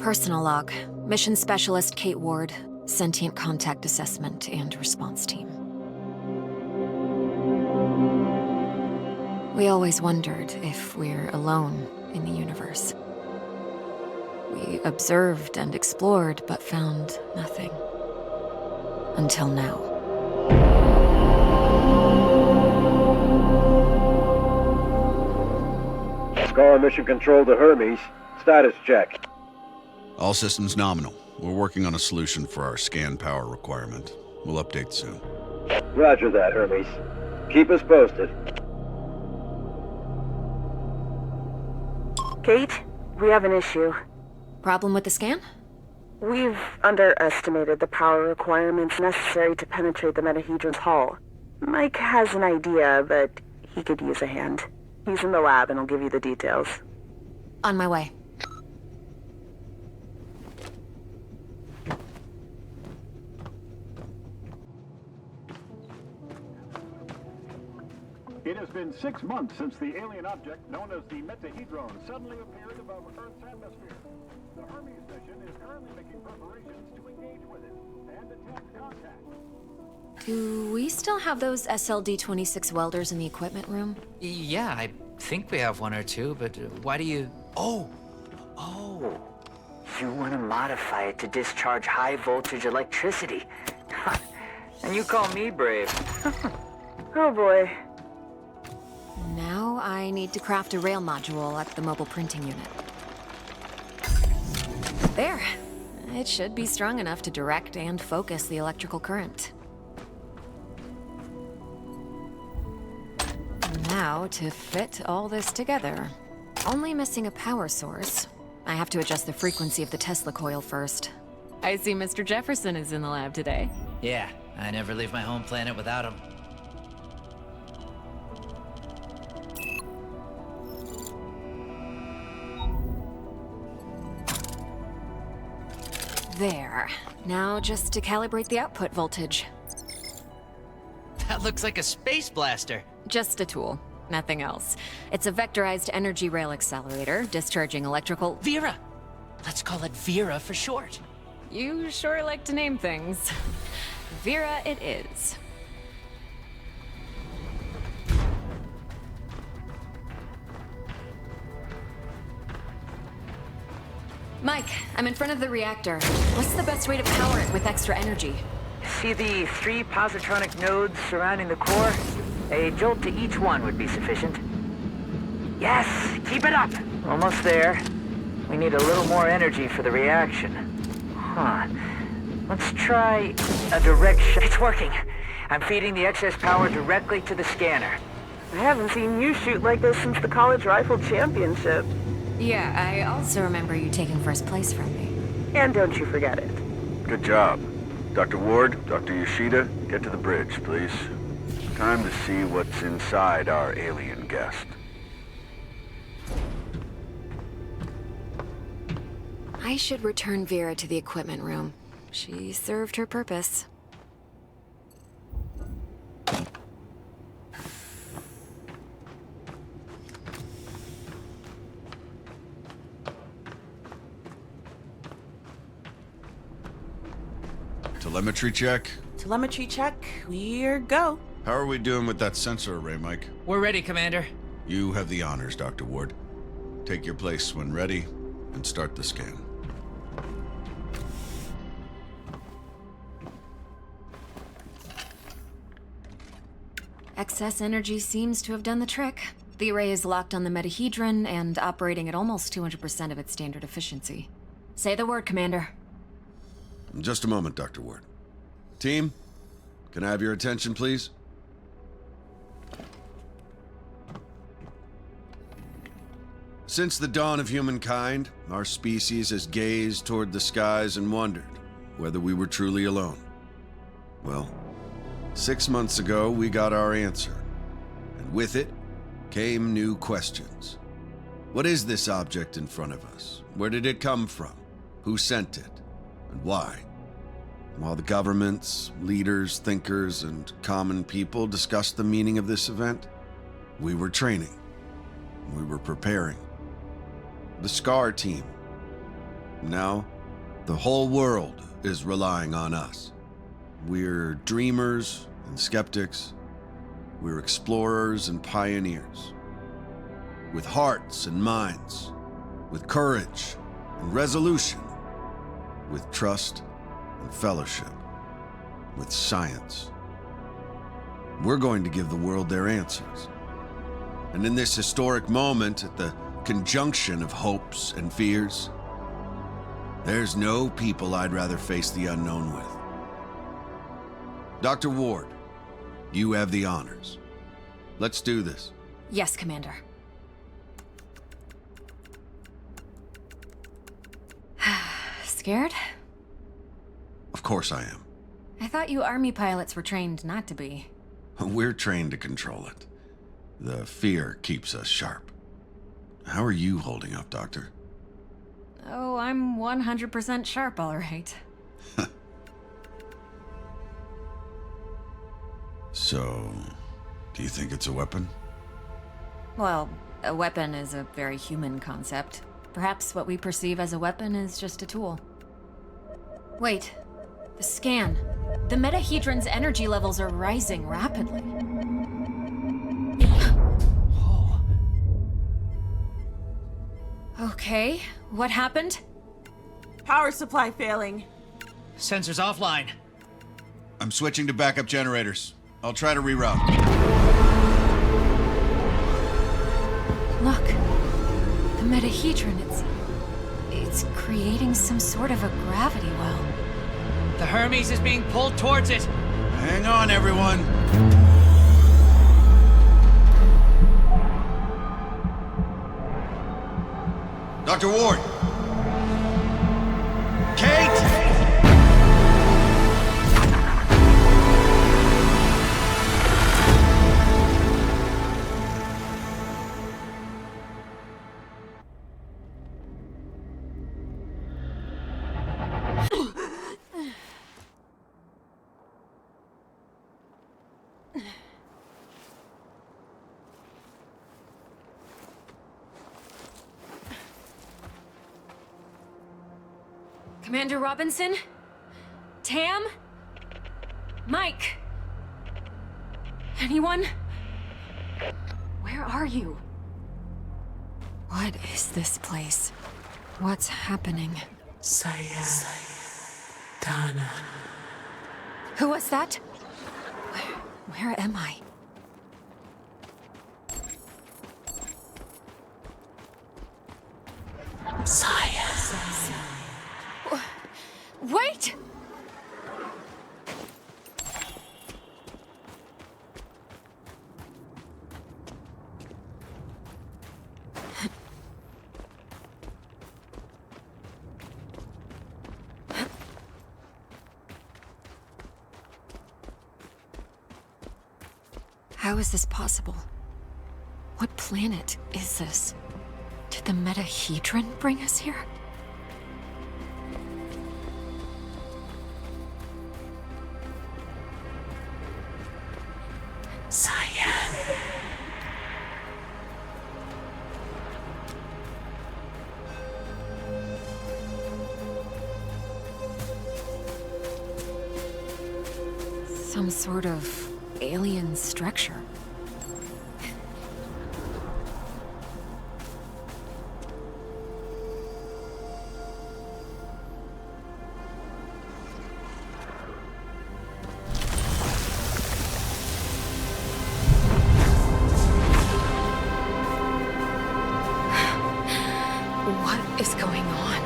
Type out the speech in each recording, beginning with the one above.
Personal log. Mission Specialist Kate Ward. Sentient Contact Assessment and Response Team. We always wondered if we're alone in the universe. We observed and explored, but found nothing. Until now. Scar Mission Control to Hermes. Status check. All systems nominal. We're working on a solution for our scan power requirement. We'll update soon. Roger that, Hermes. Keep us posted. Kate, we have an issue. Problem with the scan? We've underestimated the power requirements necessary to penetrate the Metahedron's hull. Mike has an idea, but he could use a hand. He's in the lab and I'll give you the details. On my way. It has been 6 months since the alien object known as the Metahedron suddenly appeared above Earth's atmosphere. The Hermes mission is currently making preparations to engage with it and attempt contact. Do we still have those SLD-26 welders in the equipment room? Yeah, I think we have one or two, but why do you... Oh, you want to modify it to discharge high voltage electricity. And you call me brave. Oh boy. Now I need to craft a rail module at the mobile printing unit. There. It should be strong enough to direct and focus the electrical current. Now to fit all this together. Only missing a power source. I have to adjust the frequency of the Tesla coil first. I see Mr. Jefferson is in the lab today. Yeah, I never leave my home planet without him. There. Now just to calibrate the output voltage. That looks like a space blaster. Just a tool. Nothing else. It's a vectorized energy rail accelerator, discharging electrical... Vera! Let's call it Vera for short. You sure like to name things. Vera it is. Mike, I'm in front of the reactor. What's the best way to power it with extra energy? See the 3 positronic nodes surrounding the core? A jolt to each one would be sufficient. Yes, keep it up. Almost there. We need a little more energy for the reaction. Let's try a direct shot. It's working. I'm feeding the excess power directly to the scanner. I haven't seen you shoot like this since the college rifle championship. Yeah, I also remember you taking first place from me. And don't you forget it. Good job. Dr. Ward, Dr. Yoshida, get to the bridge, please. Time to see what's inside our alien guest. I should return Vera to the equipment room. She served her purpose. Telemetry check? Telemetry check. We're go. How are we doing with that sensor array, Mike? We're ready, Commander. You have the honors, Dr. Ward. Take your place when ready, and start the scan. Excess energy seems to have done the trick. The array is locked on the Metahedron and operating at almost 200% of its standard efficiency. Say the word, Commander. Just a moment, Dr. Ward. Team, can I have your attention, please? Since the dawn of humankind, our species has gazed toward the skies and wondered whether we were truly alone. Well, 6 months ago, we got our answer. And with it came new questions. What is this object in front of us? Where did it come from? Who sent it? And why? While the governments, leaders, thinkers, and common people discussed the meaning of this event, we were training. We were preparing. The SCAR team, Now, the whole world is relying on us. We're dreamers and skeptics. We're explorers and pioneers. With hearts and minds, with courage and resolution, with trust and fellowship, with science. We're going to give the world their answers. And in this historic moment, at the conjunction of hopes and fears, there's no people I'd rather face the unknown with. Dr. Ward, you have the honors. Let's do this. Yes, Commander. Scared? Of course I am. I thought you Army pilots were trained not to be. We're trained to control it. The fear keeps us sharp. How are you holding up, Doctor? Oh, I'm 100% sharp, all right. So, do you think it's a weapon? Well, a weapon is a very human concept. Perhaps what we perceive as a weapon is just a tool. Wait, the scan. The metahedron's energy levels are rising rapidly. Oh. Okay, what happened? Power supply failing. Sensors offline. I'm switching to backup generators. I'll try to reroute. Look, the metahedron, it's creating some sort of a gravity well. The Hermes is being pulled towards it. Hang on, everyone. Dr. Ward! Kate! Commander Robinson? Tam? Mike? Anyone? Where are you? What is this place? What's happening? Dana. Who was that? Where am I? Wait! How is this possible? What planet is this? Did the metahedron bring us here? Some sort of alien structure. What is going on?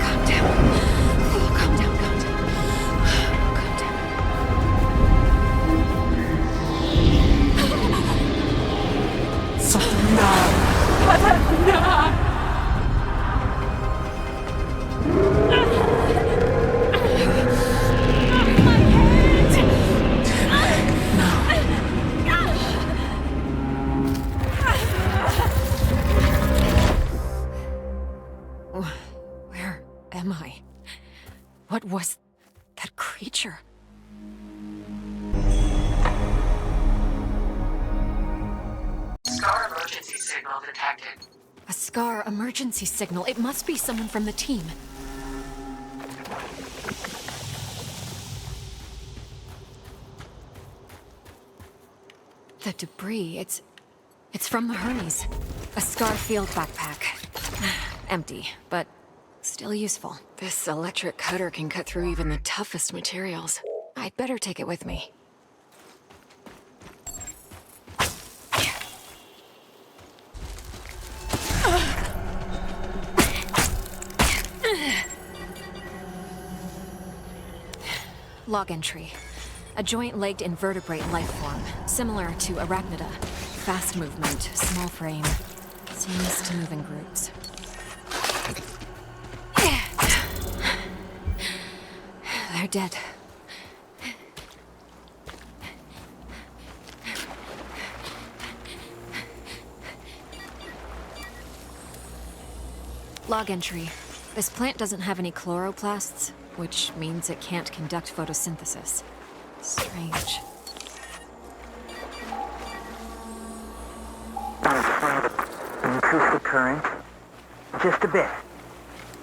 Calm down. Calm down, calm down. Calm down. What was that creature? Scar emergency signal detected. A Scar emergency signal. It must be someone from the team. The debris, it's from the Hermes. A Scar field backpack. Empty, but still useful. This electric cutter can cut through even the toughest materials. I'd better take it with me. Log entry. A joint-legged invertebrate life form, similar to arachnida. Fast movement, small frame. Seems to move in groups. They're dead. Log entry. This plant doesn't have any chloroplasts, which means it can't conduct photosynthesis. Strange. Increase the current. Just a bit.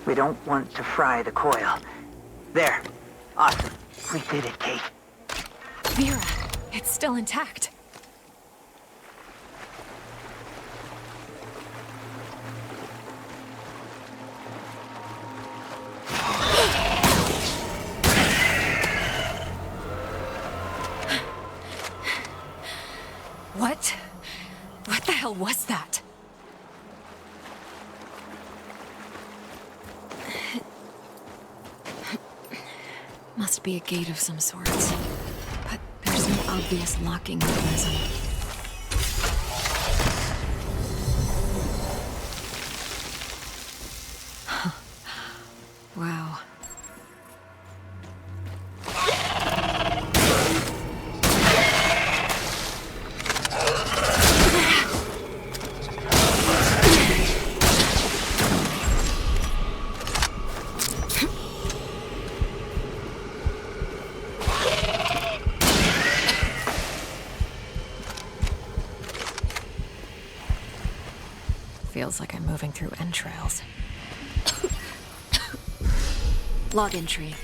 We don't want to fry the coil. There. Awesome. We did it, Kate. Vera, it's still intact. What the hell was that? Must be a gate of some sorts. But there's no obvious locking mechanism. Wow. Feels like I'm moving through entrails. Log entry.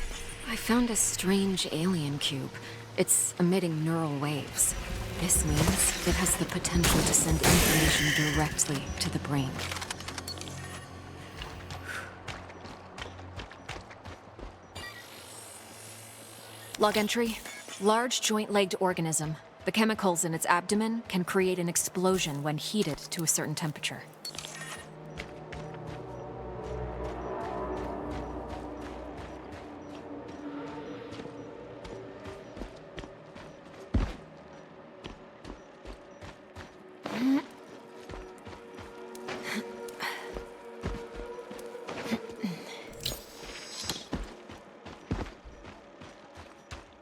I found a strange alien cube. It's emitting neural waves. This means it has the potential to send information directly to the brain. Log entry. Large joint-legged organism. The chemicals in its abdomen can create an explosion when heated to a certain temperature.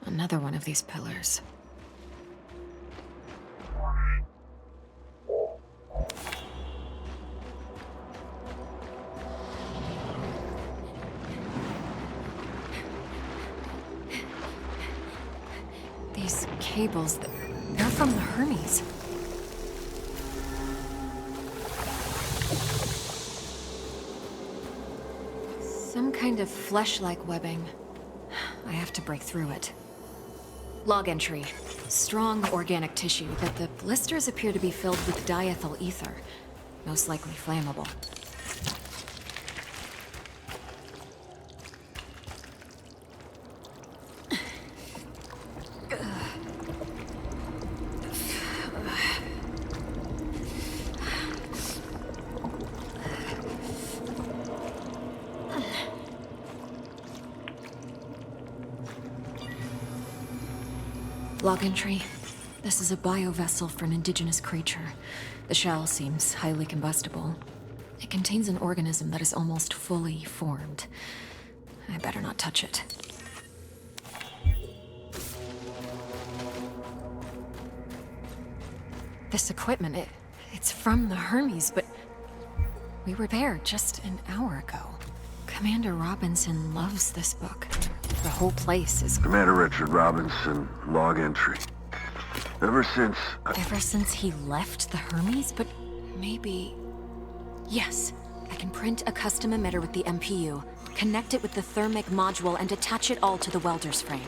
Another one of these pillars. These cables, they're from the Hermes. Some kind of flesh-like webbing. I have to break through it. Log entry. Strong organic tissue, but the blisters appear to be filled with diethyl ether. Most likely flammable. Log entry. This is a biovessel for an indigenous creature. The shell seems highly combustible. It contains an organism that is almost fully formed. I better not touch it. This equipment, it's from the Hermes, but we were there just an hour ago. Commander Robinson loves this book. The whole place is... Commander Richard Robinson, log entry. Ever since he left the Hermes? But maybe... Yes, I can print a custom emitter with the MPU, connect it with the thermic module, and attach it all to the welder's frame.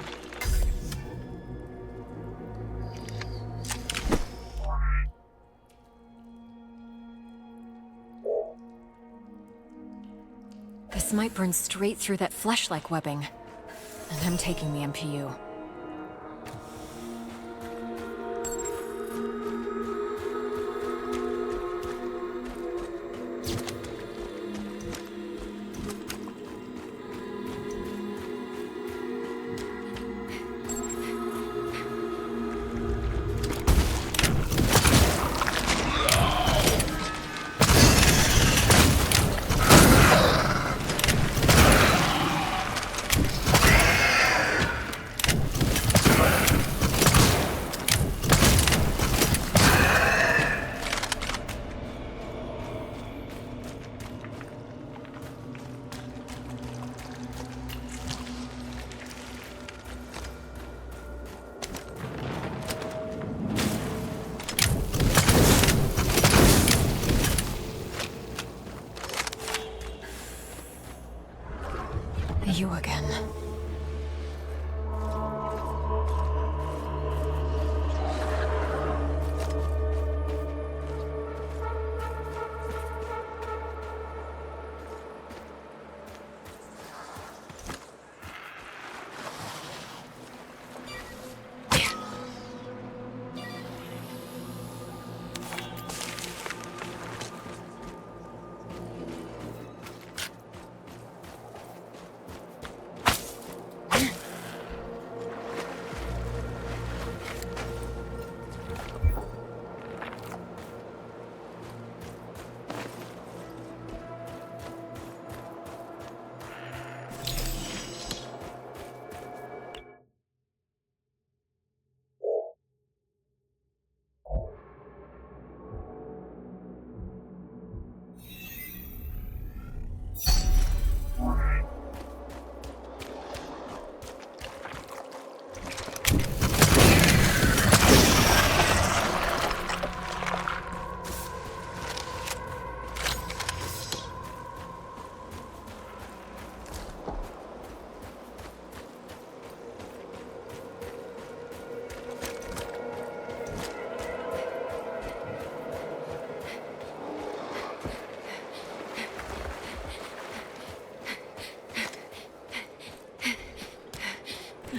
This might burn straight through that flesh-like webbing. And I'm taking the MPU. You again.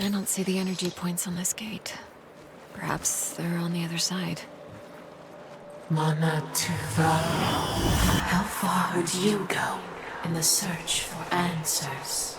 I don't see the energy points on this gate. Perhaps they're on the other side. Manatuva. How far would you go in the search for answers?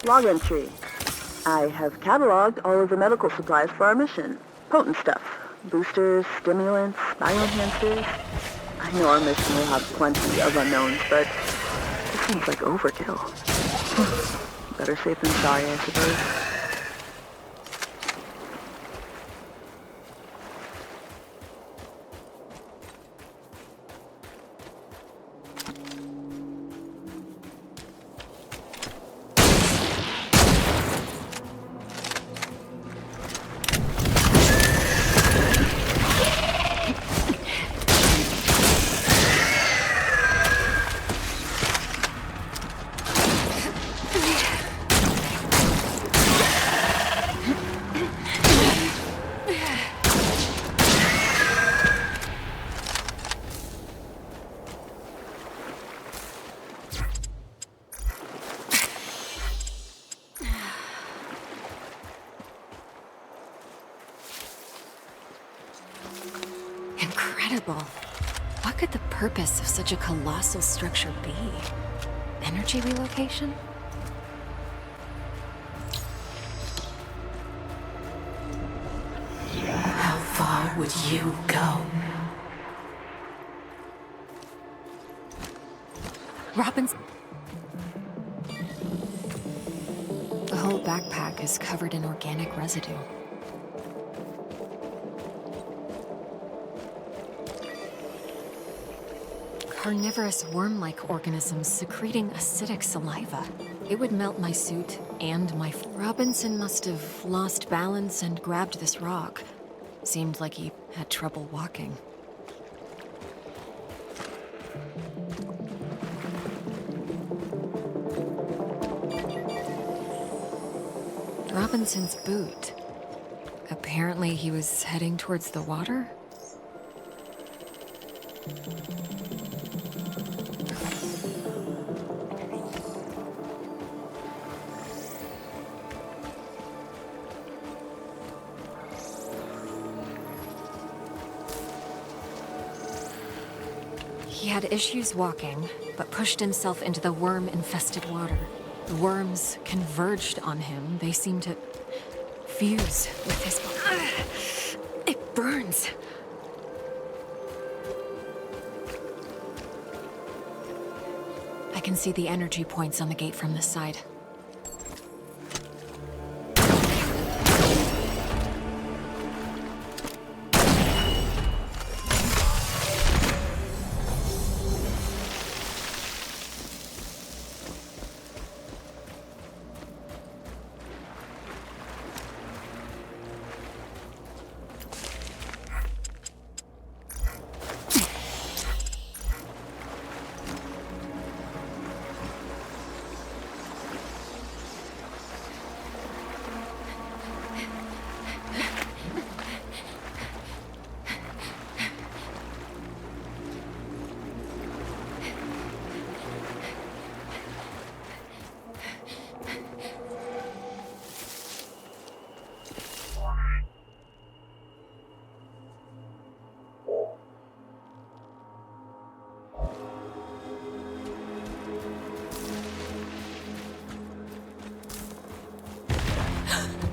Log entry. I have cataloged all of the medical supplies for our mission. Potent stuff. Boosters, stimulants, bioenhancers. I know our mission will have plenty of unknowns, but this seems like overkill. Better safe than sorry, I suppose. Incredible. What could the purpose of such a colossal structure be? Energy relocation? How far would you go? Robin's... The whole backpack is covered in organic residue. Carnivorous worm-like organisms secreting acidic saliva. It would melt my suit and my... Robinson must have lost balance and grabbed this rock. Seemed like he had trouble walking. Robinson's boot. Apparently he was heading towards the water? He had issues walking, but pushed himself into the worm-infested water. The worms converged on him. They seemed to fuse with his body. It burns. I can see the energy points on the gate from this side.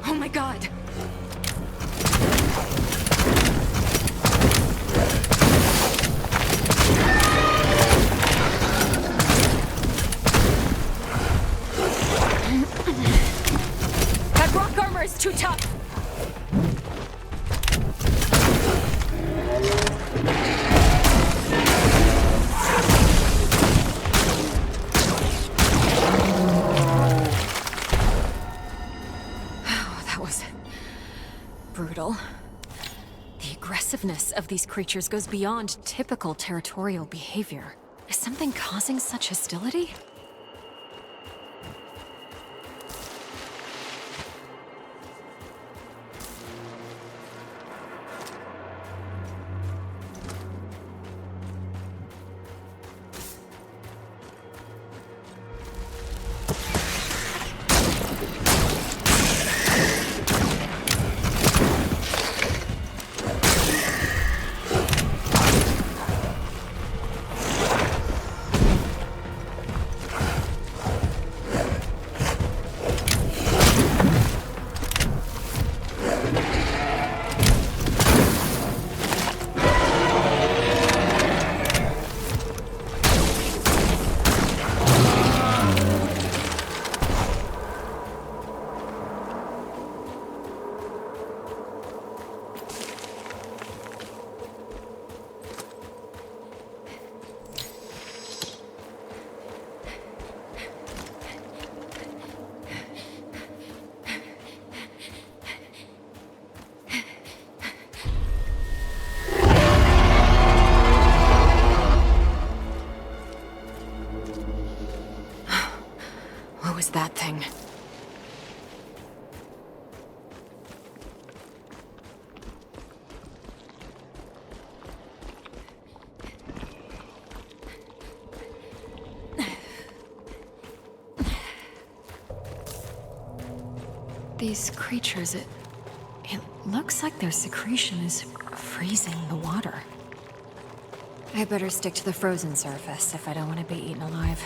Oh my god! That rock armor is too tough! Brutal. The aggressiveness of these creatures goes beyond typical territorial behavior. Is something causing such hostility? thing. These creatures, it looks like their secretion is freezing the water. I better stick to the frozen surface if I don't want to be eaten alive.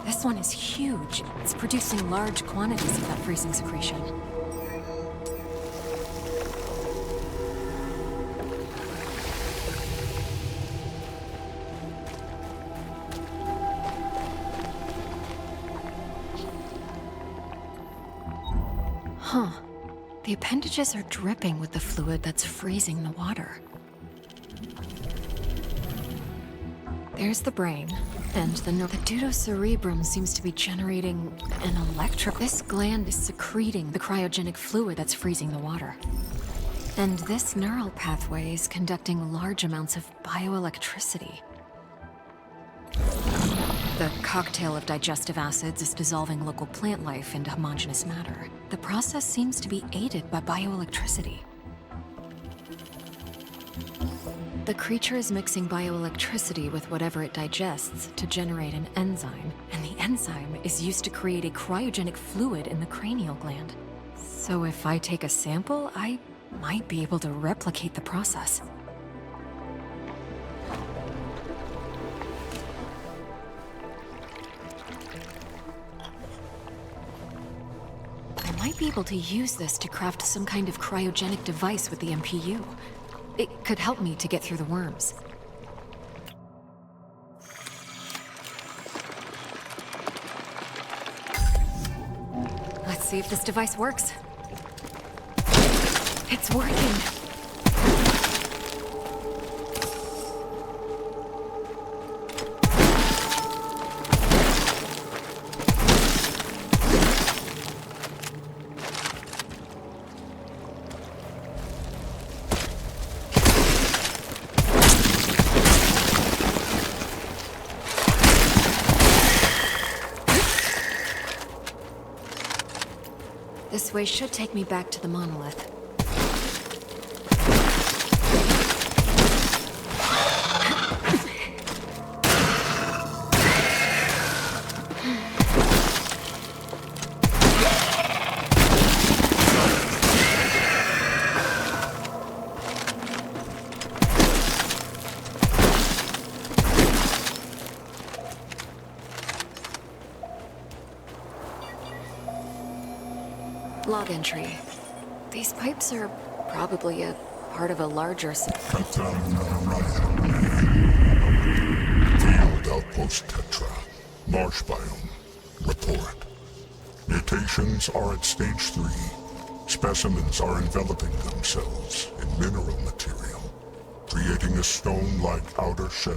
This one is huge. It's producing large quantities of that freezing secretion. Huh. The appendages are dripping with the fluid that's freezing the water. There's the brain, and the pseudocerebrum seems to be generating an This gland is secreting the cryogenic fluid that's freezing the water. And this neural pathway is conducting large amounts of bioelectricity. The cocktail of digestive acids is dissolving local plant life into homogeneous matter. The process seems to be aided by bioelectricity. The creature is mixing bioelectricity with whatever it digests to generate an enzyme, and the enzyme is used to create a cryogenic fluid in the cranial gland. So if I take a sample, I might be able to replicate the process. I might be able to use this to craft some kind of cryogenic device with the MPU. It could help me to get through the worms. Let's see if this device works. It's working! This way should take me back to the monolith. Log entry. These pipes are probably a part of a larger... Field Outpost Tetra. Marsh biome. Report. Mutations are at stage 3. Specimens are enveloping themselves in mineral material, creating a stone-like outer shell.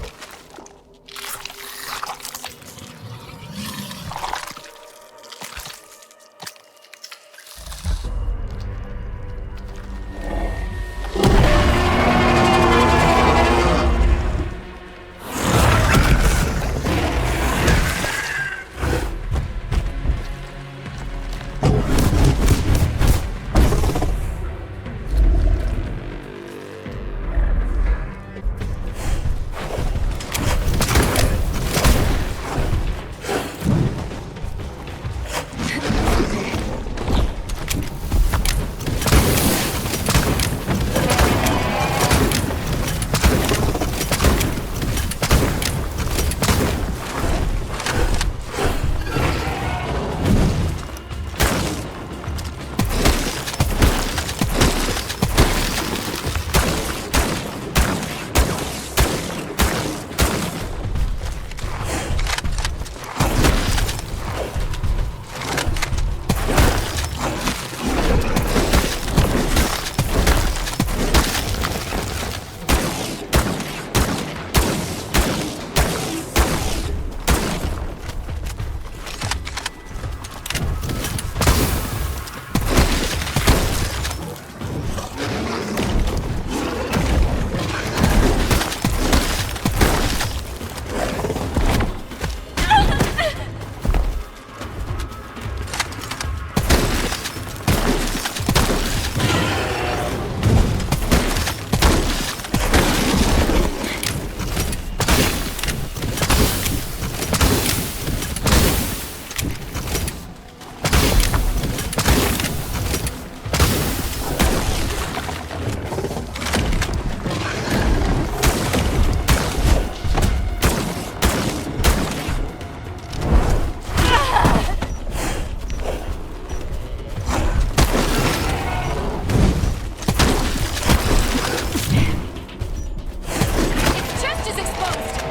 exposed!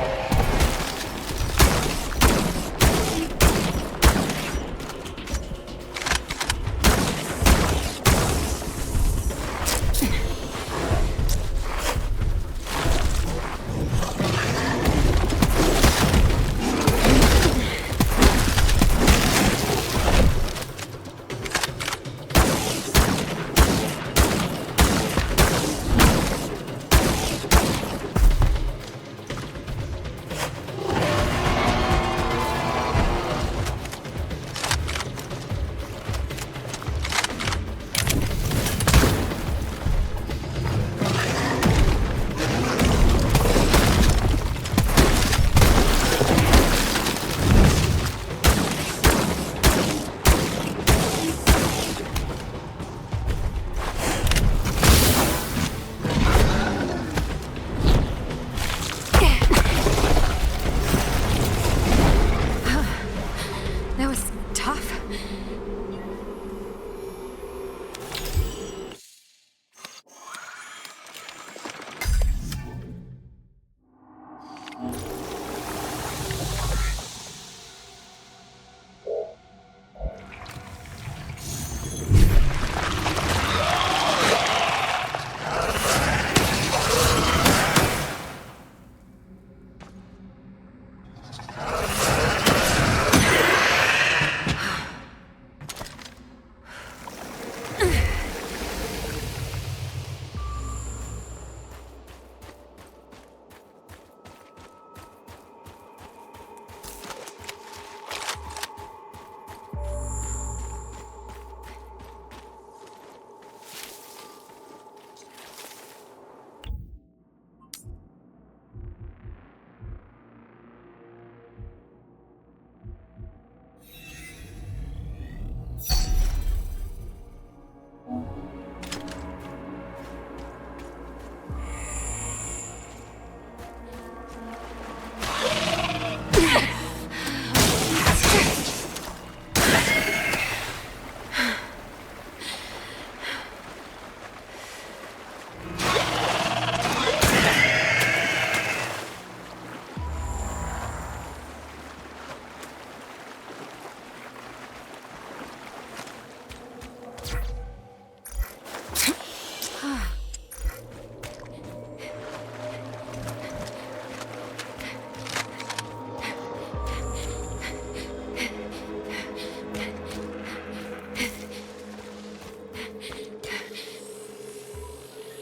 That was tough.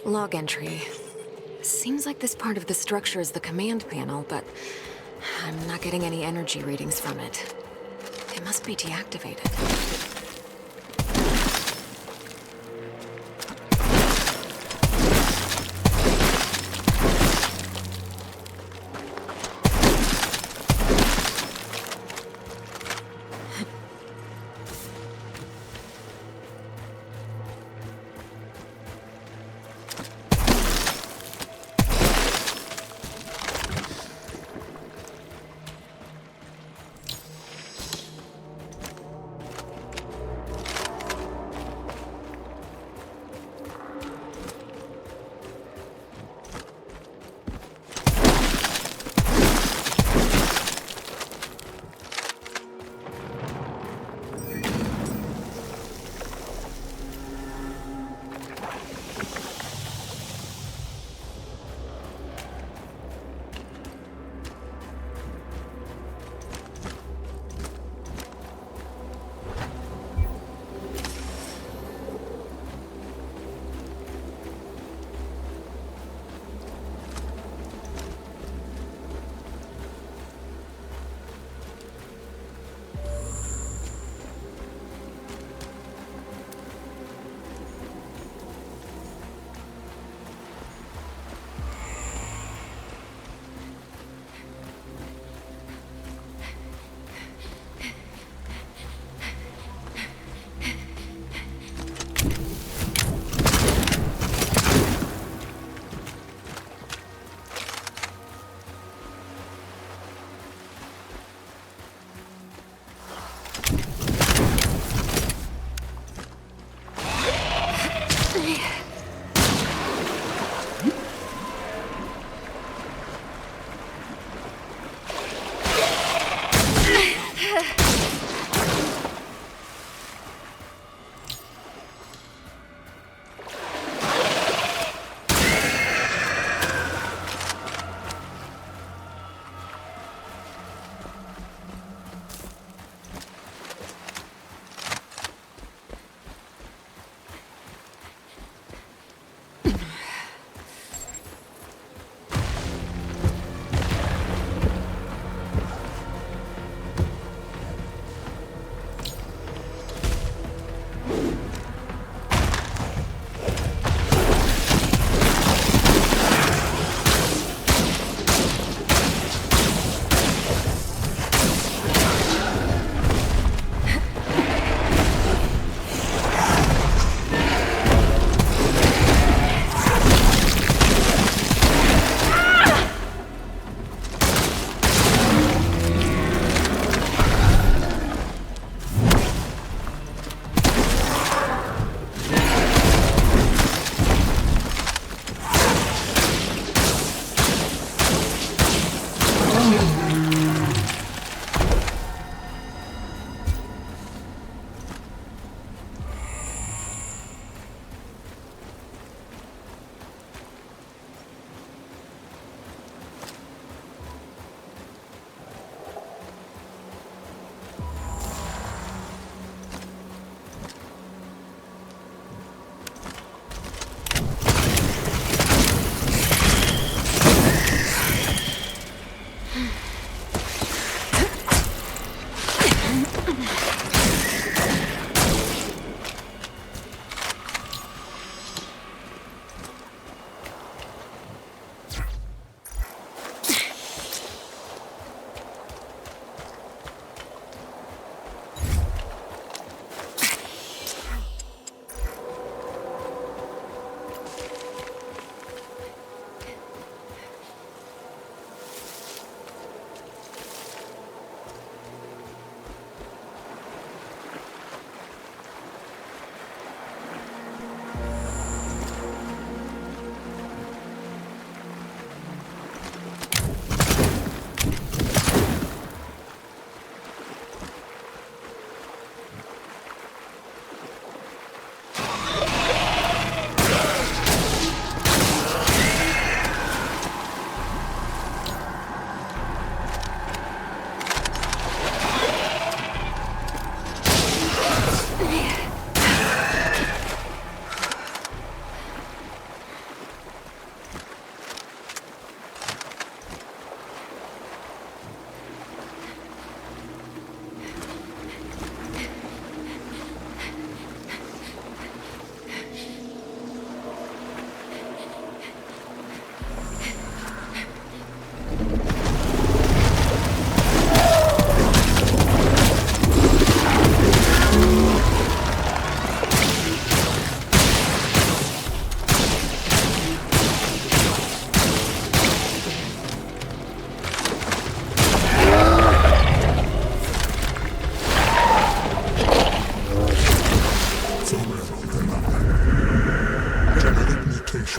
Log entry. Seems like this part of the structure is the command panel, but I'm not getting any energy readings from it. It must be deactivated.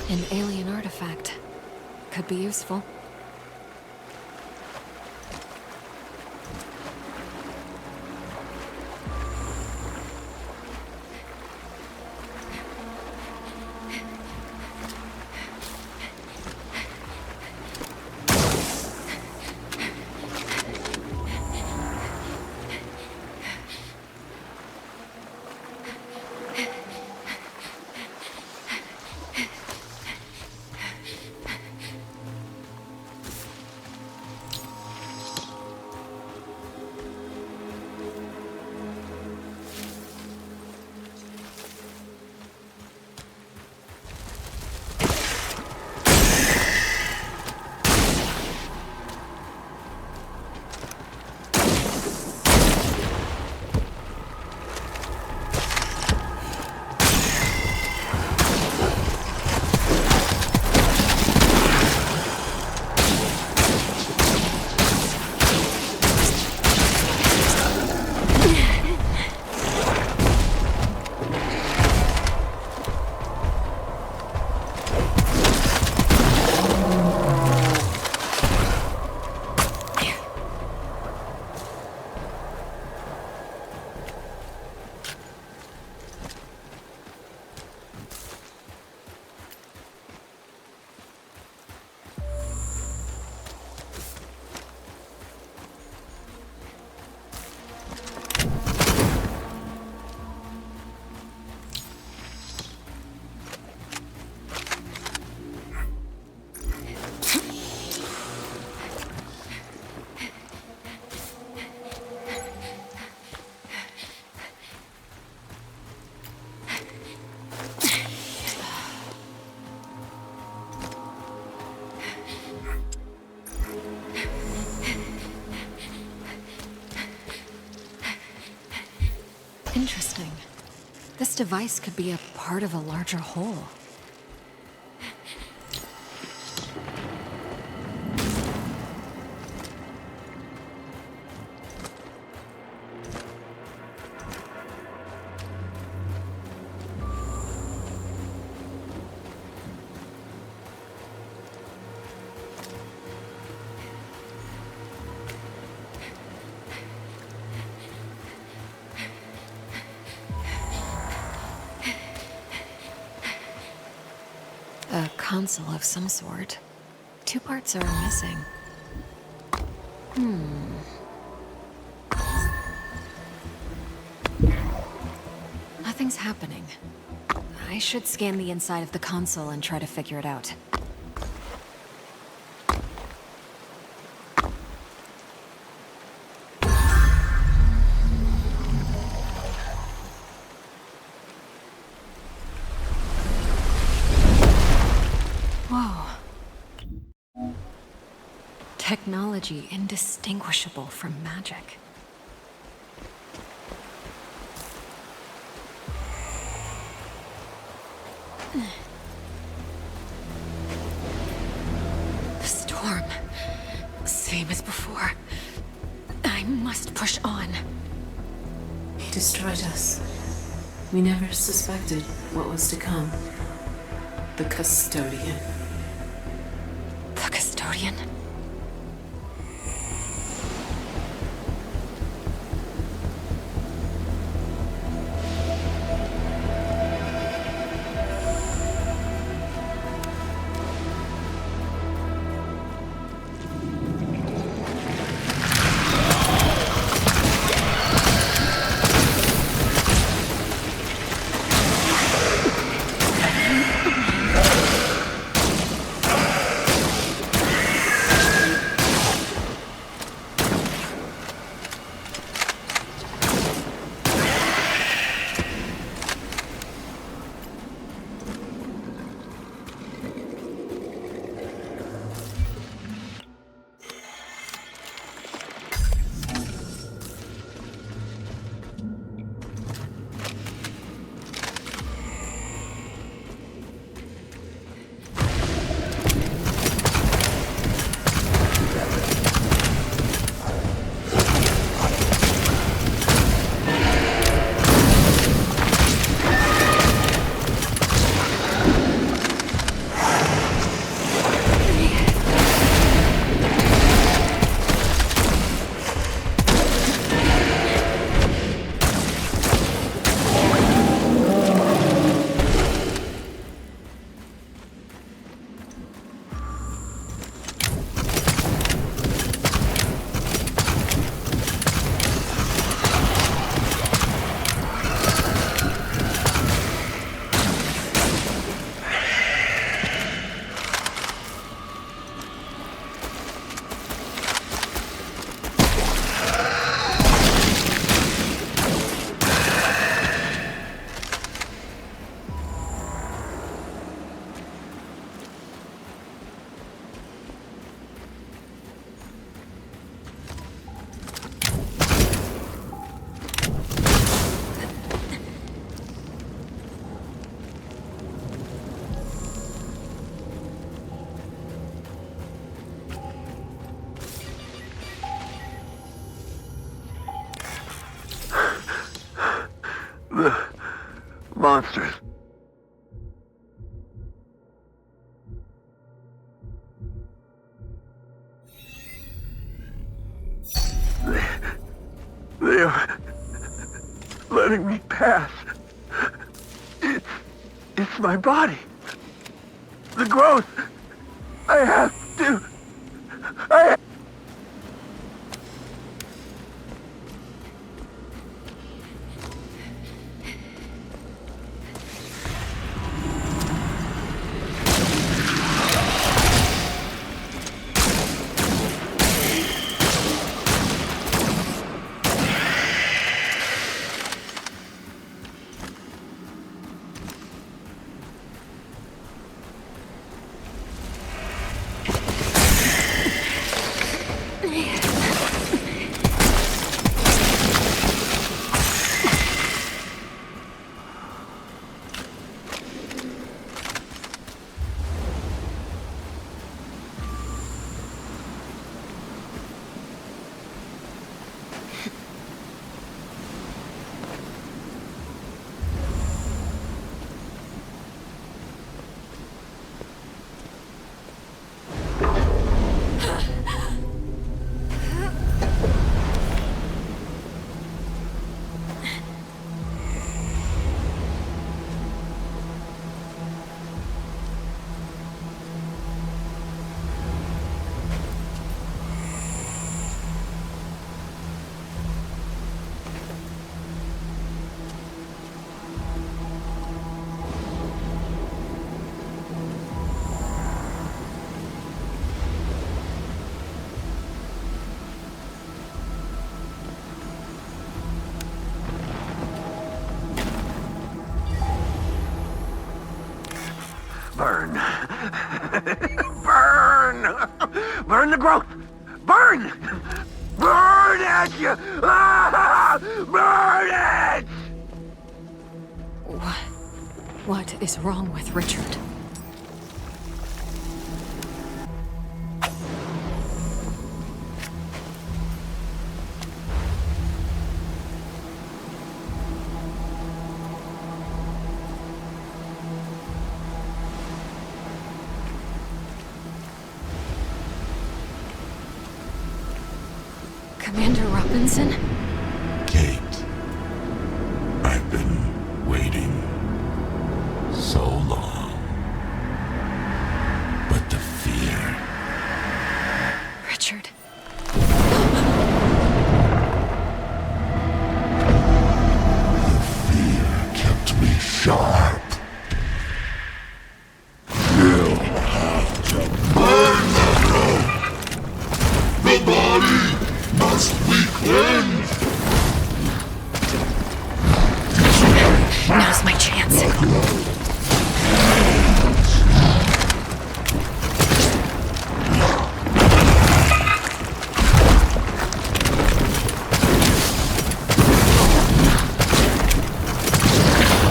An alien artifact. Could be useful. Interesting. This device could be a part of a larger whole. console of some sort. Two parts are missing. Nothing's happening. I should scan the inside of the console and try to figure it out. Whoa. Technology indistinguishable from magic. The storm. Same as before. I must push on. He destroyed us. We never suspected what was to come. The custodian. The custodian? The monsters. They are letting me pass. It's my body. The growth. I have to. Burn the growth! Burn! Burn it! Ah! Burn it! What is wrong with Richard? Commander Robinson? Kate, I've been waiting so long. But the fear... Richard. The fear kept me sharp. You'll have to burn the growth. The body must be cleansed. Now's my chance.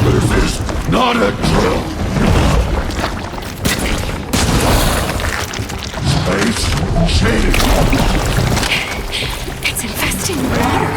This is not a drill. Space change. It's infesting the water.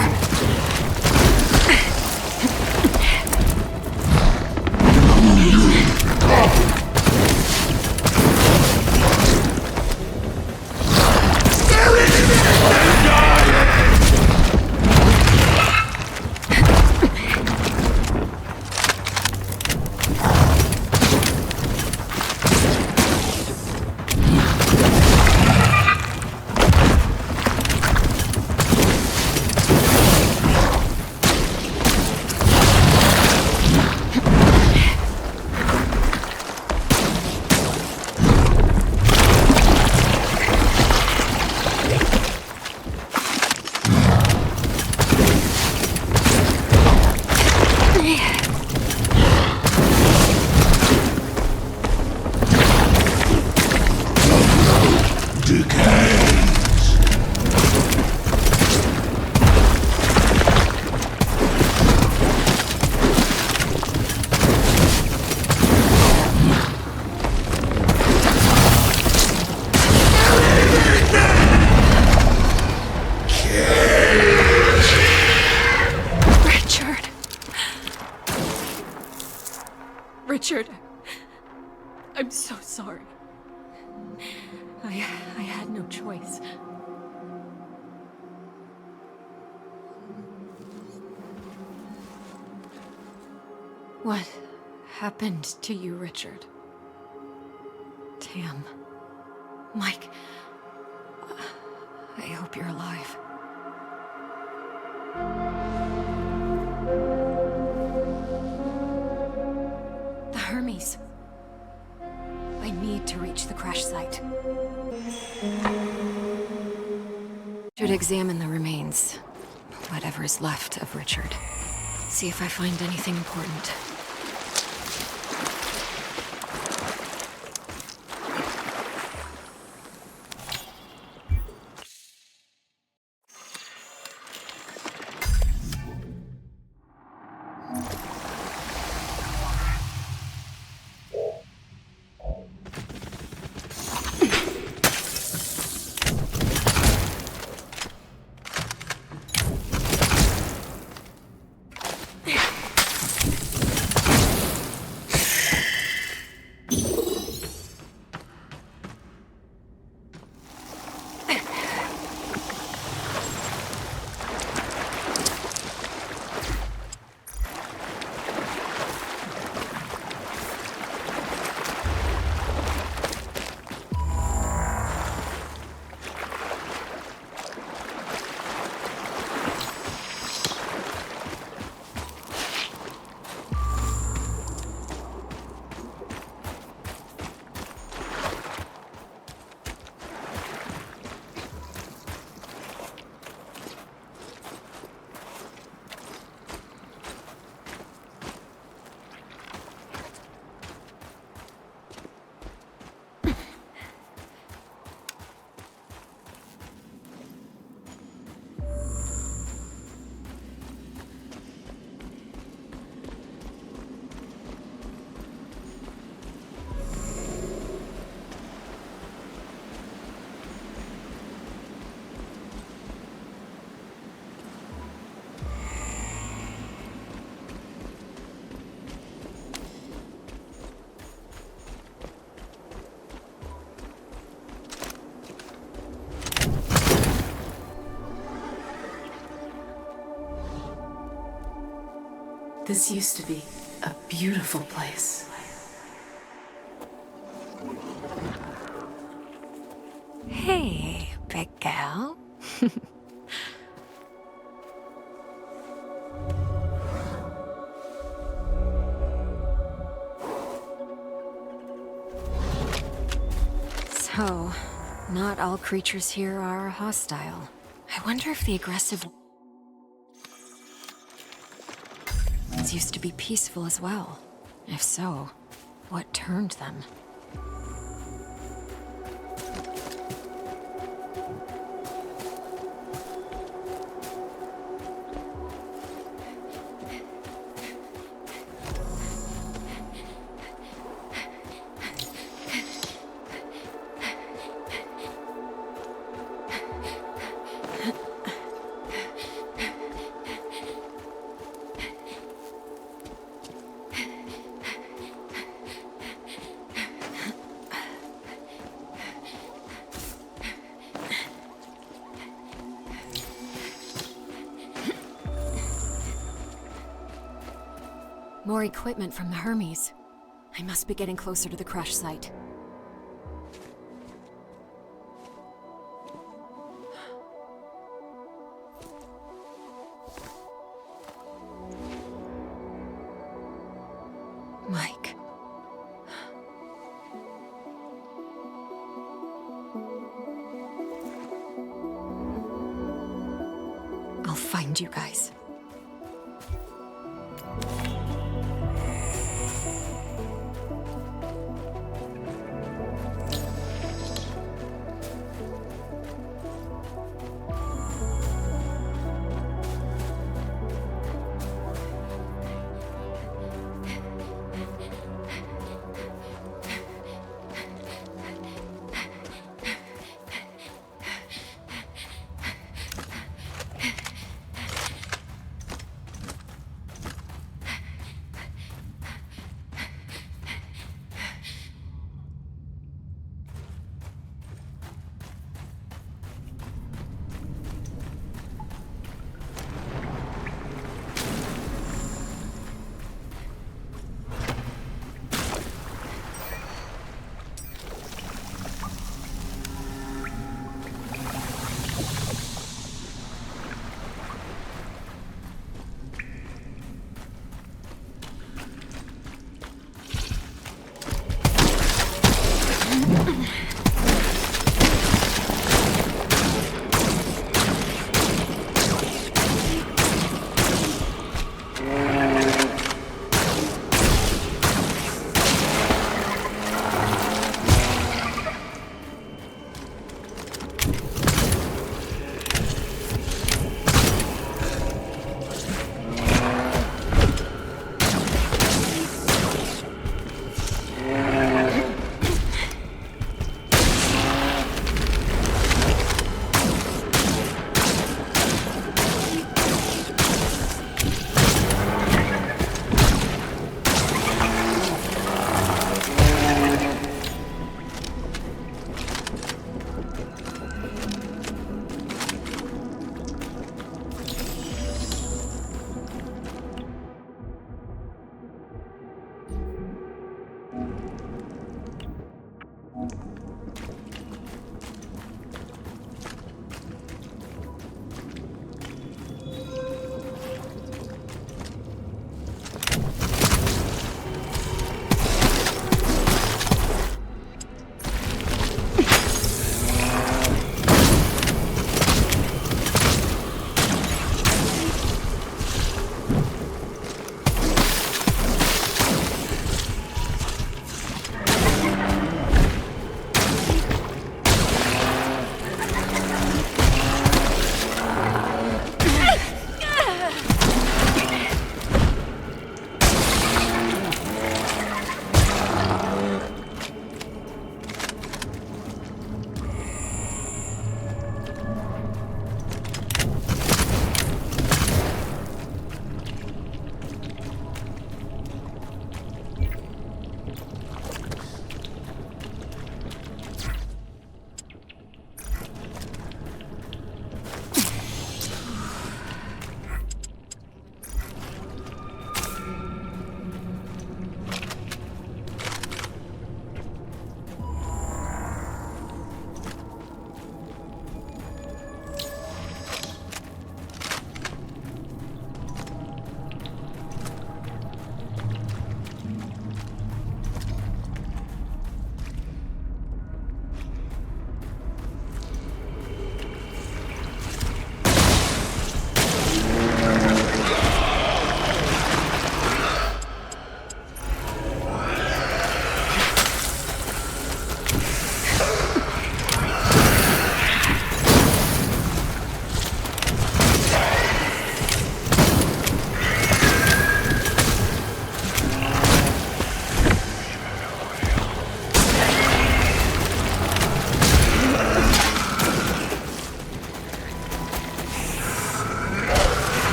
Richard, I'm so sorry. I had no choice. What happened to you, Richard? Tam. Mike. I hope you're alive. The Hermes. I need to reach the crash site. Should examine the remains. Whatever is left of Richard. See if I find anything important. This used to be a beautiful place. Hey, big gal. So, not all creatures here are hostile. I wonder if the aggressive ones used to be peaceful as well. If so, what turned them? More equipment from the Hermes. I must be getting closer to the crash site. Mike. I'll find you guys.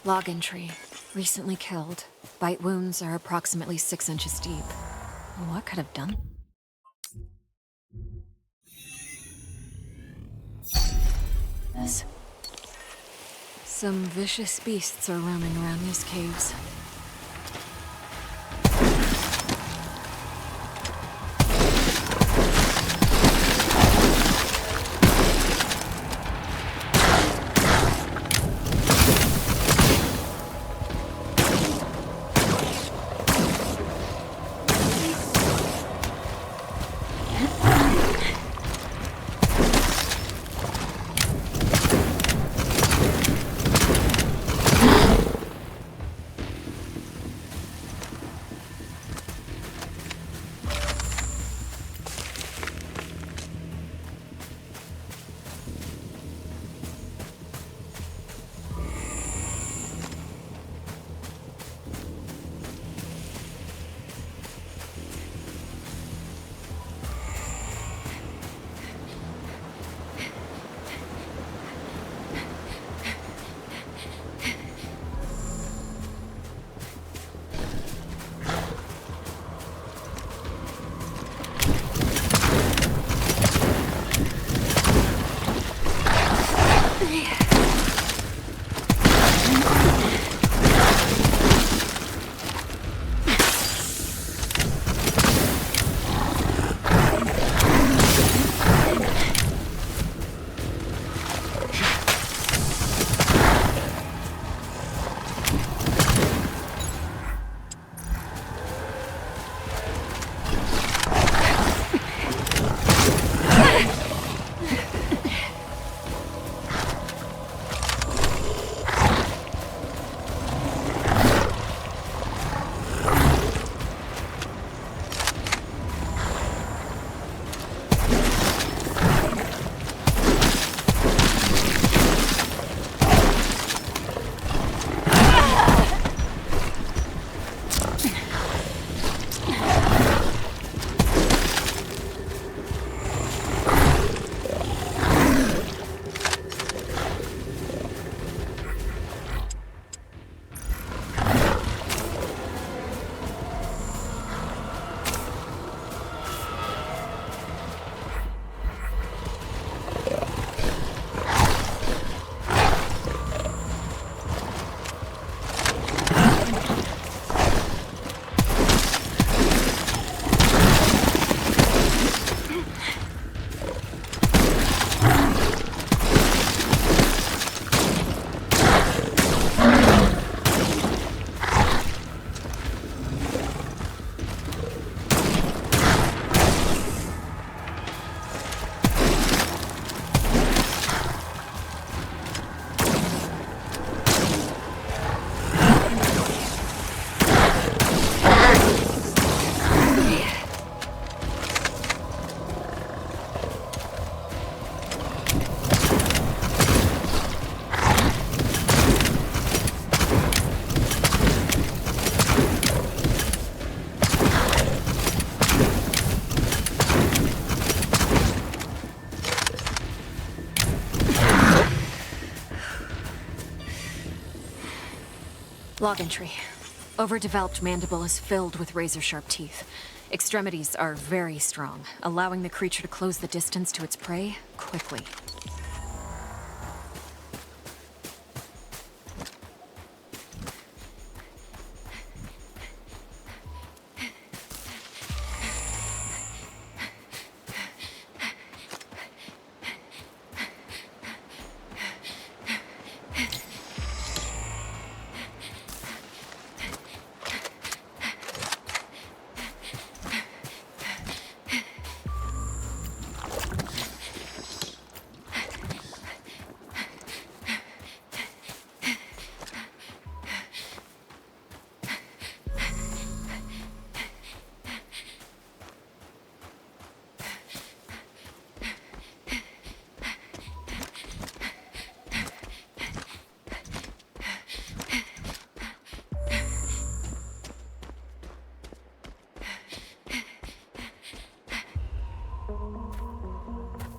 Log entry. Recently killed. Bite wounds are approximately 6 inches deep. What could have done? This. Some vicious beasts are roaming around these caves. Log entry. Overdeveloped mandible is filled with razor-sharp teeth. Extremities are very strong, allowing the creature to close the distance to its prey quickly.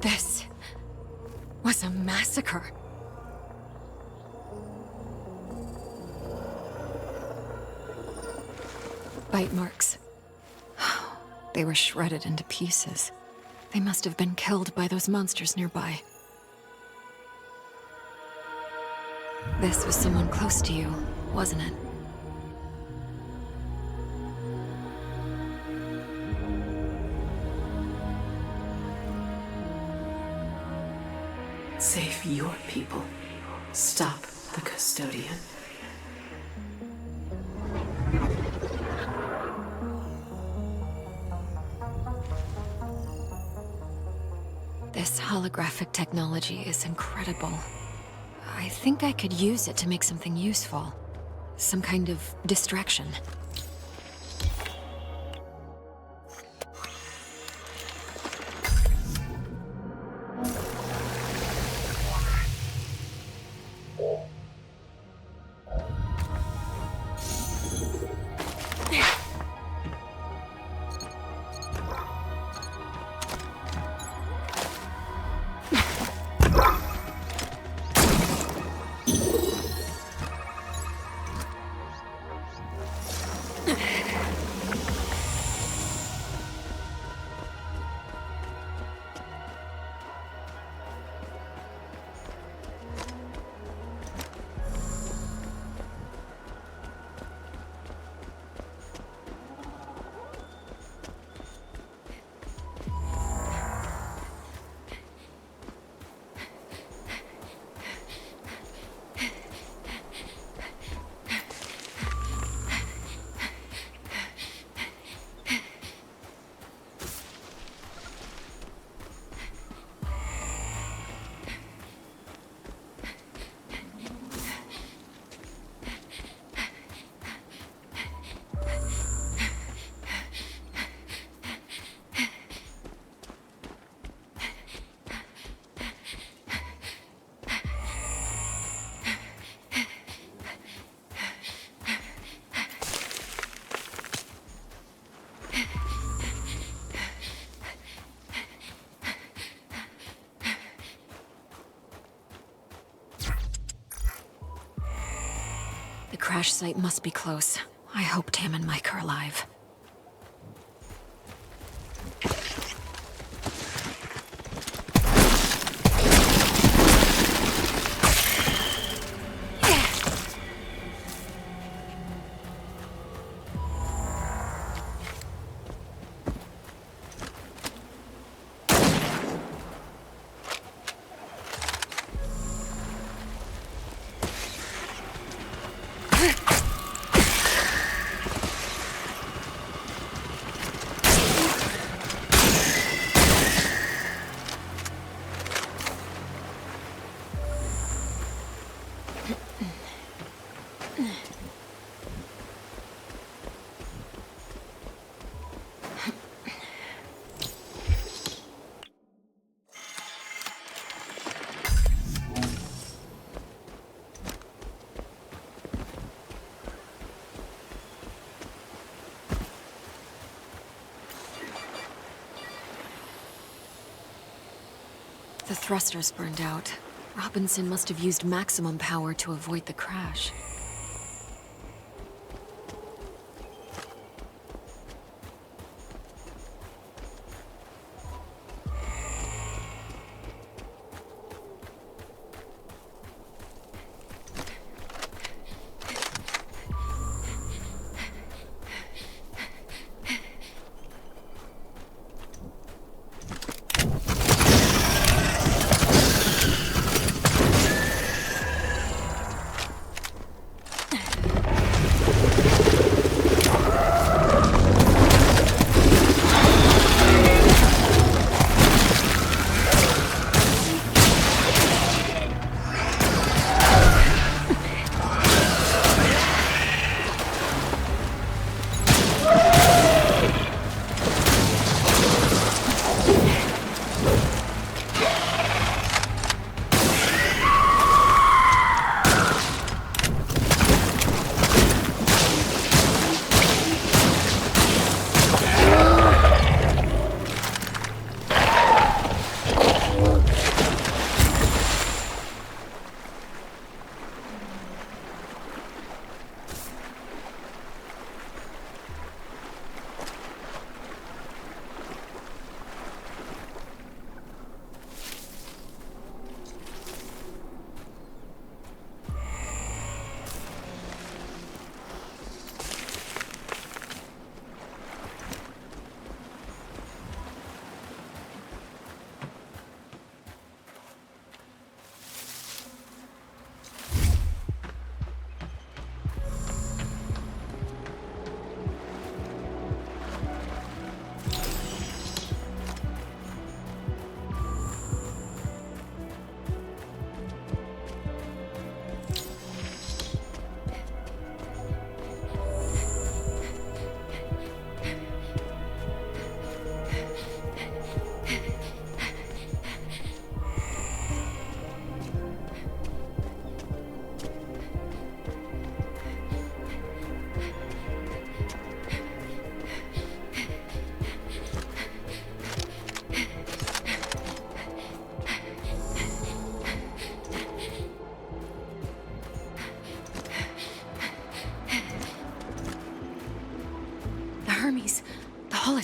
This was a massacre. bite marks. They were shredded into pieces. They must have been killed by those monsters nearby. This was someone close to you, wasn't it? Save your people. Stop the custodian. This holographic technology is incredible. I think I could use it to make something useful. Some kind of distraction. The crash site must be close. I hope Tam and Mike are alive. The thrusters burned out. Robinson must have used maximum power to avoid the crash.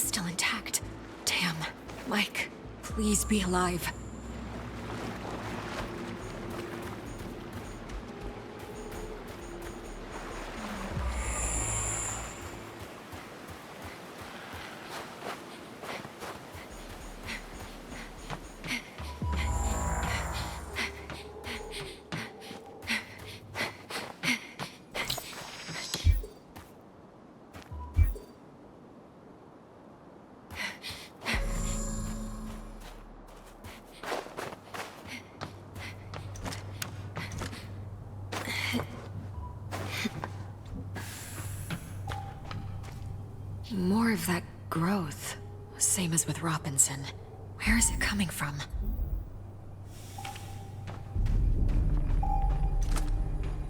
is still intact. Damn. Mike, please be alive. More of that growth. Same as with Robinson. Where is it coming from?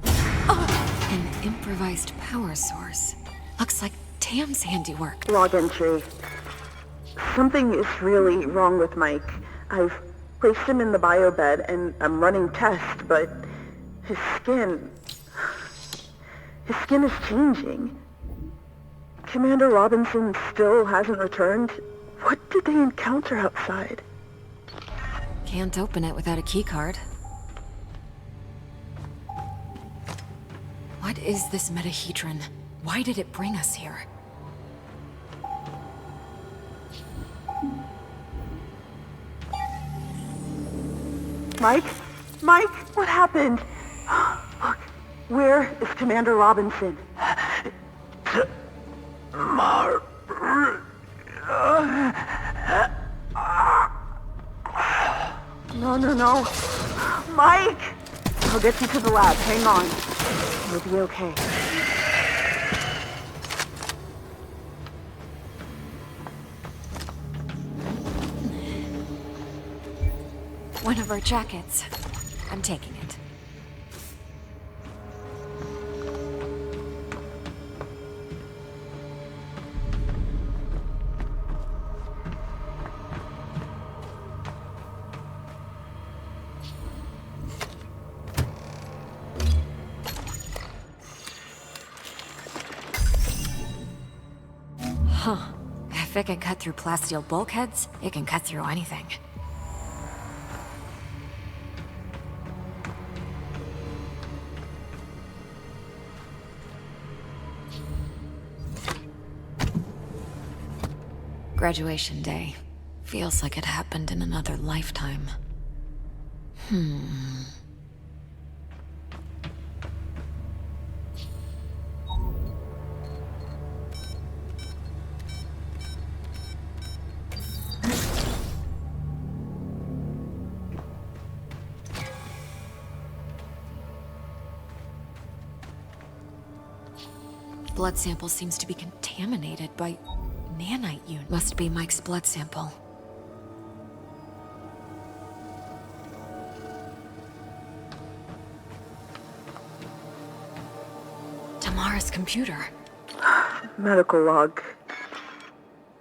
Oh! An improvised power source. Looks like Tam's handiwork. Log entry. Something is really wrong with Mike. I've placed him in the biobed and I'm running tests, but his skin is changing. Commander Robinson still hasn't returned. What did they encounter outside? Can't open it without a keycard. What is this metahedron? Why did it bring us here? Mike? Mike, what happened? Look, where is Commander Robinson? No. Mike! I'll get you to the lab. Hang on. You'll be okay. One of our jackets. I'm taking it. Huh. If it can cut through plasteel bulkheads, it can cut through anything. Graduation day. Feels like it happened in another lifetime. Blood sample seems to be contaminated by nanite unit. Must be Mike's blood sample. Tamara's computer. Medical log.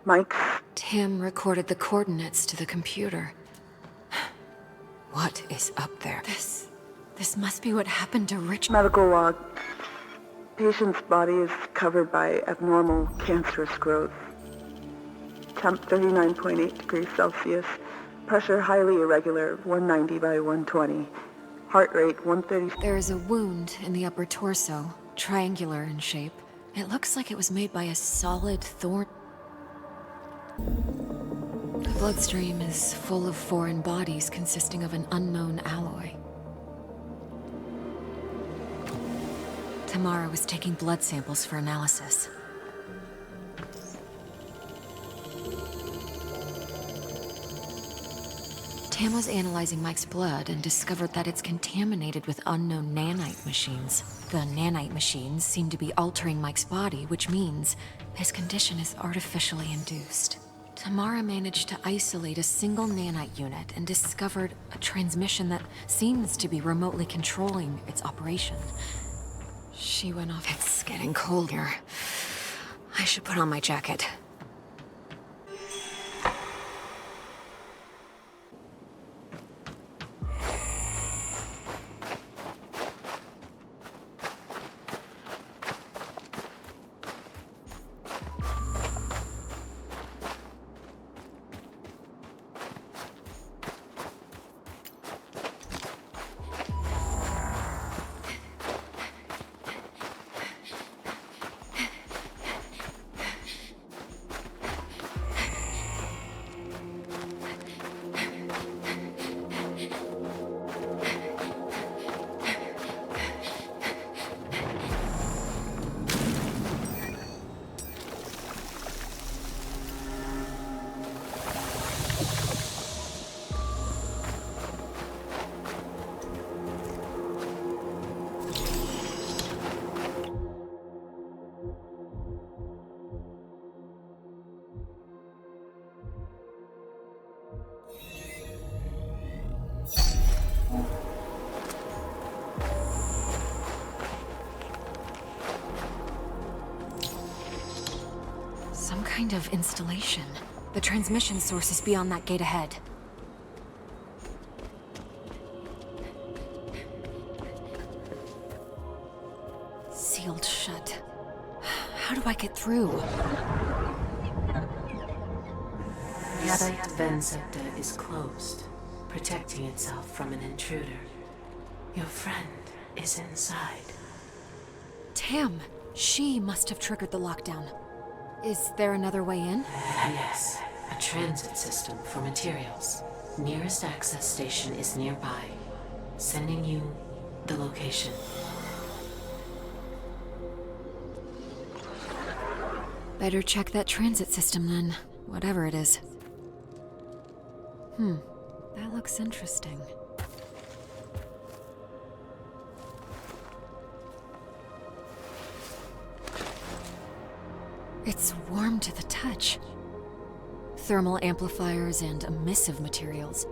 Mike's. Tim recorded the coordinates to the computer. What is up there? This must be what happened to Rich. Medical log. Patient's body is covered by abnormal cancerous growth. Temp 39.8 degrees Celsius. Pressure highly irregular, 190 by 120. Heart rate 130. There is a wound in the upper torso, triangular in shape. It looks like it was made by a solid thorn. The bloodstream is full of foreign bodies consisting of an unknown alloy. Tamara was taking blood samples for analysis. Tam was analyzing Mike's blood and discovered that it's contaminated with unknown nanite machines. The nanite machines seem to be altering Mike's body, which means his condition is artificially induced. Tamara managed to isolate a single nanite unit and discovered a transmission that seems to be remotely controlling its operation. She went off. It's getting cold here. I should put on my jacket. kind of installation. The transmission source is beyond that gate ahead. Sealed shut. How do I get through? The site vent sector is closed, protecting itself from an intruder. Your friend is inside. Tam, she must have triggered the lockdown. Is there another way in? Yes, a transit system for materials. Nearest access station is nearby. Sending you the location. Better check that transit system then, whatever it is. That looks interesting. It's warm to the touch. Thermal amplifiers and emissive materials.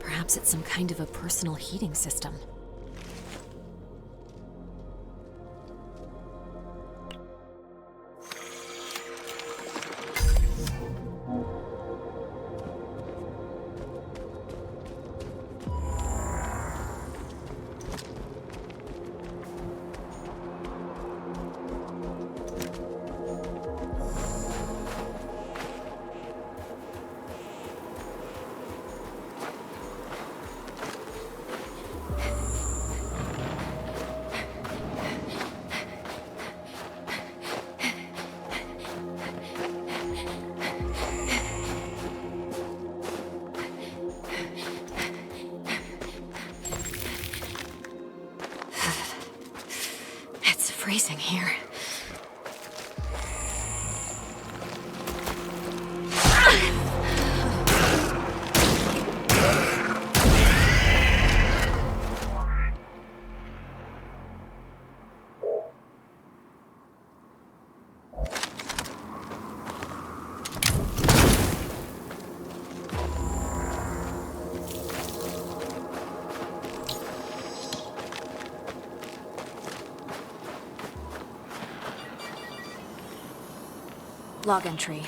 Perhaps it's some kind of a personal heating system. It's freezing here. Log entry.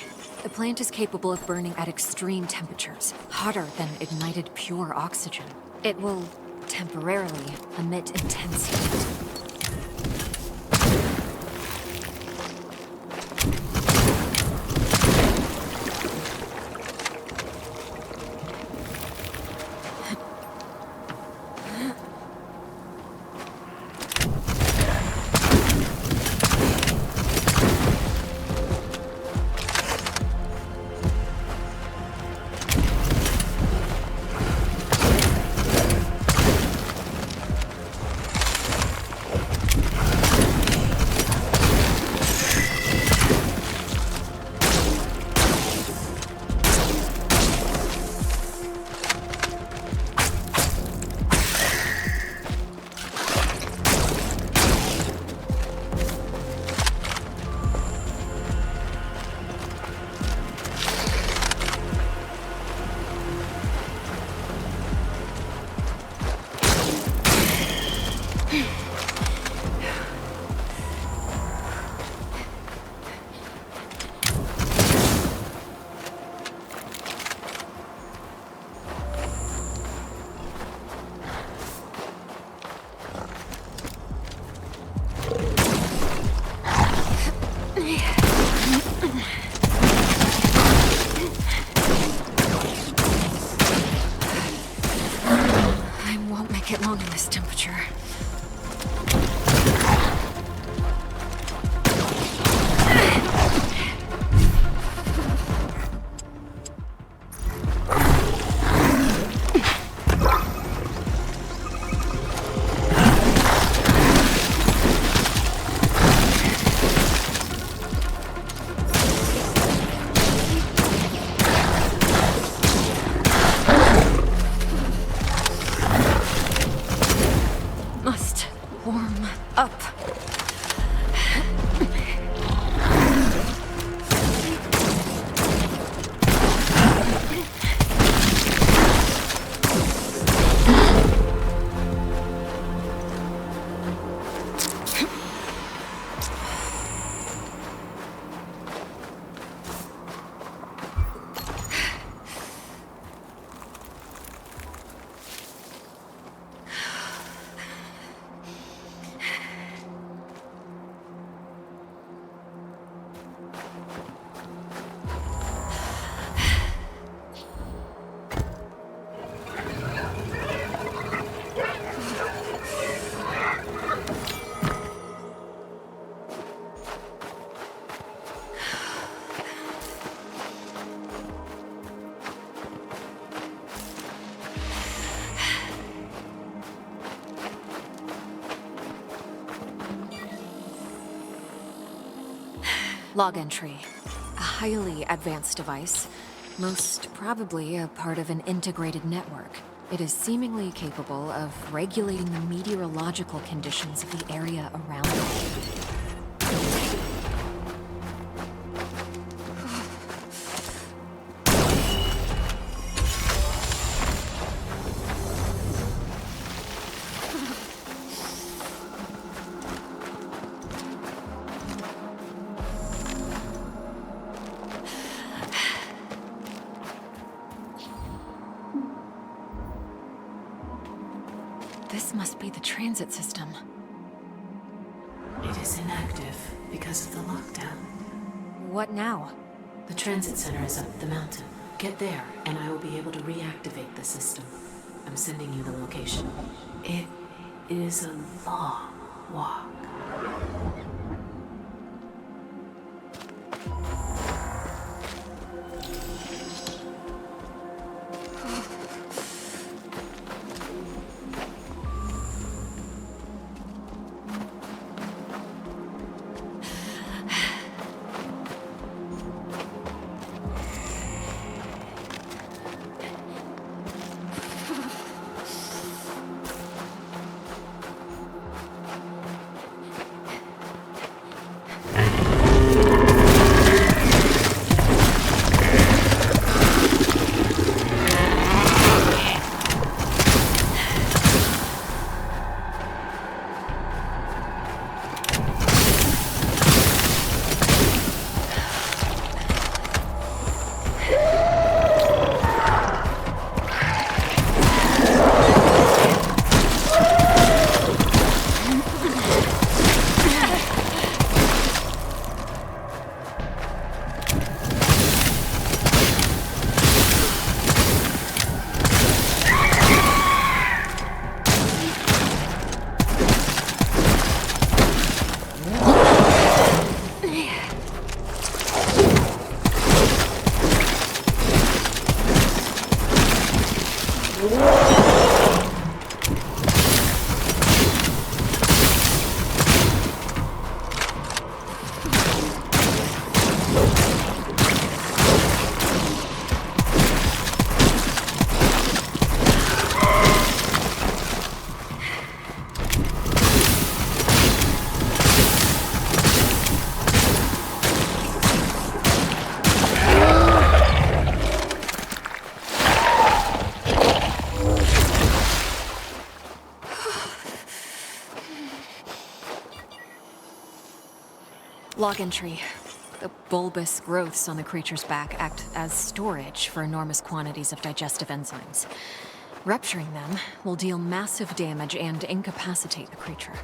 The plant is capable of burning at extreme temperatures, hotter than ignited pure oxygen. It will temporarily emit intense heat. Get long in this temperature. Log entry. A highly advanced device, most probably a part of an integrated network. It is seemingly capable of regulating the meteorological conditions of the area around it. This must be the transit system. It is inactive because of the lockdown. What now? The transit center is up the mountain. Get there, and I will be able to reactivate the system. I'm sending you the location. It is a long walk. Log entry. The bulbous growths on the creature's back act as storage for enormous quantities of digestive enzymes. Rupturing them will deal massive damage and incapacitate the creature.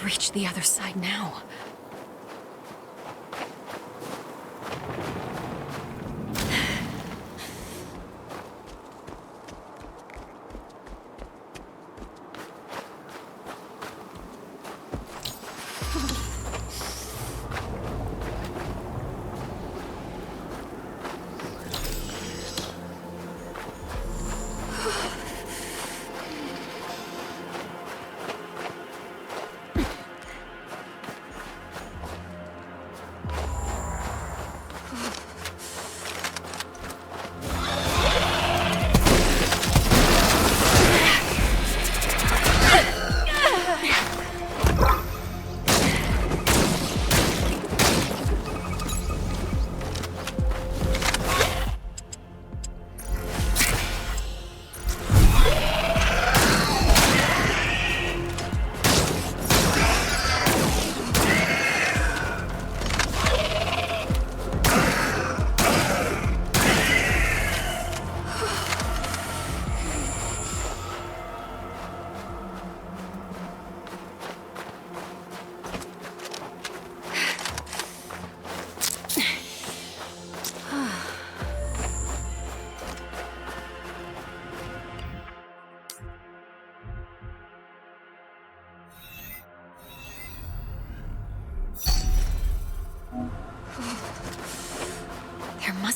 Reach the other side now.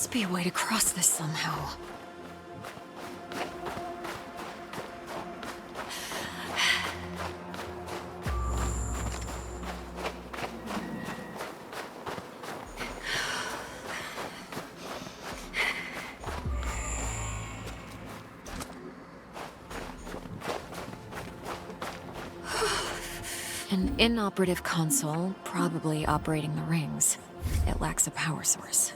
must be a way to cross this somehow. An inoperative console, probably operating the rings. It lacks a power source.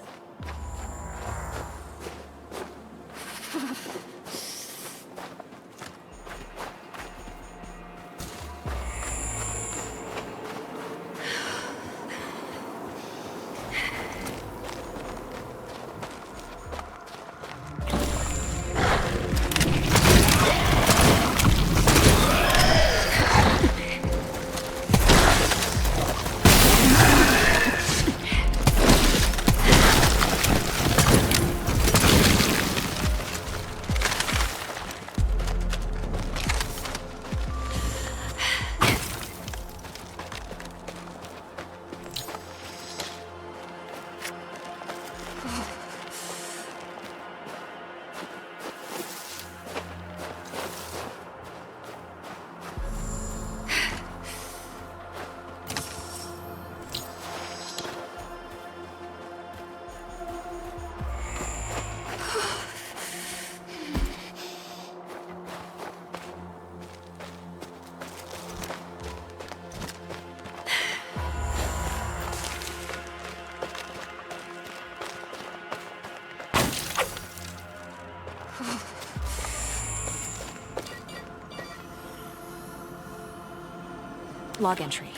Log entry.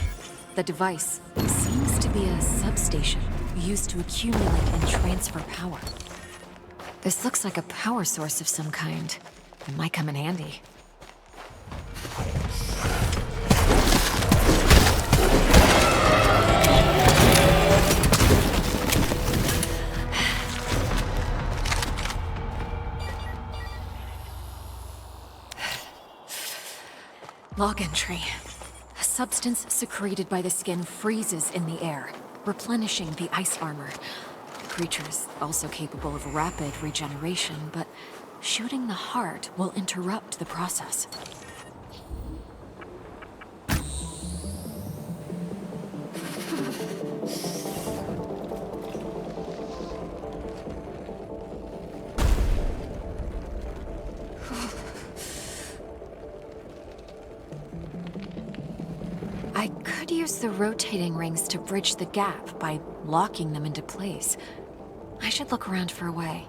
The device seems to be a substation used to accumulate and transfer power. This looks like a power source of some kind. It might come in handy. Log entry. A substance secreted by the skin freezes in the air, replenishing the ice armor. The creature's also capable of rapid regeneration, but shooting the heart will interrupt the process. I could use the rotating rings to bridge the gap by locking them into place. I should look around for a way.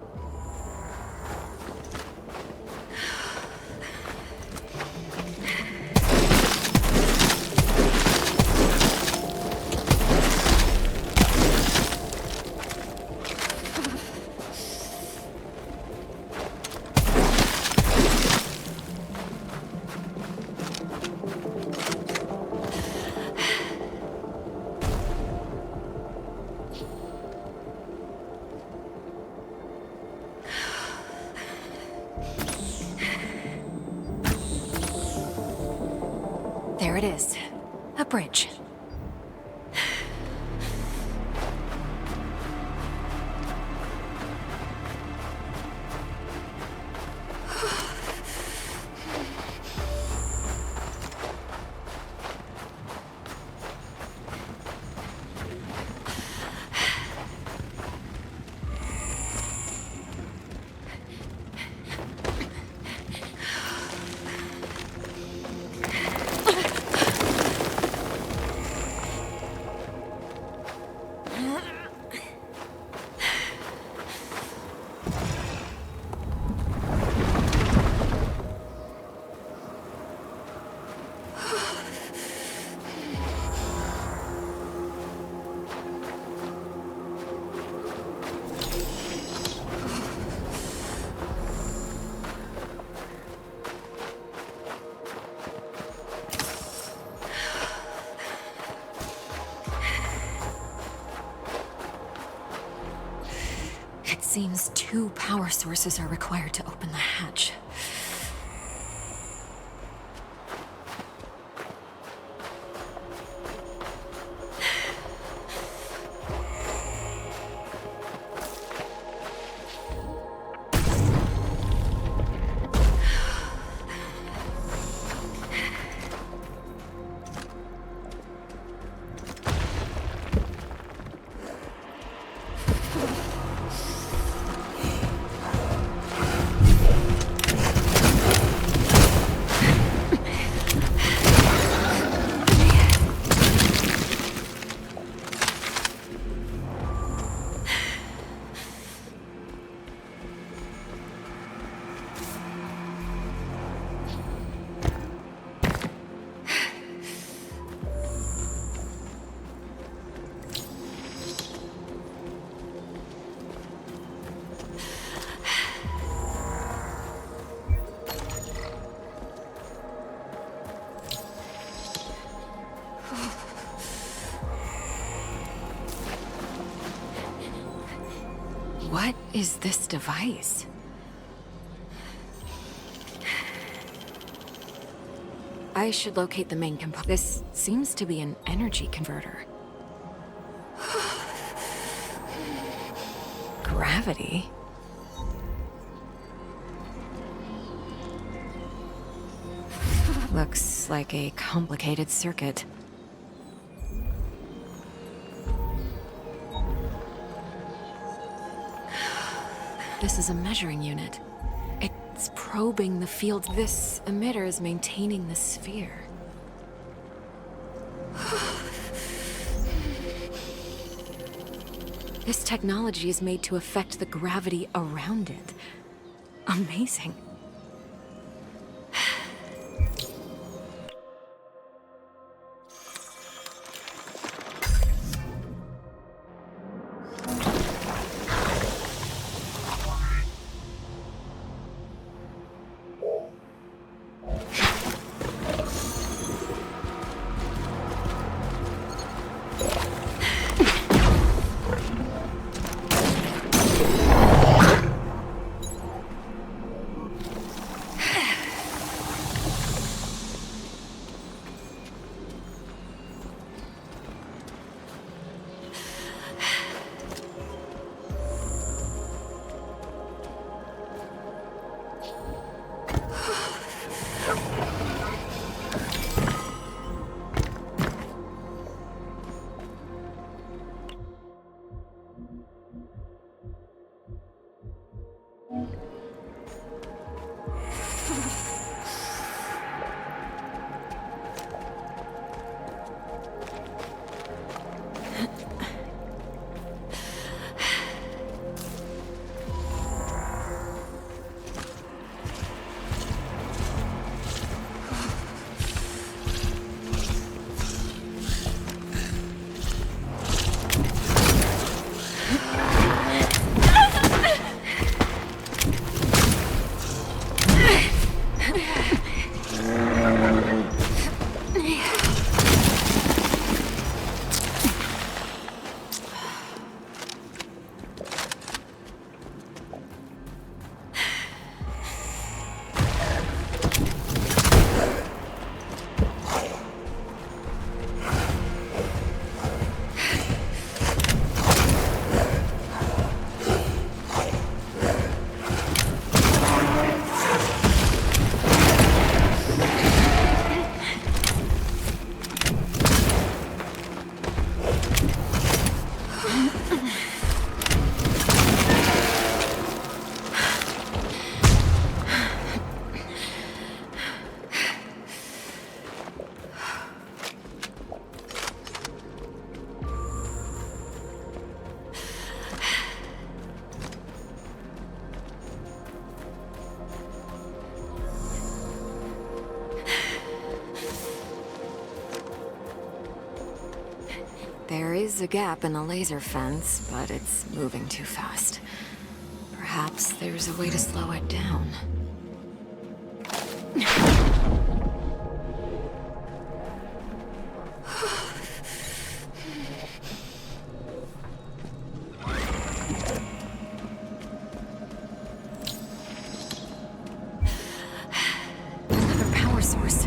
There it is. A bridge. It seems 2 power sources are required to open the hatch. is this device? I should locate the main component. This seems to be an energy converter. Gravity? Looks like a complicated circuit. This is a measuring unit. It's probing the field. This emitter is maintaining the sphere. This technology is made to affect the gravity around it. Amazing. There is a gap in the laser fence, but it's moving too fast. Perhaps there's a way to slow it down. Another power source.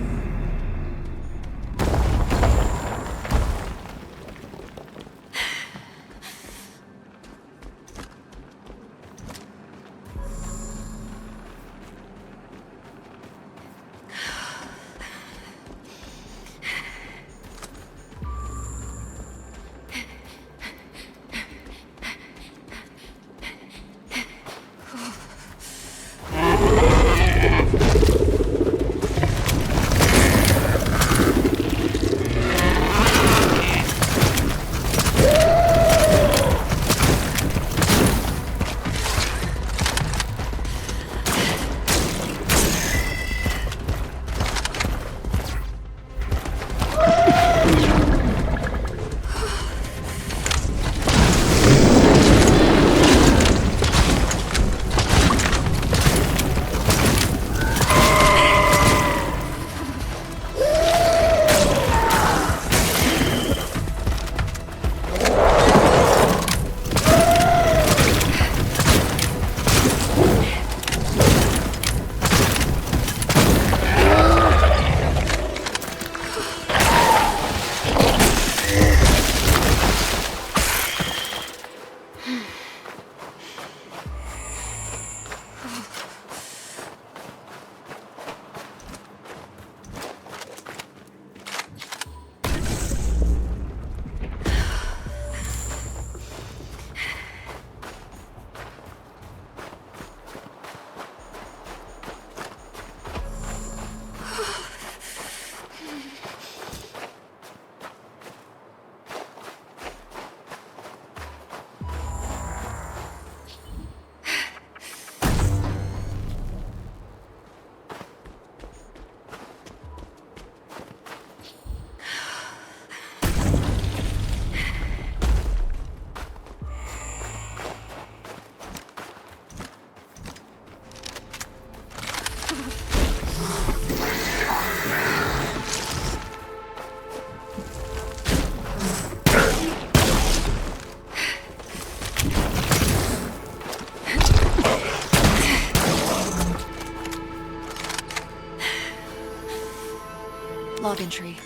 Log entry.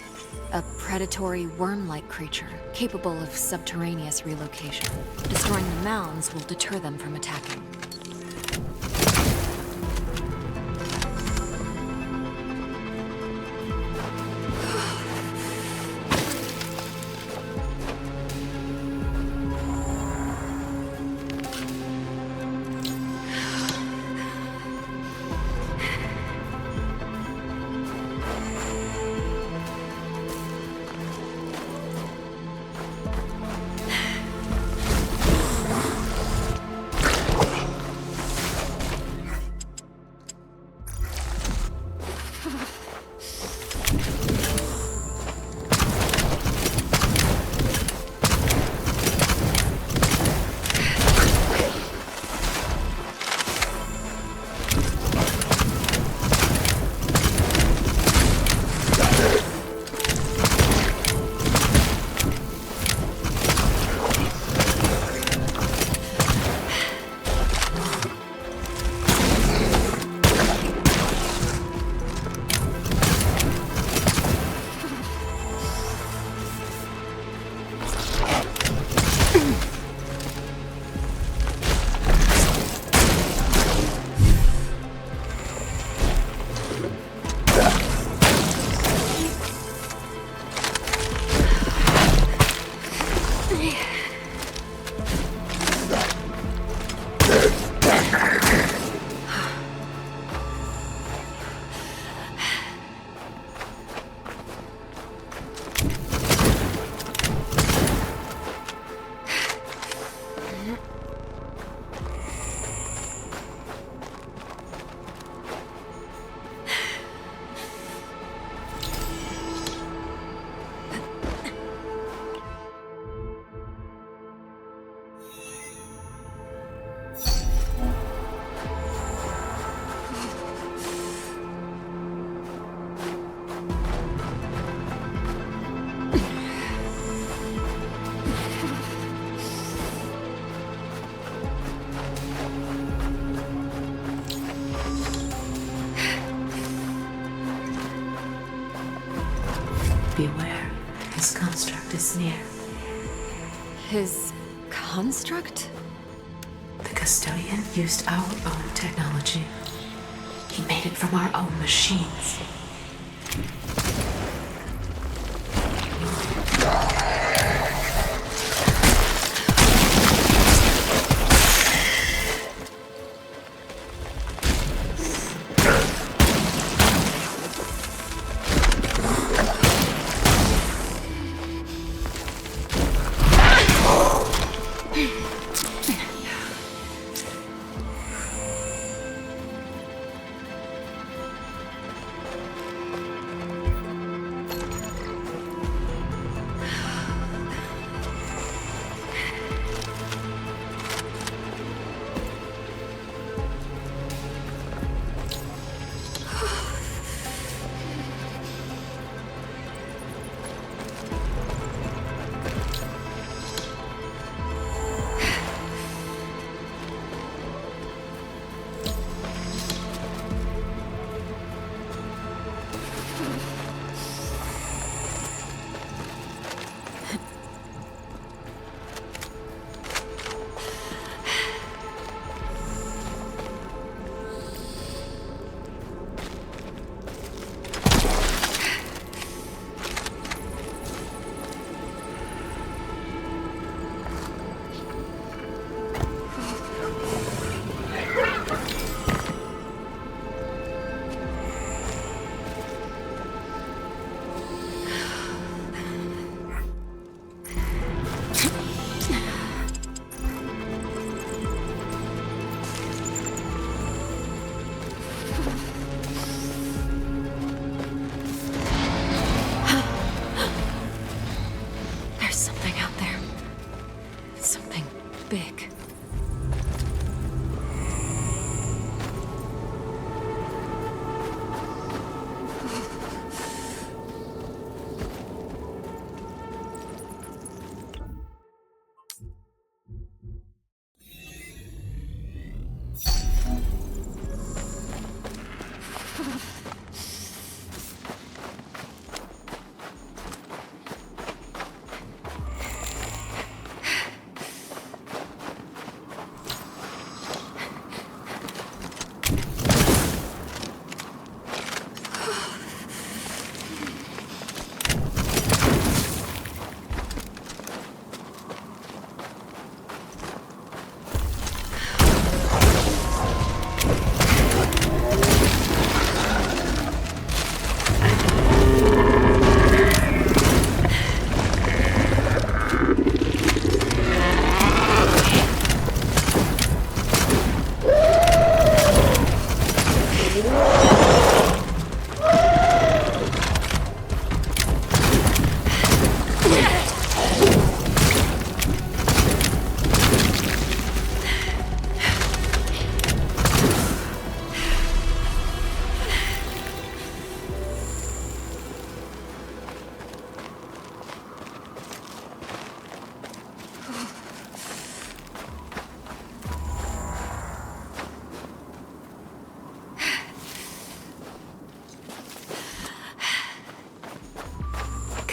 A predatory worm-like creature, capable of subterraneous relocation. Destroying the mounds will deter them from attacking. Beware, his construct is near. His construct? The custodian used our own technology. He made it from our own machines.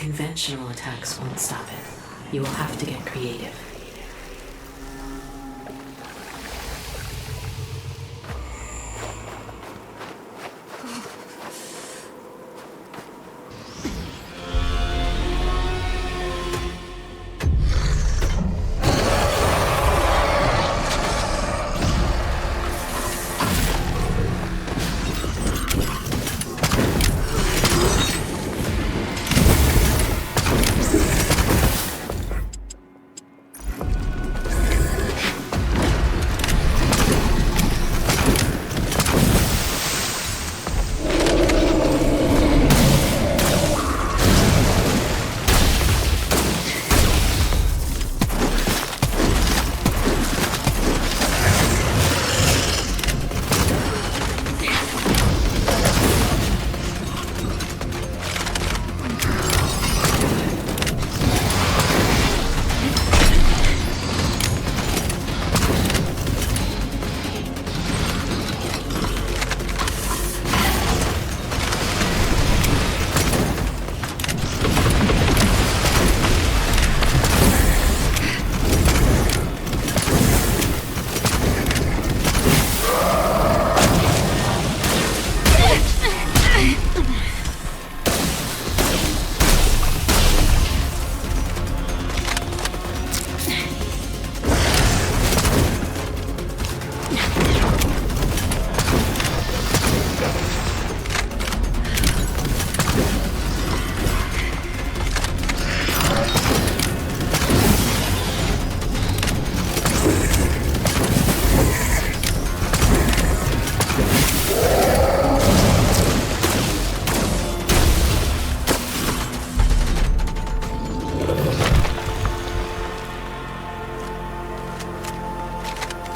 Conventional attacks won't stop it. You will have to get creative.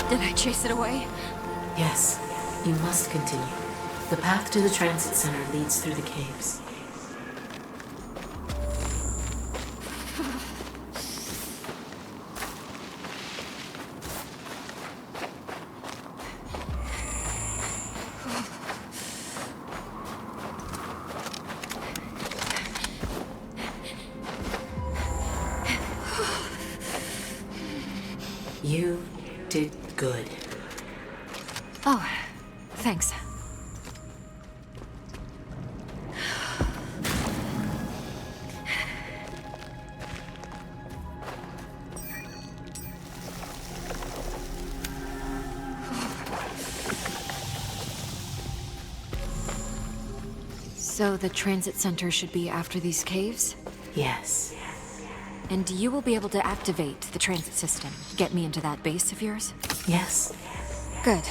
Did I chase it away? Yes, you must continue. The path to the transit center leads through the caves. You did good. Oh, thanks. So the transit center should be after these caves? Yes. And you will be able to activate the transit system. Get me into that base of yours? Yes. Good.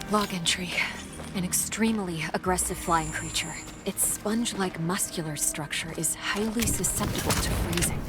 Log entry. An extremely aggressive flying creature. Its sponge-like muscular structure is highly susceptible to freezing.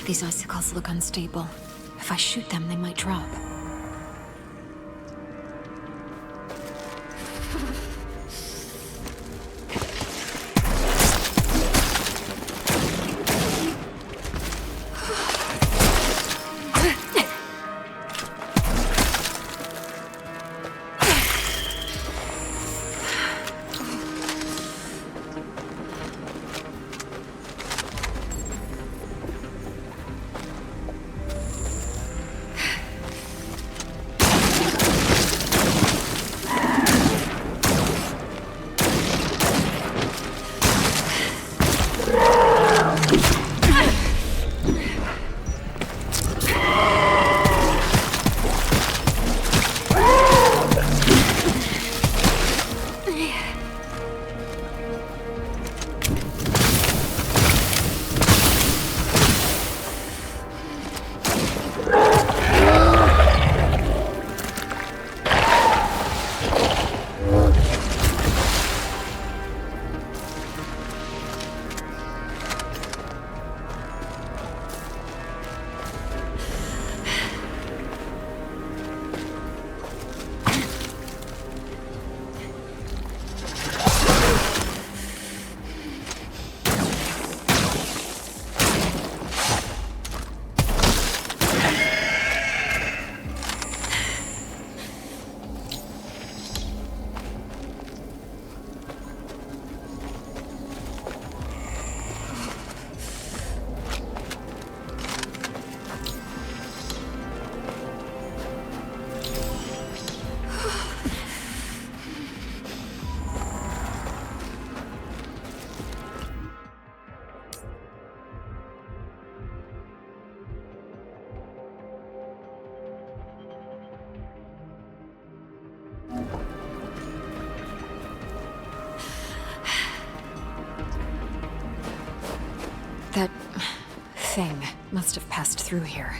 These icicles look unstable. If I shoot them, they might drop. That thing must have passed through here.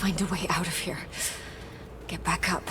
Find a way out of here. Get back up.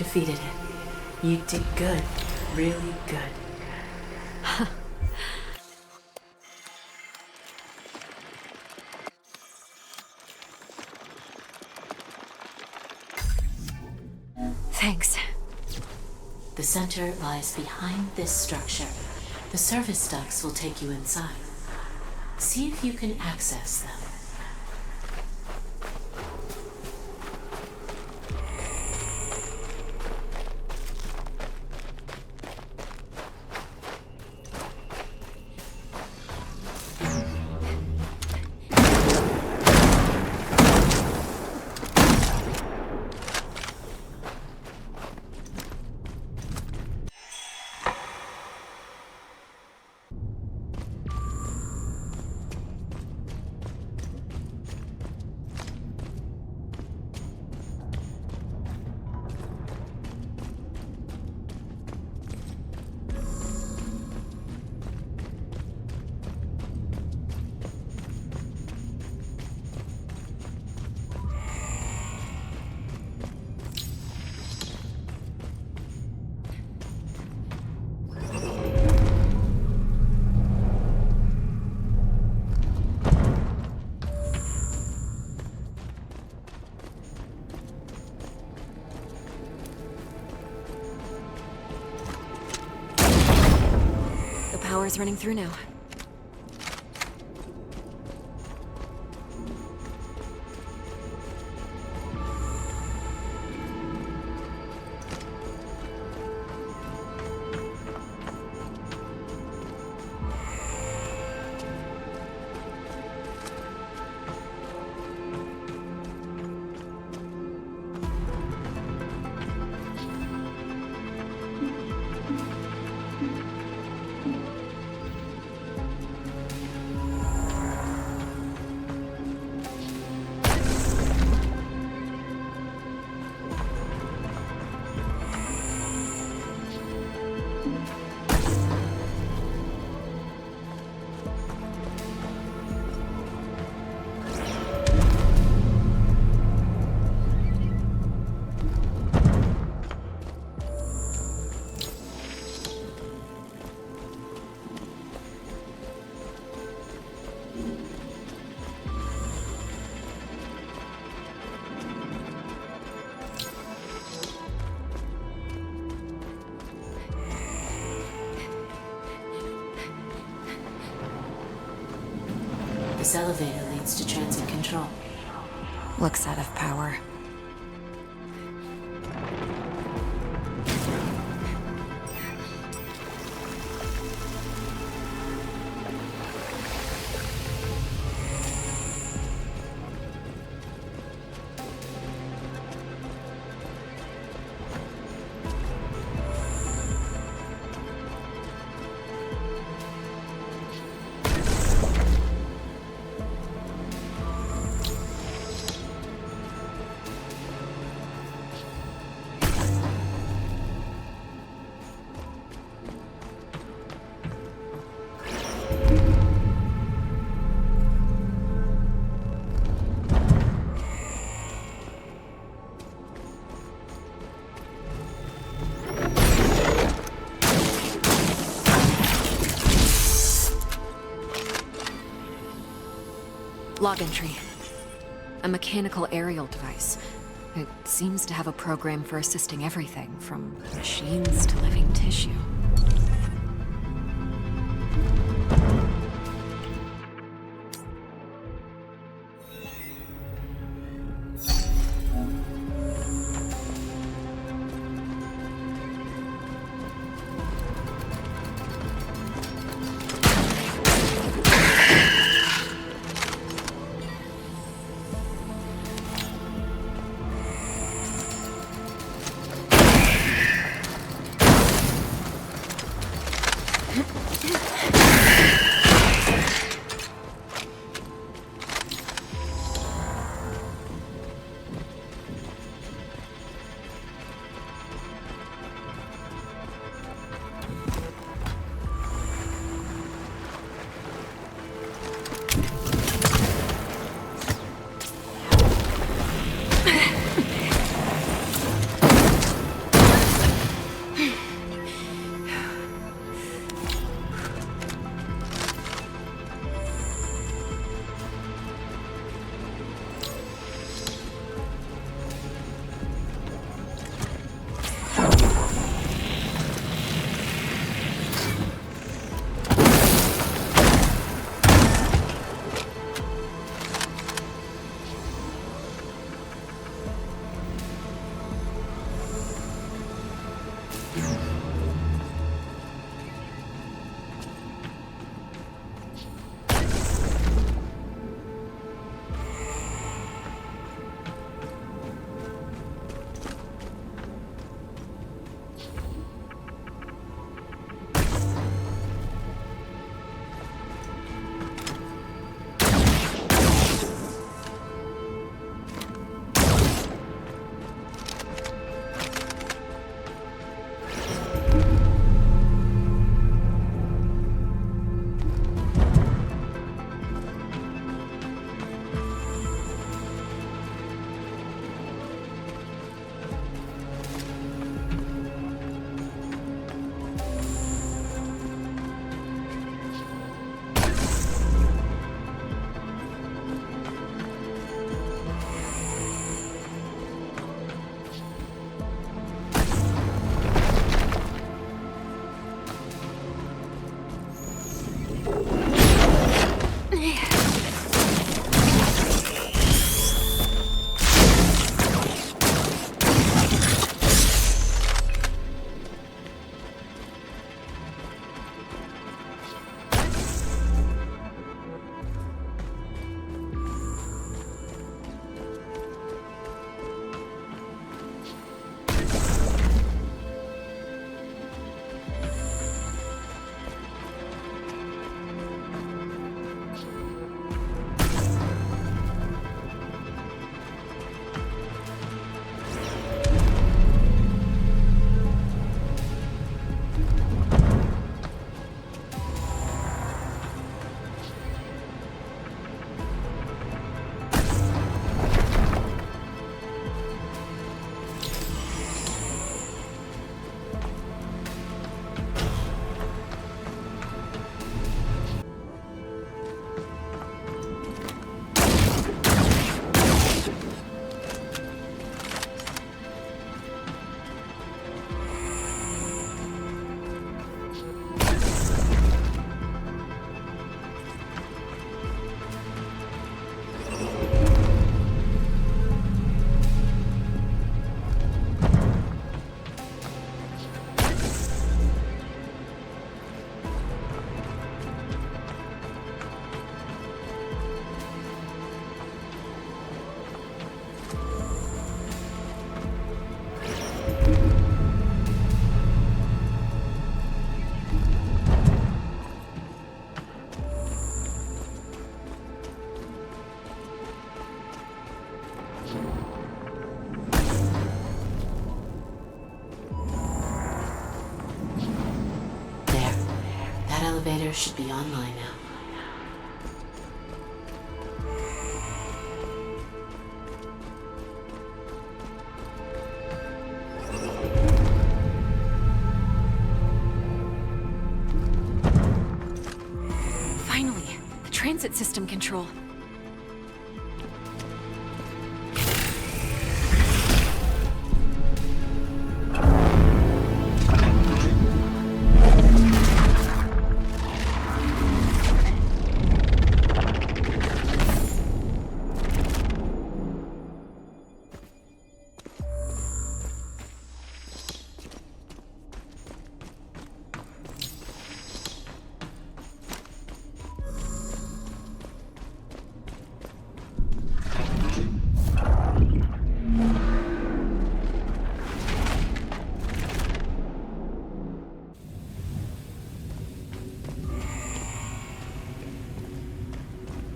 defeated it. You did good. Really good. Thanks. The center lies behind this structure. The service ducts will take you inside. See if you can access them. Power's running through now. This elevator leads to transit control. Looks out of power. Log entry. A mechanical aerial device. It seems to have a program for assisting everything, from machines to living tissue. elevator should be online now. Finally, the transit system control.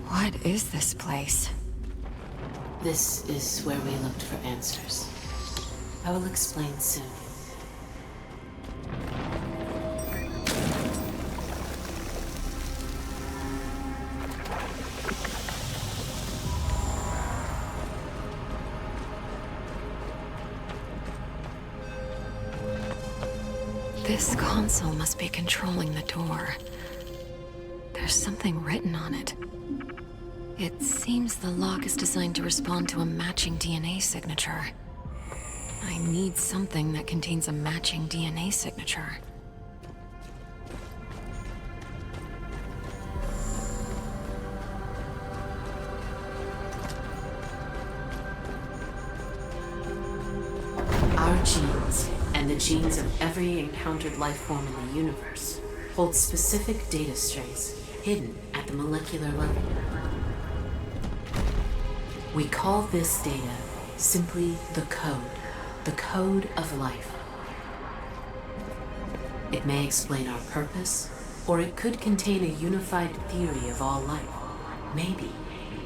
What is this place? This is where we looked for answers. I will explain soon. This console must be controlling the door. There's something written on it. It seems the lock is designed to respond to a matching DNA signature. I need something that contains a matching DNA signature. Our genes, and the genes of every encountered life form in the universe, hold specific data strings hidden at the molecular level. We call this data simply the code of life. It may explain our purpose, or it could contain a unified theory of all life. Maybe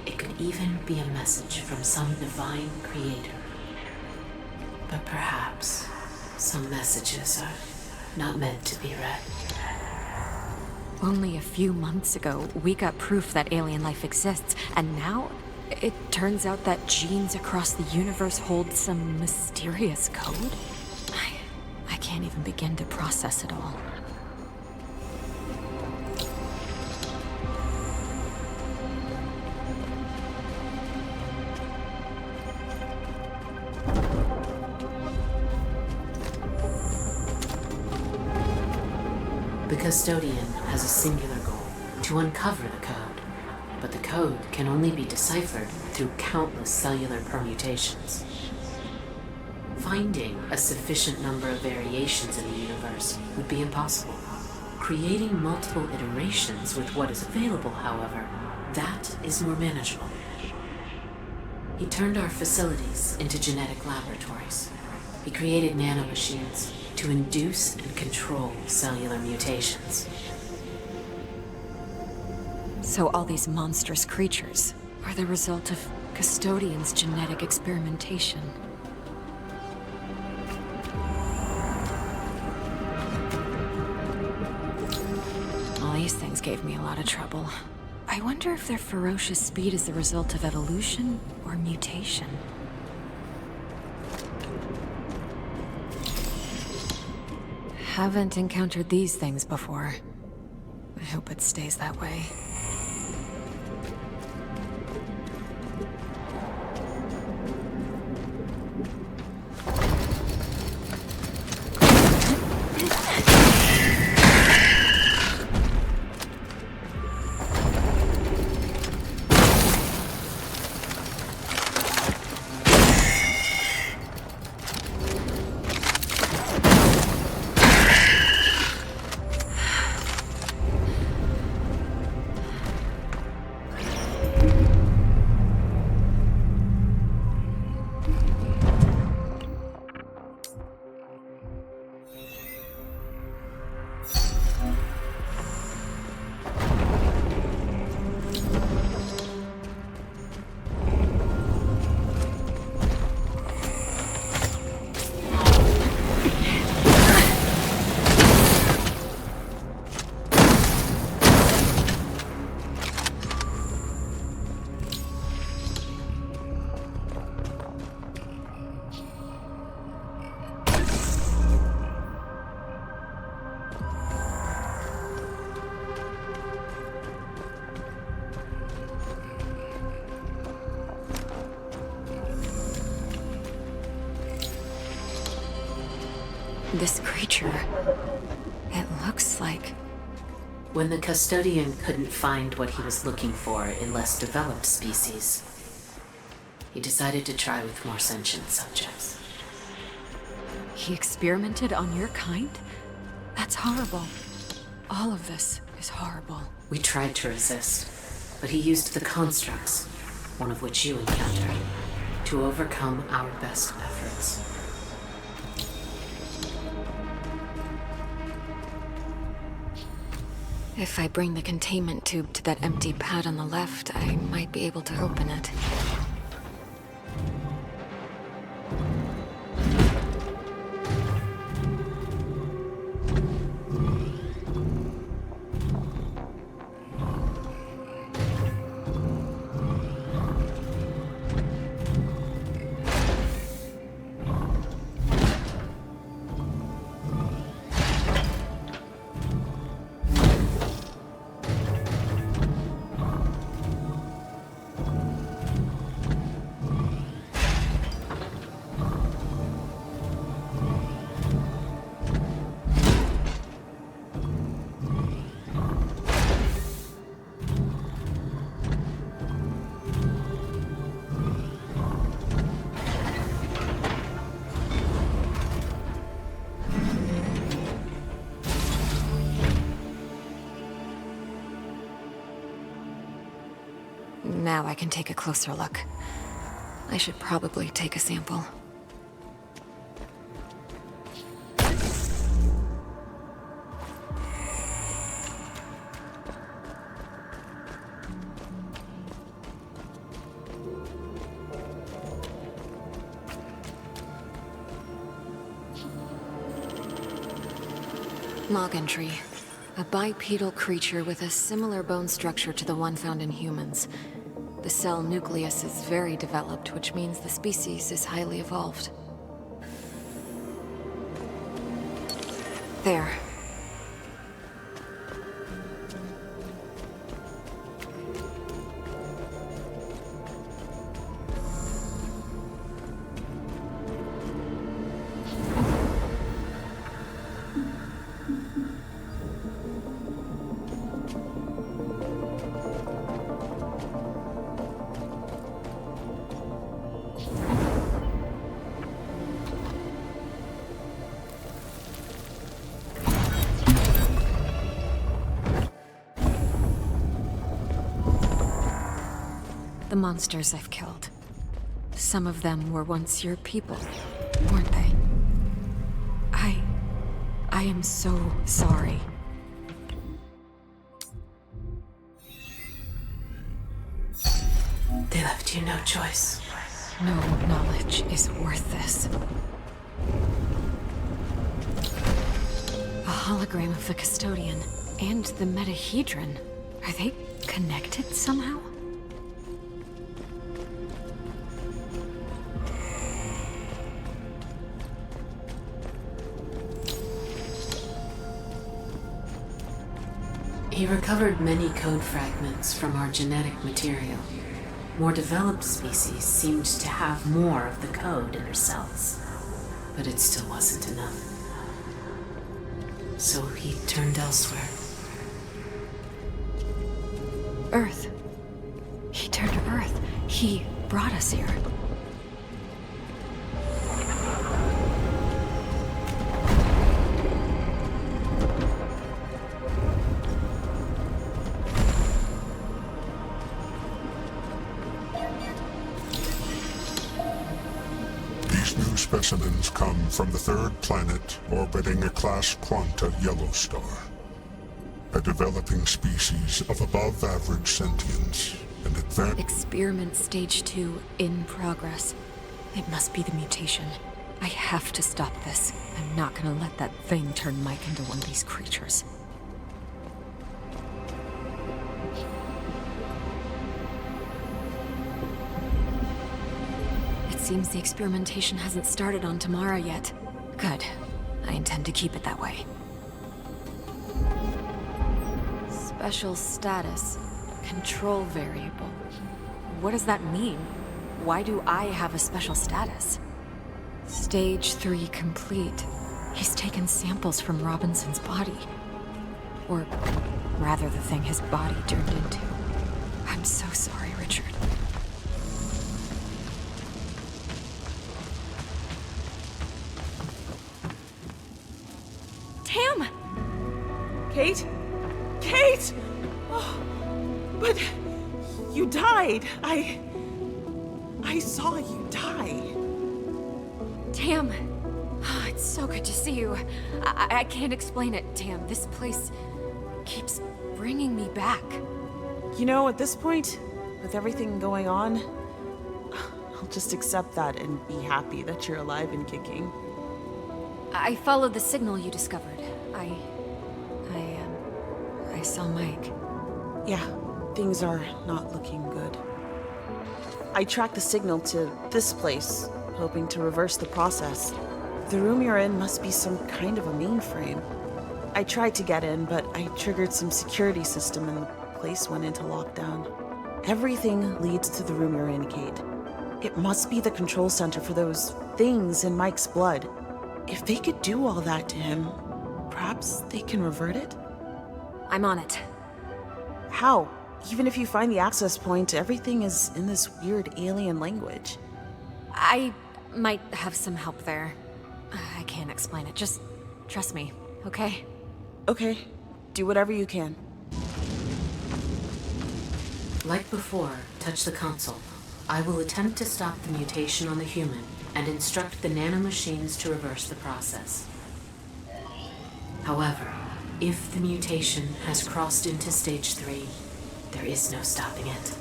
it could even be a message from some divine creator. But perhaps some messages are not meant to be read. Only a few months ago, we got proof that alien life exists, and now it turns out that genes across the universe hold some mysterious code? I can't even begin to process it all. The custodian has a singular goal: to uncover the code. But the code can only be deciphered through countless cellular permutations. Finding a sufficient number of variations in the universe would be impossible. Creating multiple iterations with what is available, however, that is more manageable. He turned our facilities into genetic laboratories. He created nanomachines to induce and control cellular mutations. So all these monstrous creatures are the result of Custodian's genetic experimentation. All these things gave me a lot of trouble. I wonder if their ferocious speed is the result of evolution or mutation. Haven't encountered these things before. I hope it stays that way. This creature... it looks like... When the custodian couldn't find what he was looking for in less developed species, he decided to try with more sentient subjects. He experimented on your kind? That's horrible. All of this is horrible. We tried to resist, but he used the constructs, one of which you encountered, to overcome our best efforts. If I bring the containment tube to that empty pad on the left, I might be able to open it. Now I can take a closer look. I should probably take a sample. Log entry. A bipedal creature with a similar bone structure to the one found in humans. The cell nucleus is very developed, which means the species is highly evolved. There. The monsters I've killed. Some of them were once your people, weren't they? I am so sorry. They left you no choice. No knowledge is worth this. A hologram of the custodian and the metahedron. Are they connected somehow? He recovered many code fragments from our genetic material. More developed species seemed to have more of the code in their cells, but it still wasn't enough. So he turned elsewhere. Earth. He turned to Earth. He brought us here. Specimens come from the third planet orbiting a class Quanta yellow star. A developing species of above-average sentience and advanced... Experiment stage 2 in progress. It must be the mutation. I have to stop this. I'm not gonna let that thing turn Mike into one of these creatures. Seems the experimentation hasn't started on Tamara yet. Good. I intend to keep it that way. Special status. Control variable. What does that mean? Why do I have a special status? Stage 3 complete. He's taken samples from Robinson's body. Or rather, the thing his body turned into. I'm so sorry, Richard. Tam! Kate? Kate! Oh, but you died. I saw you die. Tam! Oh, it's so good to see you. I can't explain it, Tam. This place keeps bringing me back. You know, at this point, with everything going on, I'll just accept that and be happy that you're alive and kicking. I followed the signal you discovered. I saw Mike. Yeah, things are not looking good. I tracked the signal to this place, hoping to reverse the process. The room you're in must be some kind of a mainframe. I tried to get in, but I triggered some security system and the place went into lockdown. Everything leads to the room you're in, Kate. It must be the control center for those things in Mike's blood. If they could do all that to him, perhaps they can revert it? I'm on it. How? Even if you find the access point, everything is in this weird alien language. I might have some help there. I can't explain it. Just trust me, okay? Okay. Do whatever you can. Like before, touch the console. I will attempt to stop the mutation on the human and instruct the nanomachines to reverse the process. However, if the mutation has crossed into stage 3, there is no stopping it,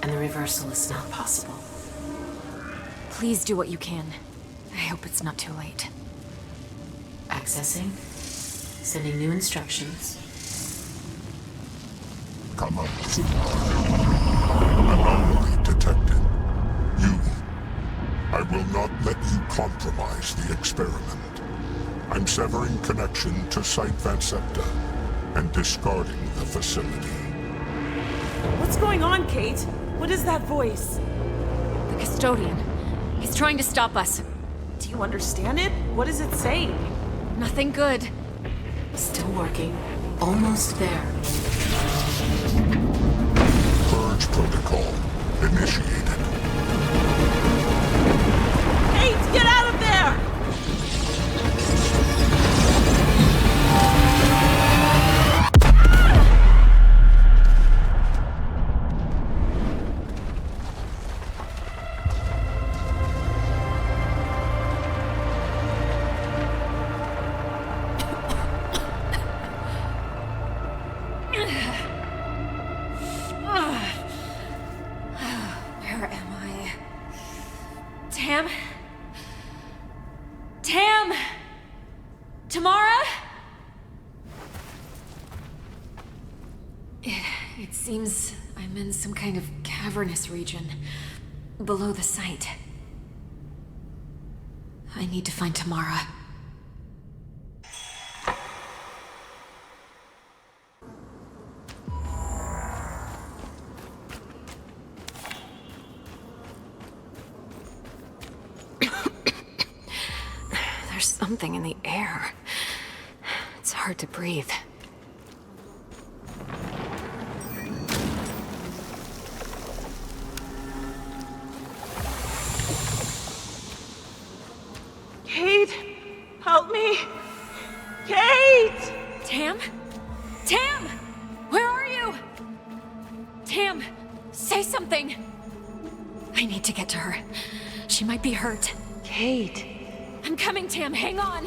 and the reversal is not possible. Please do what you can. I hope it's not too late. Accessing. Sending new instructions. Come up. Anomaly detected. You. I will not let you compromise the experiment. I'm severing connection to Site Vansepta and discarding the facility. What's going on, Kate? What is that voice? The custodian. He's trying to stop us. Do you understand it? What is it saying? Nothing good. Still working. Almost there. Purge protocol initiated. Kate, get out of there! Where am I? Tam? Tam? Tamara? It seems I'm in some kind of cavernous region below the site. I need to find Tamara. There's something in the air. It's hard to breathe. Kate! Help me! Kate! Tam? Tam! Where are you? Tam, say something! I need to get to her. She might be hurt. Kate! I'm coming, Tam. Hang on.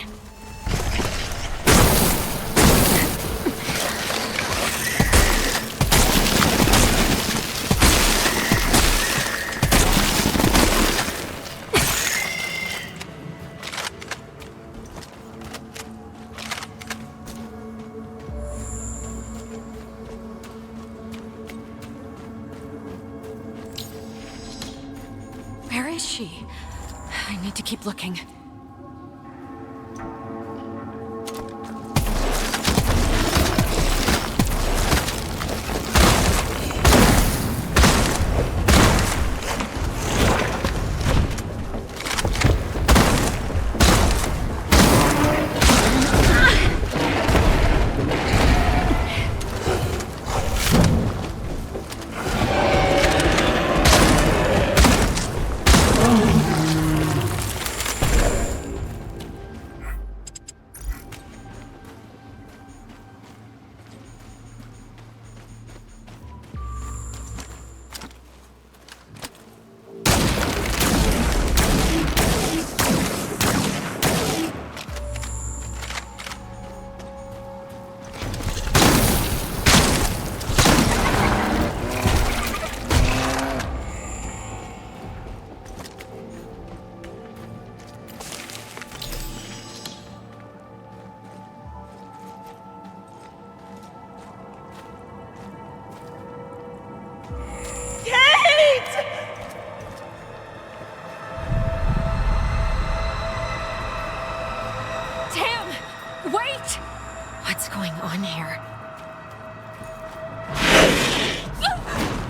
Where is she? I need to keep looking.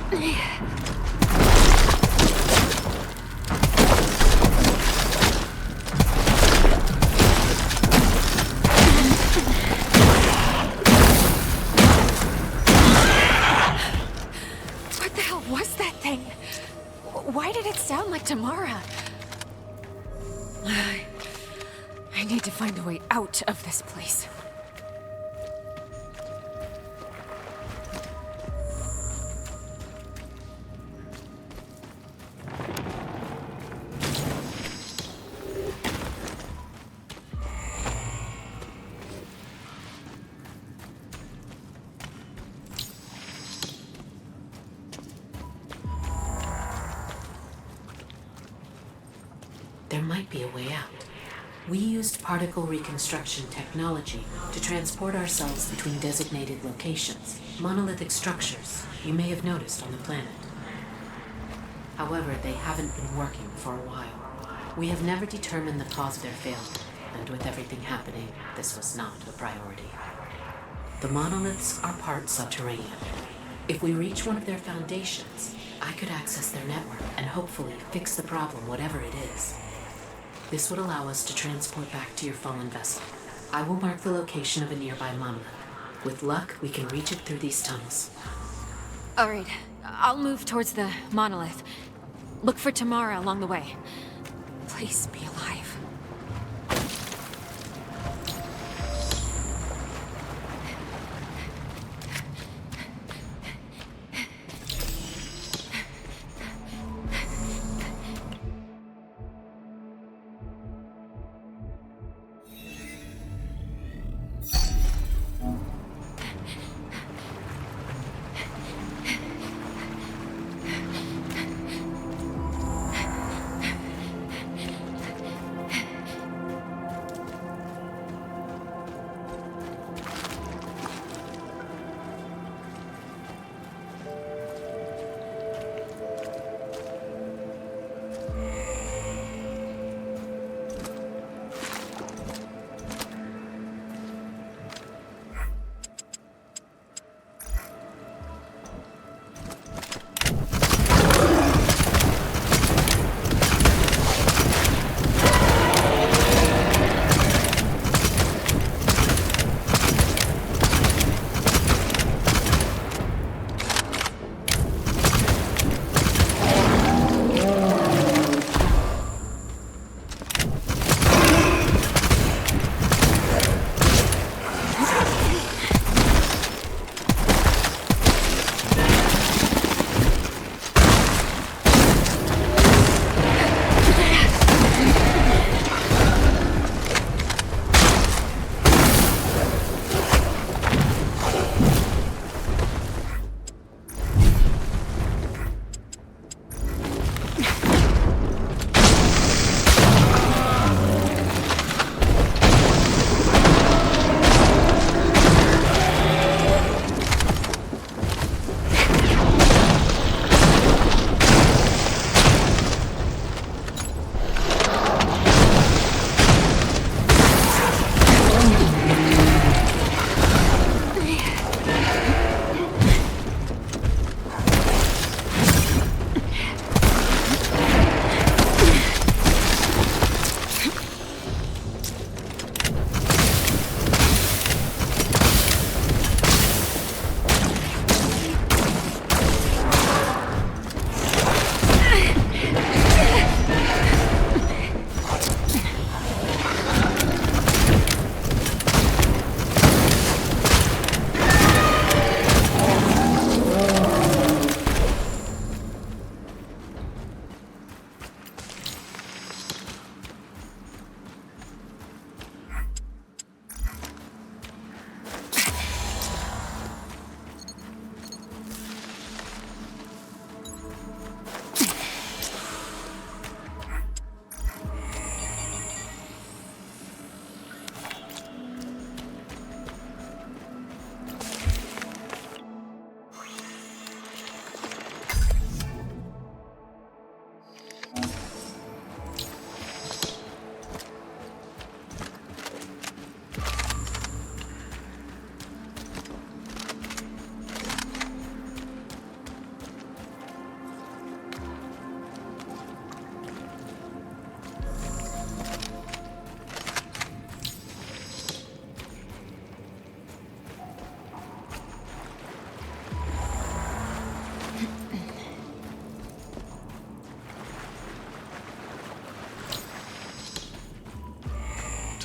What the hell was that thing? Why did it sound like Tamara? I need to find a way out of this place. There might be a way out. We used particle reconstruction technology to transport ourselves between designated locations, monolithic structures you may have noticed on the planet. However, they haven't been working for a while. We have never determined the cause of their failure, and with everything happening, this was not a priority. The monoliths are part subterranean. If we reach one of their foundations, I could access their network and hopefully fix the problem, whatever it is. This would allow us to transport back to your fallen vessel. I will mark the location of a nearby monolith. With luck, we can reach it through these tunnels. All right, I'll move towards the monolith. Look for Tamara along the way. Please be alive.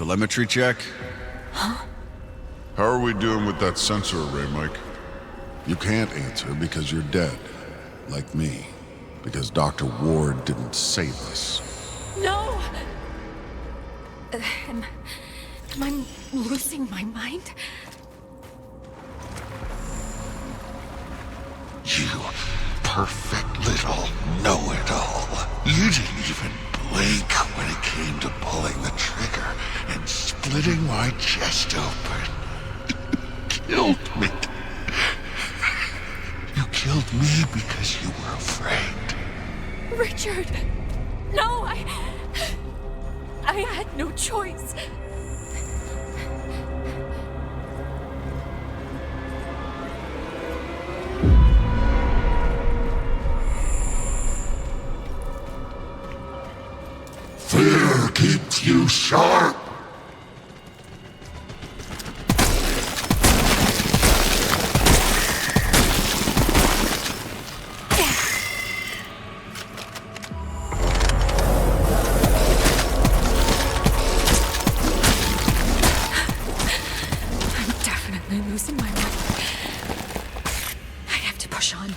telemetry check? How are we doing with that sensor array, Mike? You can't answer because you're dead. Like me. Because Dr. Ward didn't save us. No! Am I losing my mind? You perfect little know-it-all. You didn't even blink when it came to pulling the trigger and splitting my chest open. You killed me. You killed me because you were afraid. Richard! No, I had no choice. Fear keeps you sharp. I'm definitely losing my mind. I have to push on.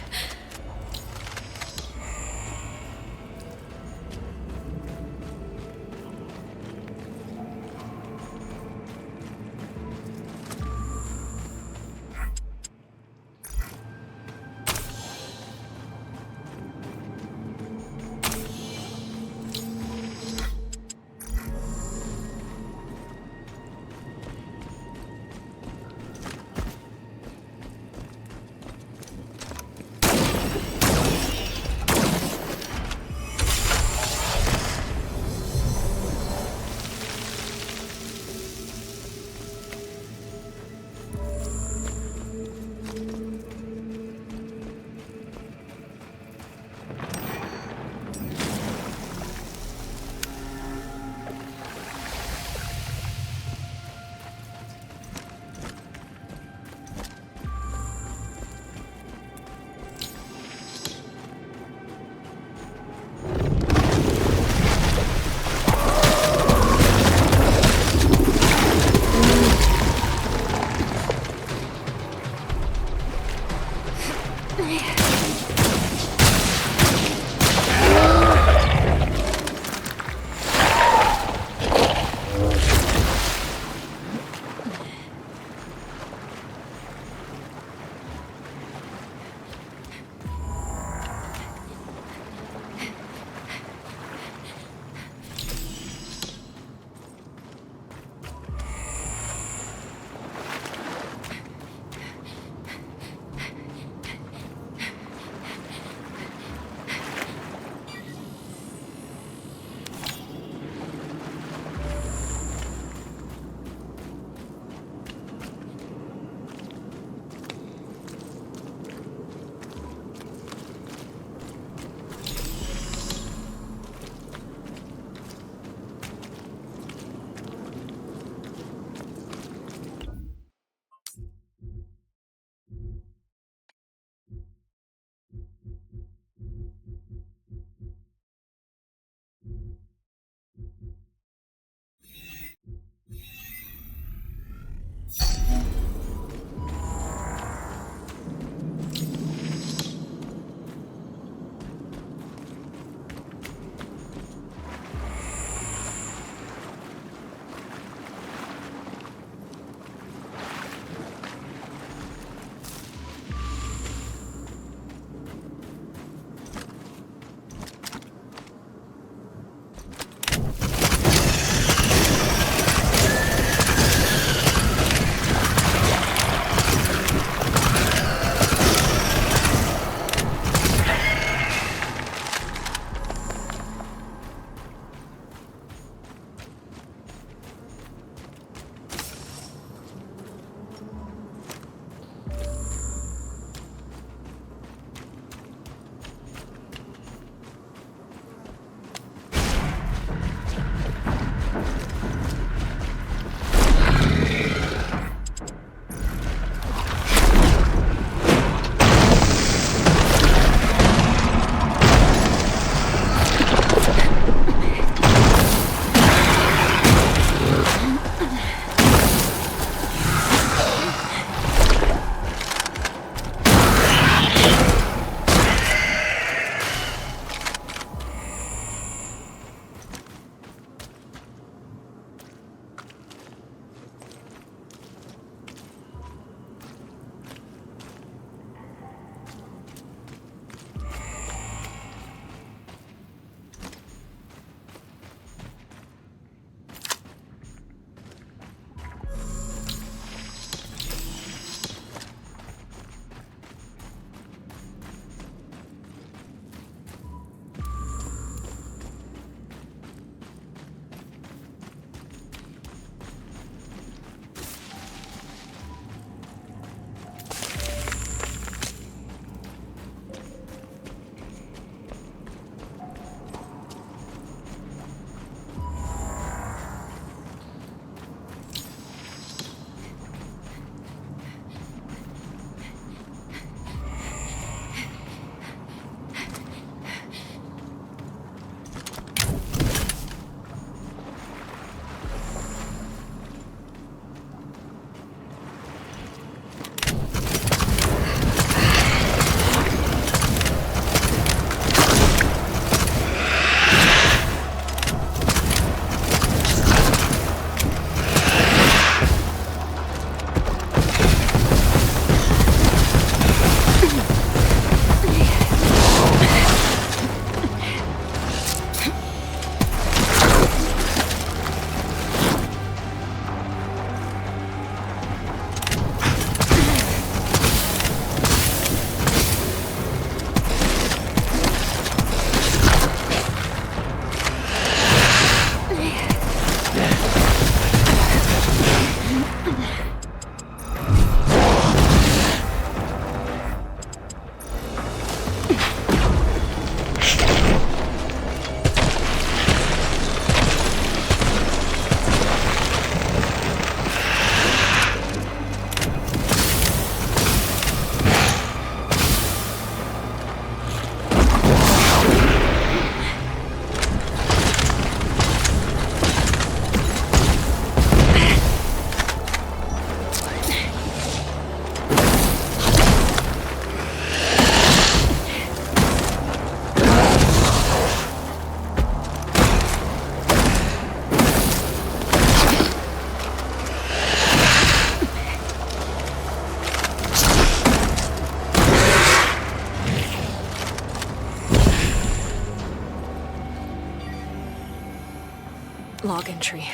log entry.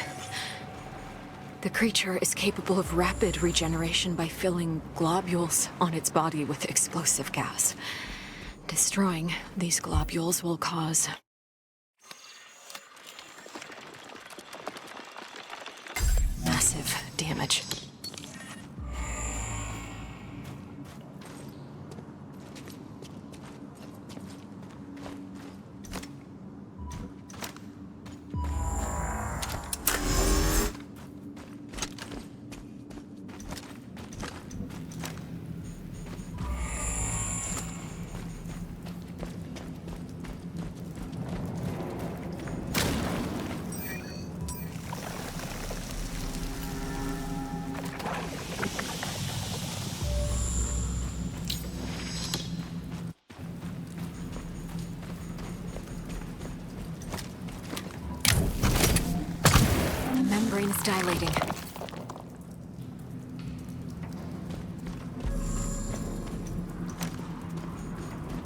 The creature is capable of rapid regeneration by filling globules on its body with explosive gas. Destroying these globules will cause massive damage. Membrane is dilating.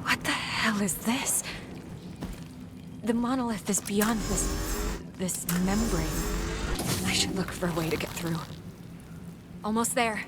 What the hell is this? The monolith is beyond this membrane. I should look for a way to get through. Almost there.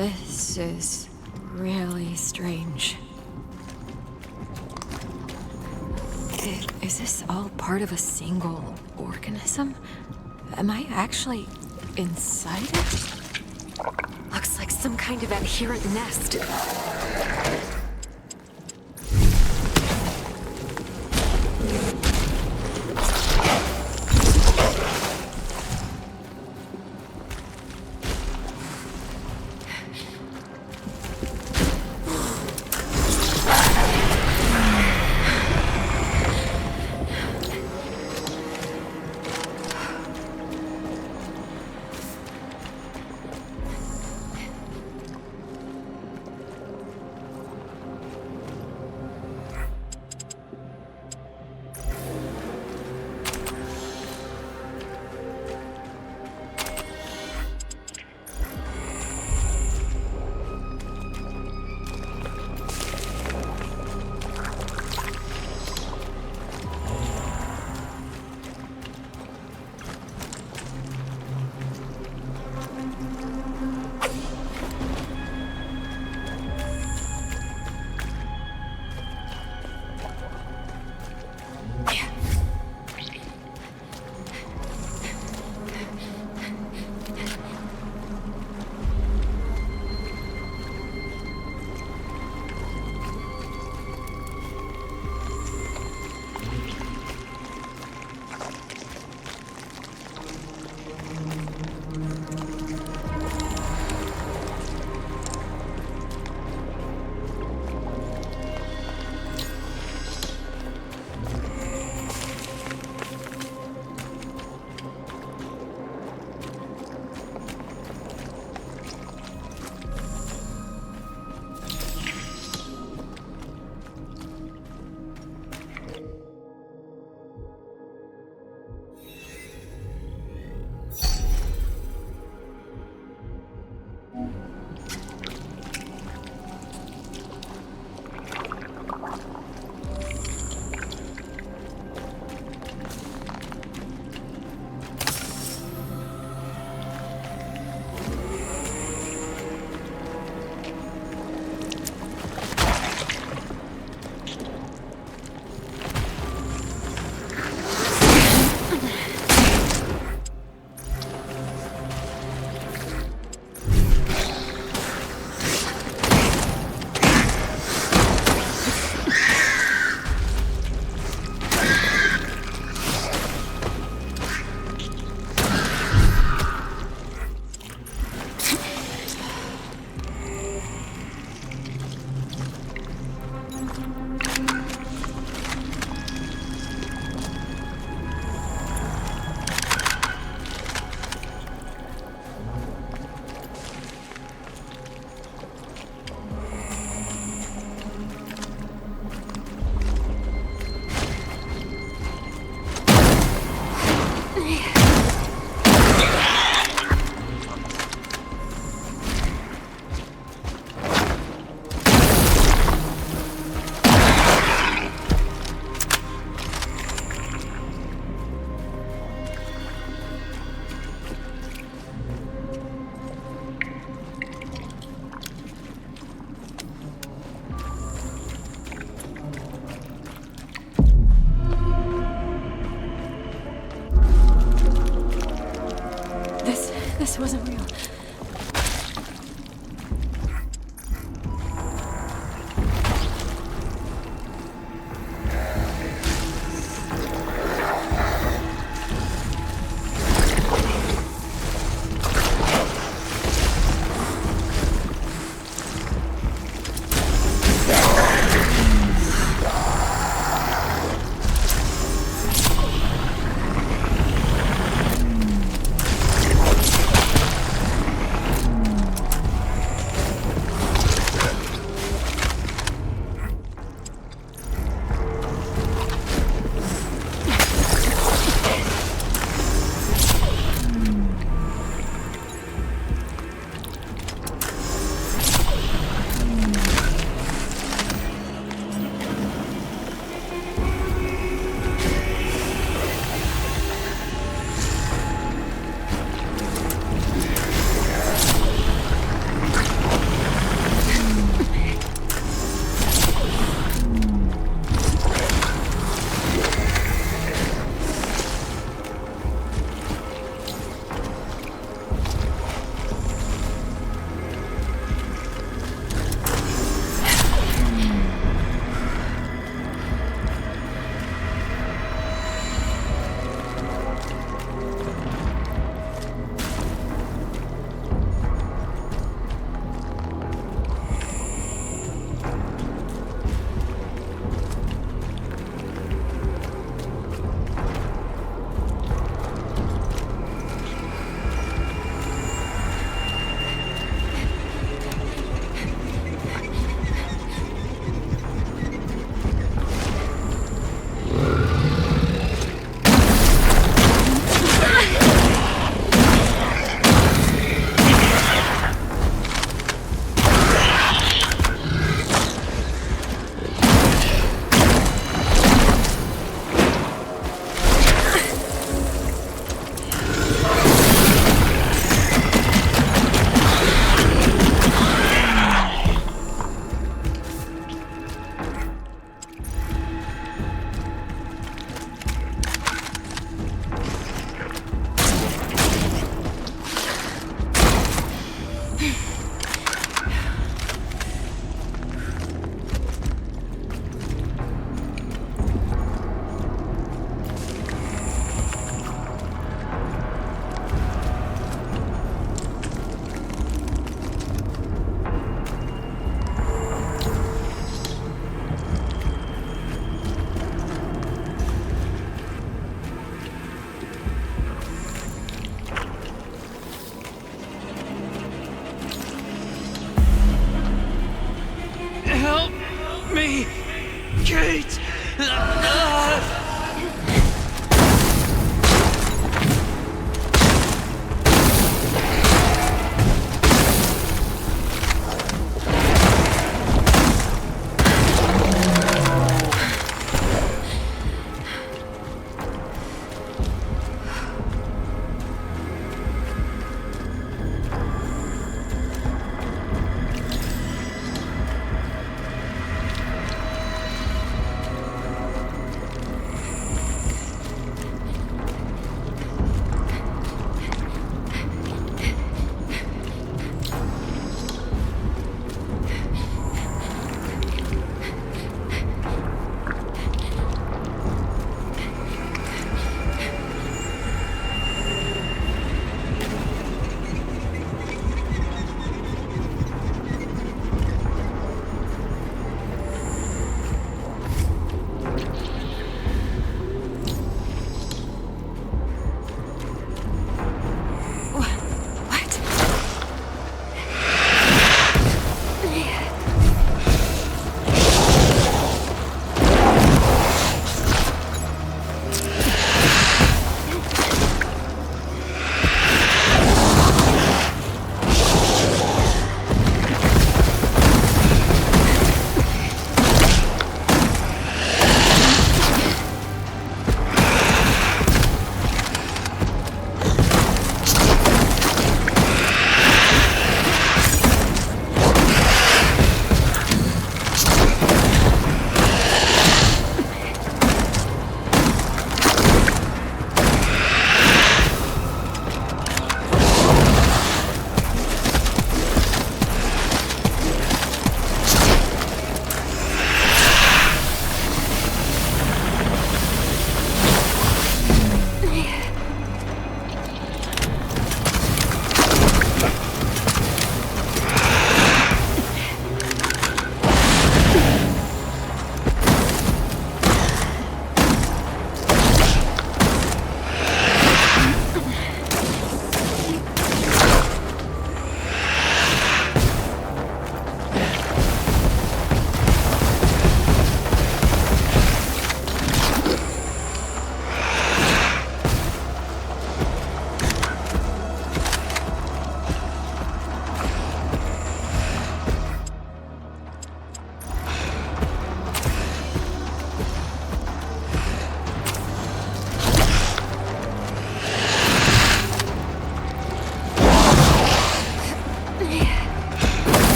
This is really strange. Is this all part of a single organism? Am I actually inside it? Looks like some kind of adherent nest. This wasn't real. Kate!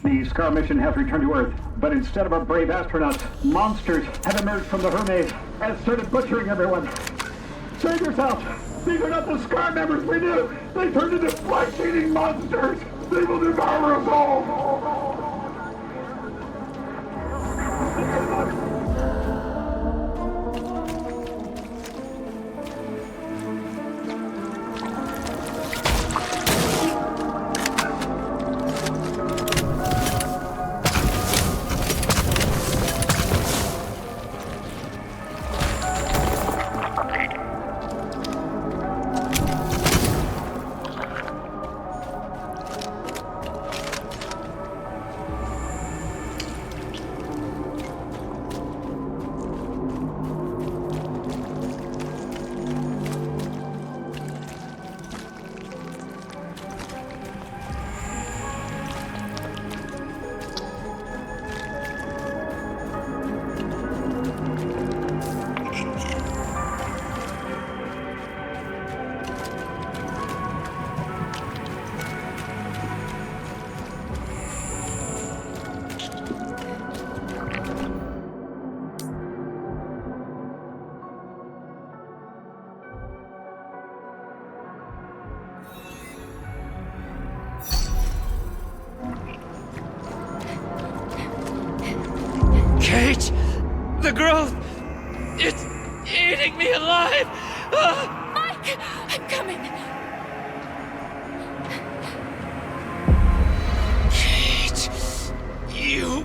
The Scar mission has returned to Earth, but instead of our brave astronauts, monsters have emerged from the Hermes and started butchering everyone. Save yourself! These are not the Scar members we knew! They turned into flesh-eating monsters! They will devour us all! The growth! It's eating me alive! Ah! Mike! I'm coming! Kate, you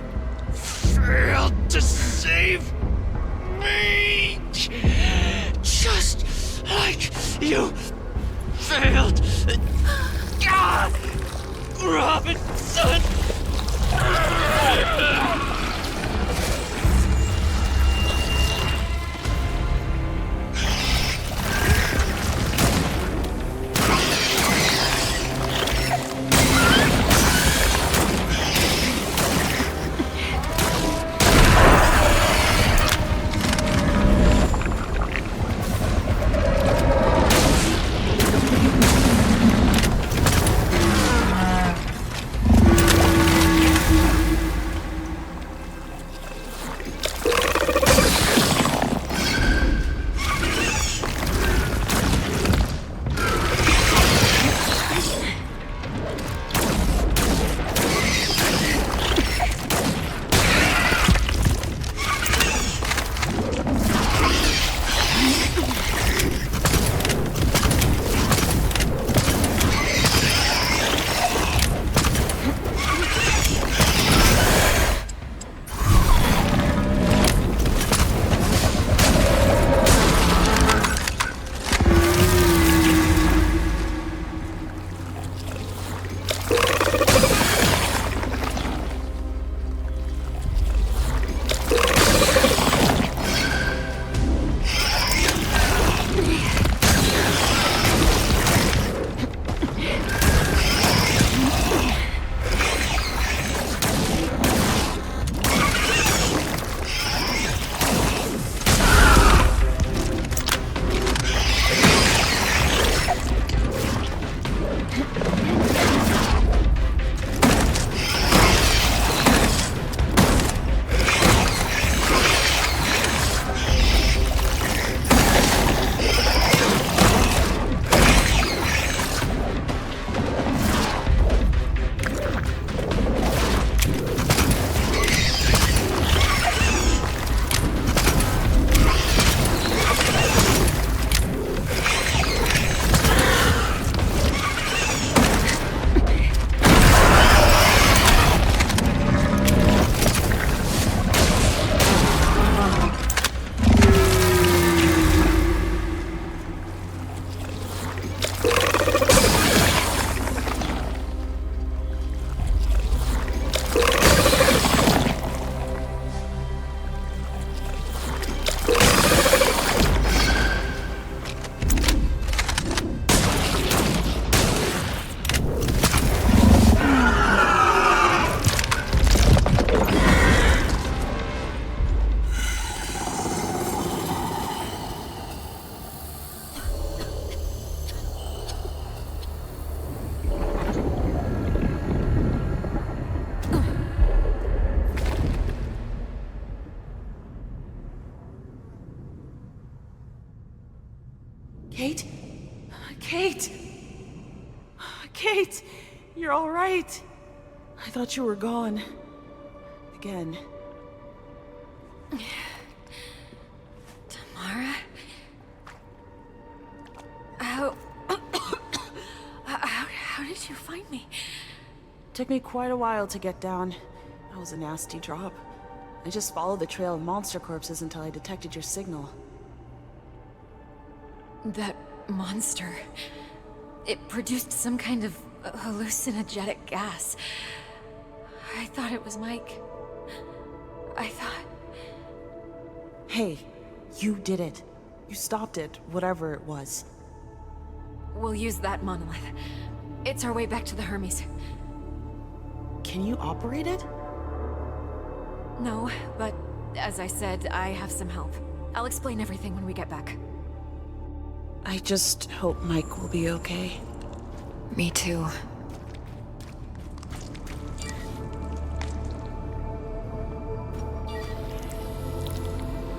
failed to save me! Just like you failed Robinson! Kate? Kate! Kate! You're alright! I thought you were gone. Again. Tamara? How... how did you find me? Took me quite a while to get down. That was a nasty drop. I just followed the trail of monster corpses until I detected your signal. That monster... It produced some kind of hallucinogenic gas. I thought it was Mike. I thought... Hey, you did it. You stopped it, whatever it was. We'll use that monolith. It's our way back to the Hermes. Can you operate it? No, but as I said, I have some help. I'll explain everything when we get back. I just hope Mike will be okay. Me too.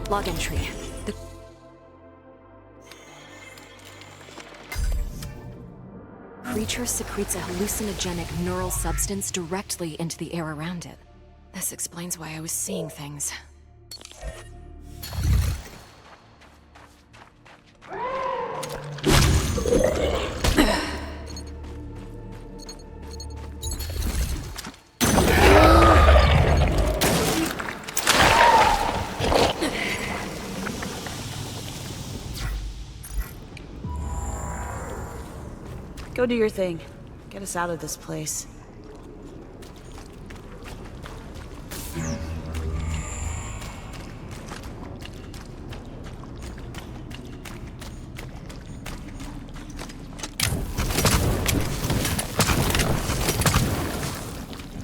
Log entry. The creature secretes a hallucinogenic neural substance directly into the air around it. This explains why I was seeing things. Go do your thing. Get us out of this place.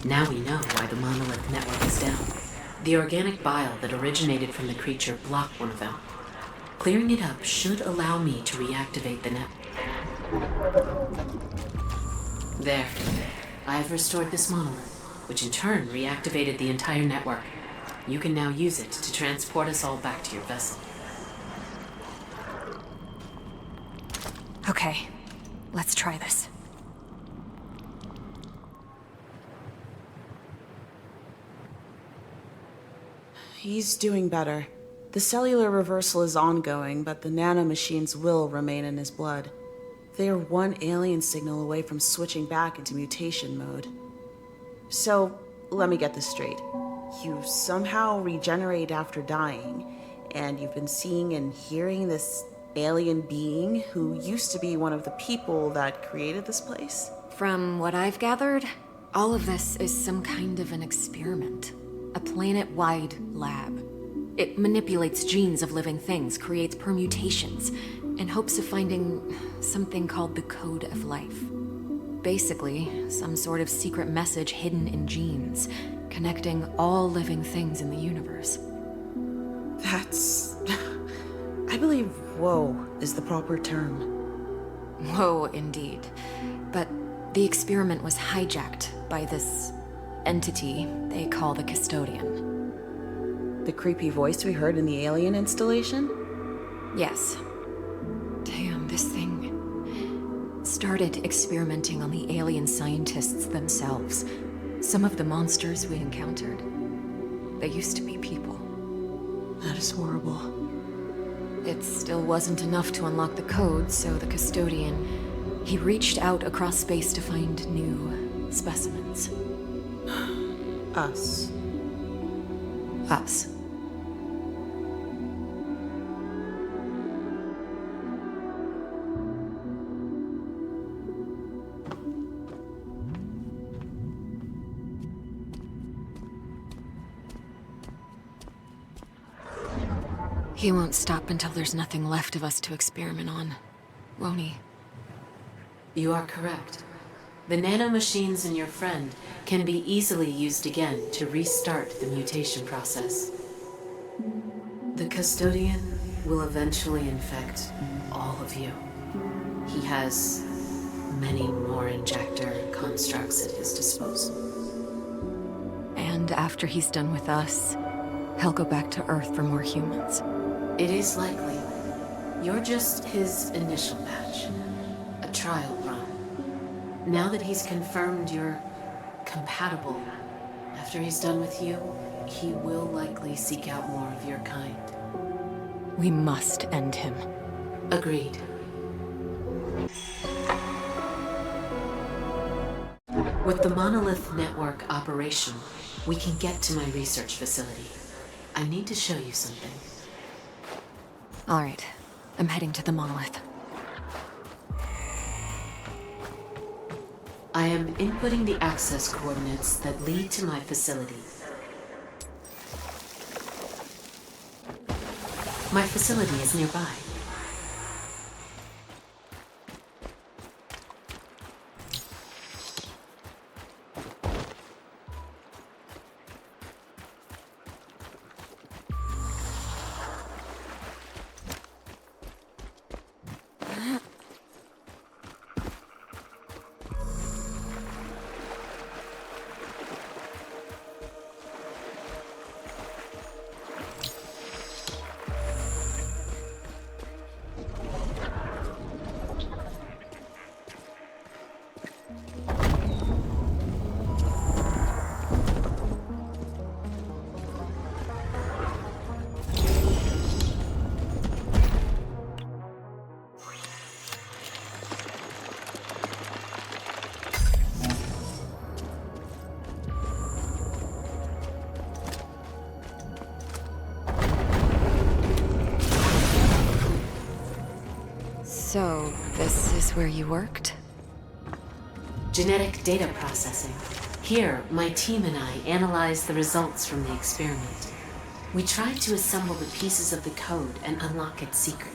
Now we know why the monolith network is down. The organic bile that originated from the creature blocked one of them. Clearing it up should allow me to reactivate the net. There. I've restored this monolith, which in turn reactivated the entire network. You can now use it to transport us all back to your vessel. Okay, let's try this. He's doing better. The cellular reversal is ongoing, but the nanomachines will remain in his blood. They are one alien signal away from switching back into mutation mode. So, let me get this straight. You somehow regenerate after dying, and you've been seeing and hearing this alien being who used to be one of the people that created this place? From what I've gathered, all of this is some kind of an experiment. A planet-wide lab. It manipulates genes of living things, creates permutations, in hopes of finding something called the Code of Life. Basically, some sort of secret message hidden in genes, connecting all living things in the universe. That's... I believe whoa is the proper term. Whoa, indeed. But the experiment was hijacked by this entity they call the Custodian. The creepy voice we heard in the alien installation? Yes. Damn, this thing started experimenting on the alien scientists themselves. Some of the monsters we encountered, they used to be people. That is horrible. It still wasn't enough to unlock the code, so the Custodian, he reached out across space to find new specimens. Us. Us. He won't stop until there's nothing left of us to experiment on, won't he? You are correct. The nanomachines in your friend can be easily used again to restart the mutation process. The Custodian will eventually infect all of you. He has many more injector constructs at his disposal. And after he's done with us, he'll go back to Earth for more humans. It is likely. You're just his initial batch. A trial run. Now that he's confirmed you're compatible, after he's done with you, he will likely seek out more of your kind. We must end him. Agreed. With the Monolith Network operation, we can get to my research facility. I need to show you something. All right, I'm heading to the Monolith. I am inputting the access coordinates that lead to my facility. My facility is nearby. So, this is where you worked? Genetic data processing. Here, my team and I analyzed the results from the experiment. We tried to assemble the pieces of the code and unlock its secret.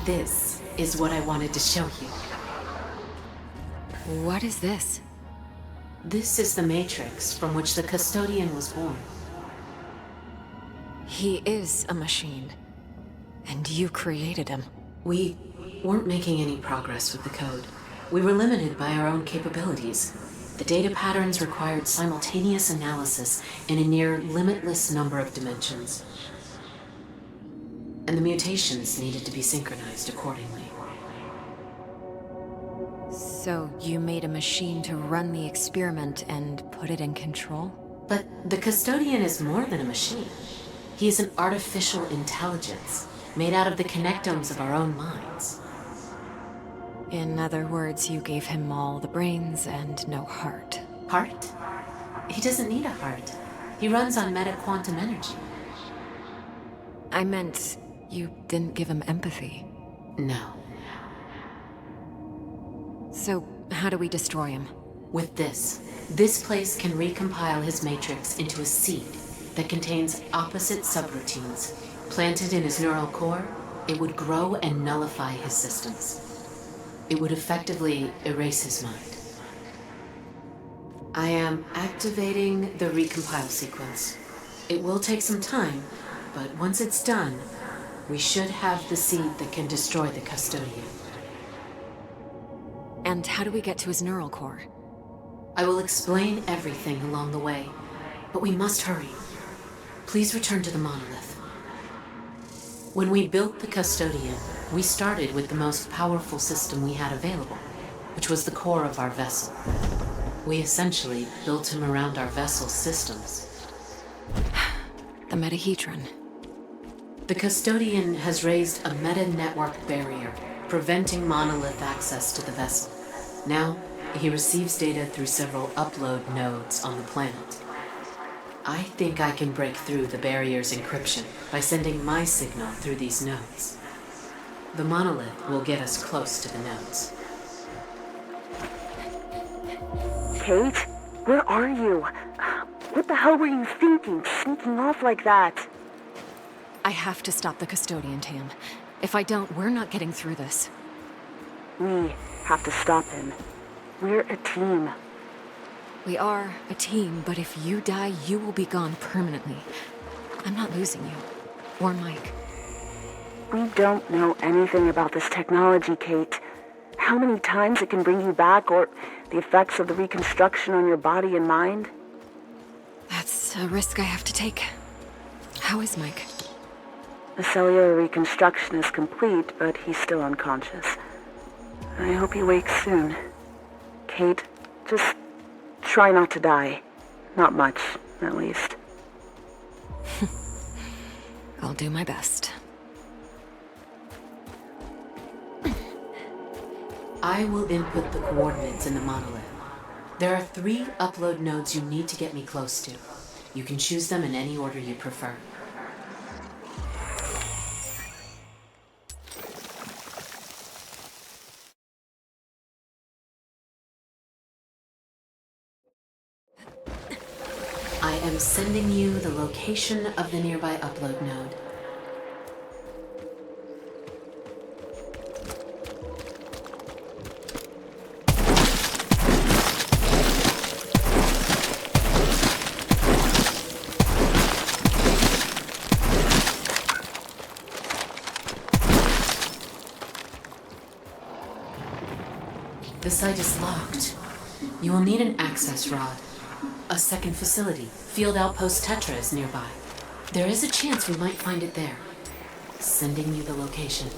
This is what I wanted to show you. What is this? This is the matrix from which the custodian was born. He is a machine. And you created him. We weren't making any progress with the code. We were limited by our own capabilities. The data patterns required simultaneous analysis in a near limitless number of dimensions. And the mutations needed to be synchronized accordingly. So you made a machine to run the experiment and put it in control? But the custodian is more than a machine. He is an artificial intelligence, made out of the connectomes of our own minds. In other words, you gave him all the brains and no heart. Heart? He doesn't need a heart. He runs on meta-quantum energy. I meant, you didn't give him empathy. No. So, how do we destroy him? With this. This place can recompile his matrix into a seed that contains opposite subroutines. Planted in his neural core, it would grow and nullify his systems. It would effectively erase his mind. I am activating the recompile sequence. It will take some time, but once it's done, we should have the seed that can destroy the custodian. And how do we get to his neural core? I will explain everything along the way, but we must hurry. Please return to the monolith. When we built the custodian, we started with the most powerful system we had available, which was the core of our vessel. We essentially built him around our vessel's systems. The metahedron. The custodian has raised a meta-network barrier, preventing monolith access to the vessel. Now, he receives data through several upload nodes on the planet. I think I can break through the barrier's encryption by sending my signal through these nodes. The monolith will get us close to the nodes. Kate? Where are you? What the hell were you thinking, sneaking off like that? I have to stop the custodian, Tam. If I don't, we're not getting through this. We have to stop him. We're a team. We are a team, but if you die, you will be gone permanently. I'm not losing you. Or Mike. We don't know anything about this technology, Kate. How many times it can bring you back, or the effects of the reconstruction on your body and mind? That's a risk I have to take. How is Mike? The cellular reconstruction is complete, but he's still unconscious. I hope he wakes soon. Kate, just try not to die. Not much, at least. I'll do my best. I will input the coordinates in the monolith. There are 3 upload nodes you need to get me close to. You can choose them in any order you prefer. I am sending you the location of the nearby upload node. The site is locked. You will need an access rod. A second facility, Field Outpost Tetra, is nearby. There is a chance we might find it there. Sending you the location.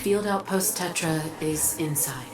Field Outpost Tetra is inside.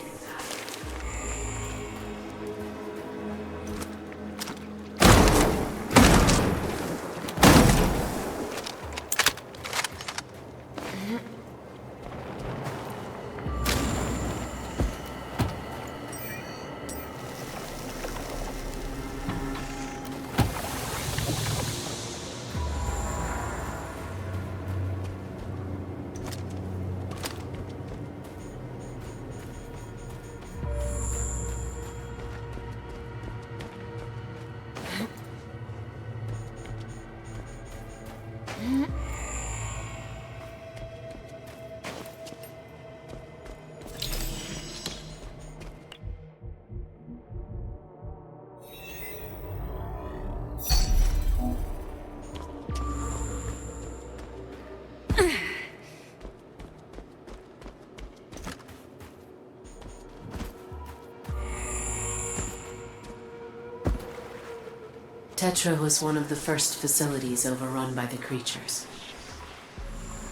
Tetra was one of the first facilities overrun by the creatures.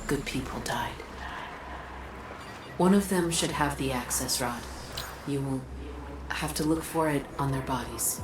Good people died. One of them should have the access rod. You will have to look for it on their bodies.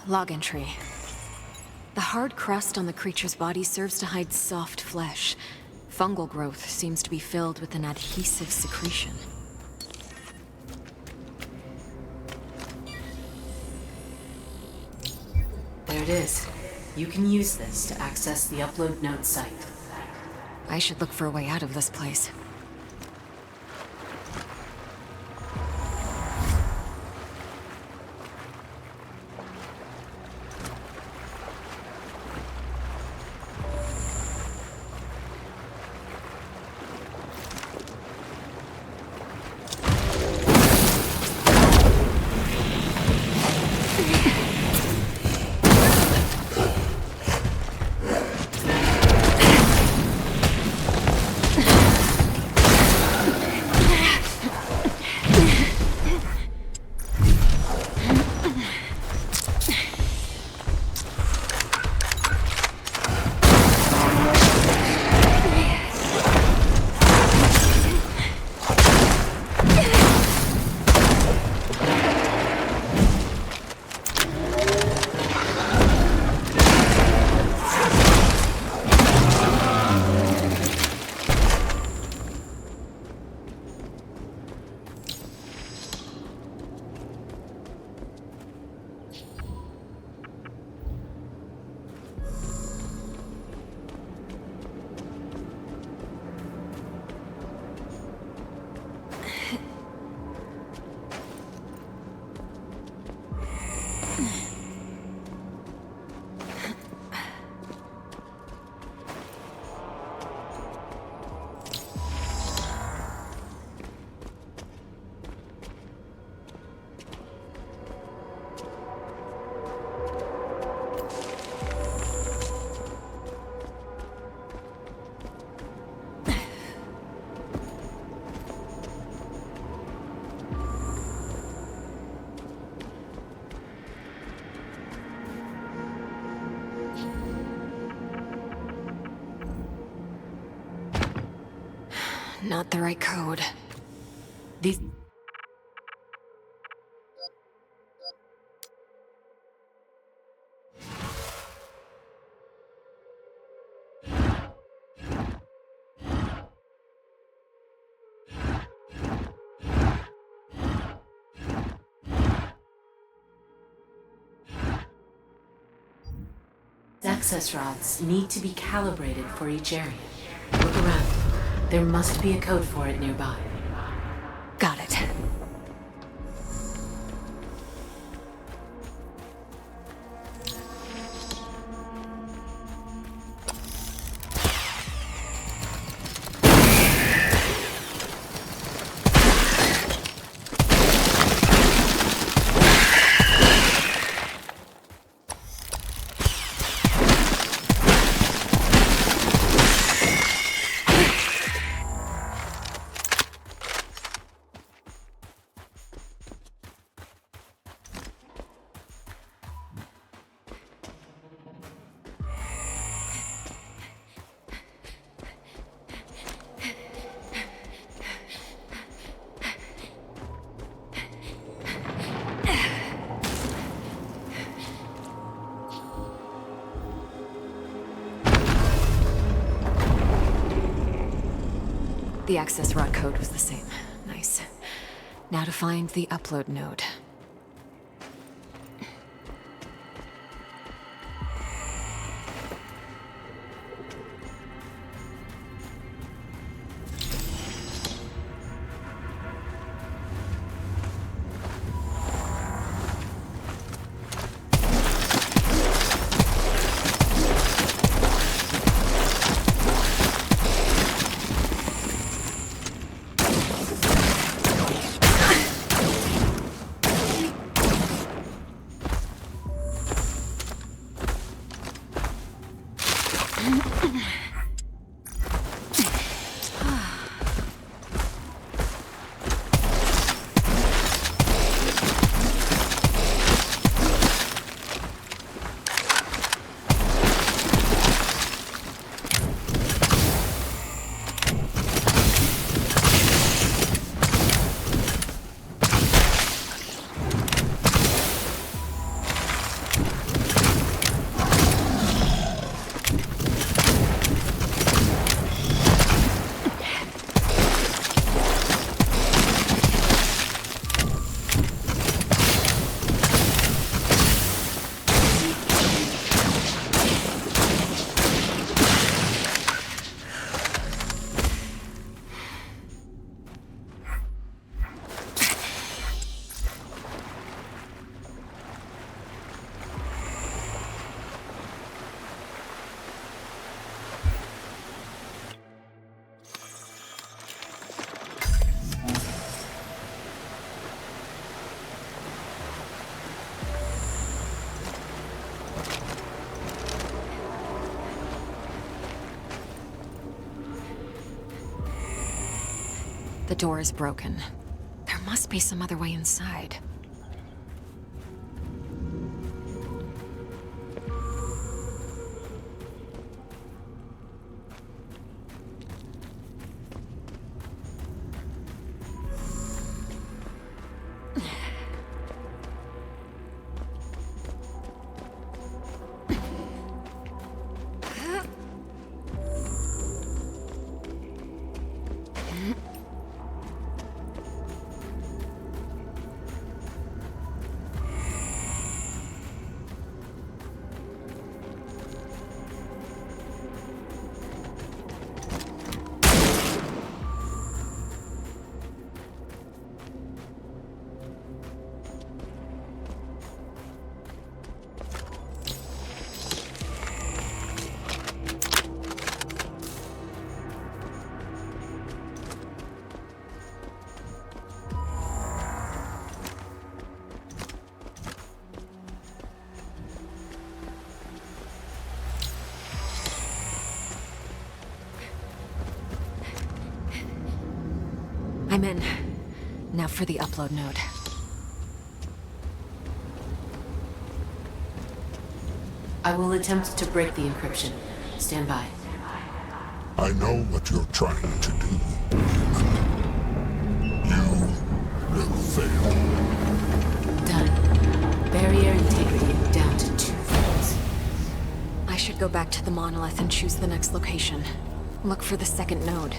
Log entry. The hard crust on the creature's body serves to hide soft flesh. Fungal growth seems to be filled with an adhesive secretion. There it is. You can use this to access the upload node site. I should look for a way out of this place. Not the right code. These... access rods need to be calibrated for each area. Look around. There must be a code for it nearby. Got it. The access route code was the same. Nice. Now to find the upload node. The door is broken. There must be some other way inside. I'm in. Now for the upload node. I will attempt to break the encryption. Stand by. I know what you're trying to do. You will fail. Done. Barrier integrity down to 2/3. I should go back to the monolith and choose the next location. Look for the second node.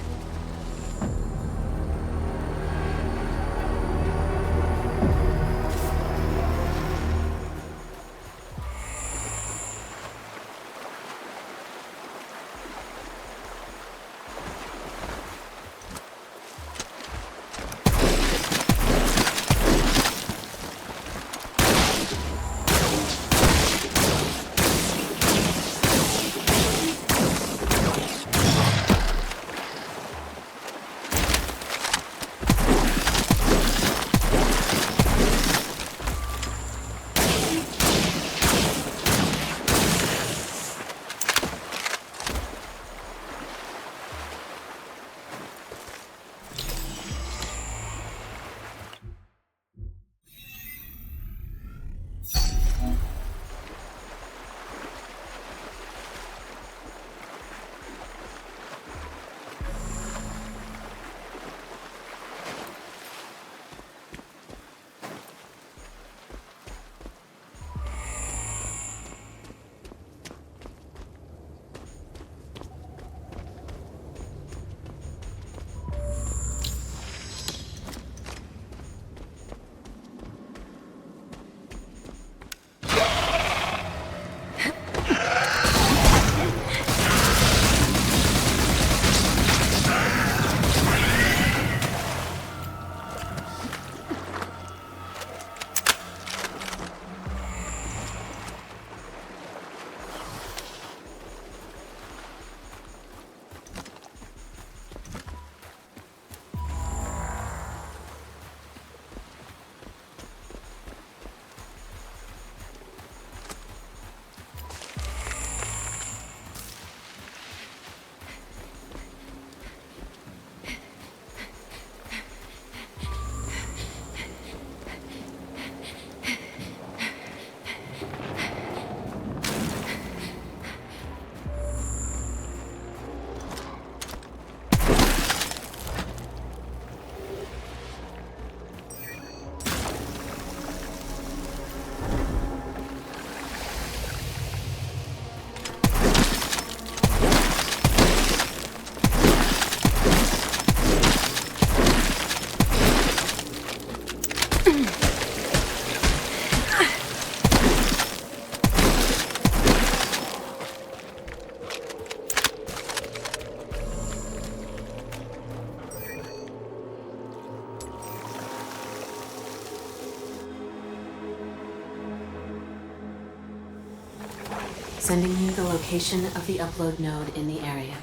Sending you the location of the upload node in the area.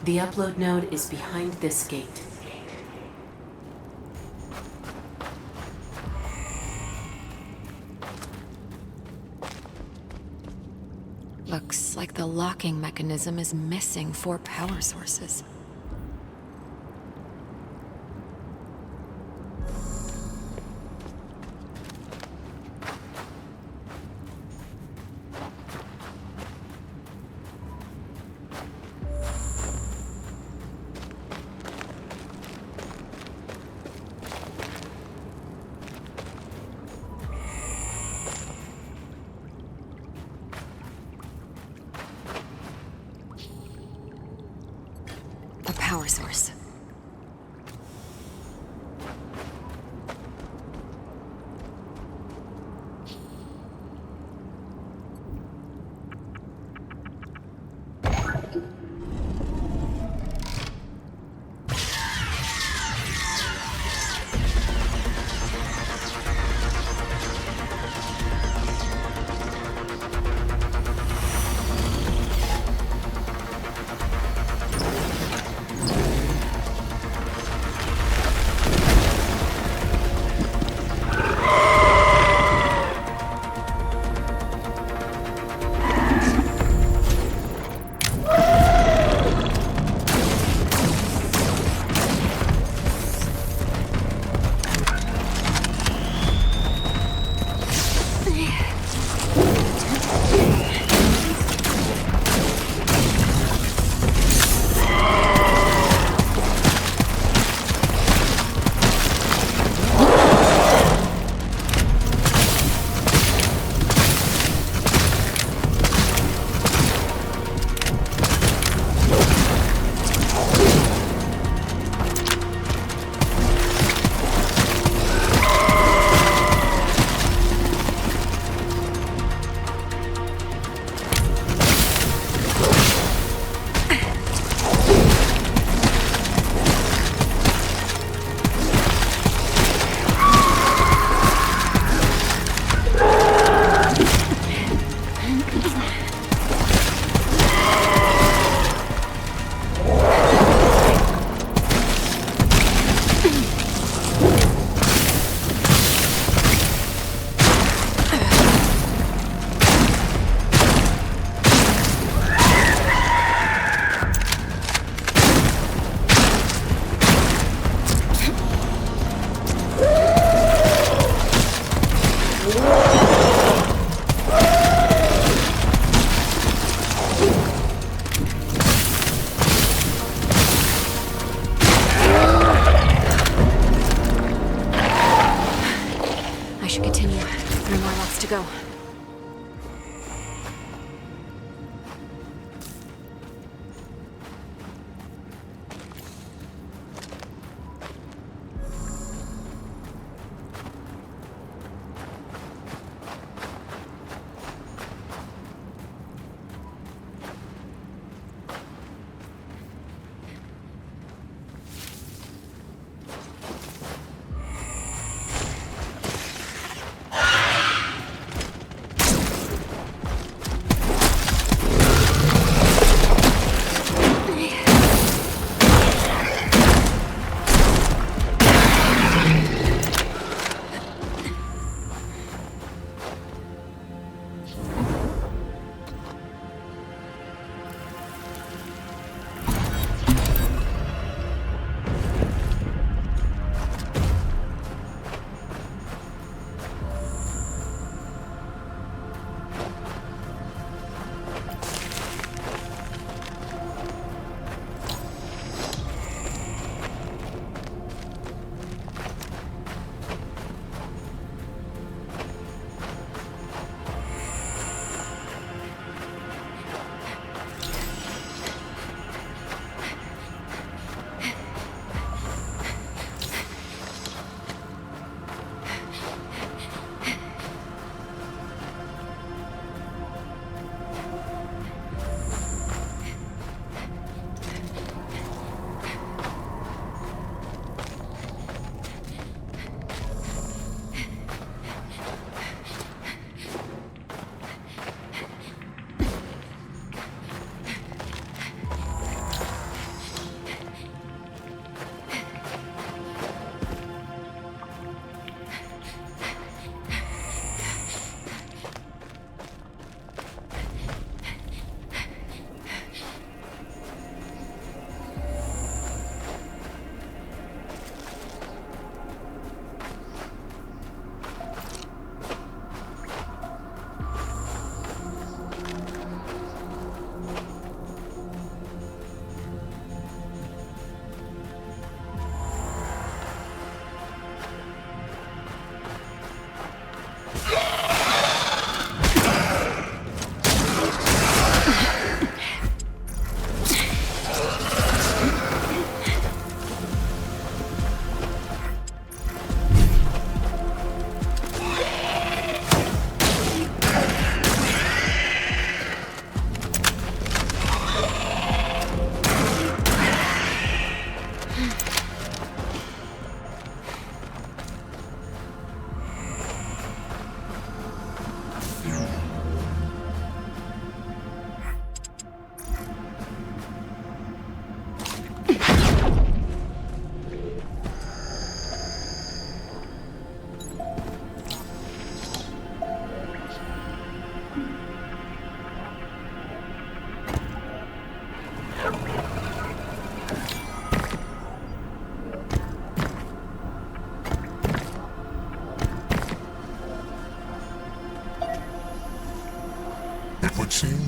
The upload node is behind this gate. Looks like the locking mechanism is missing 4 power sources. A power source.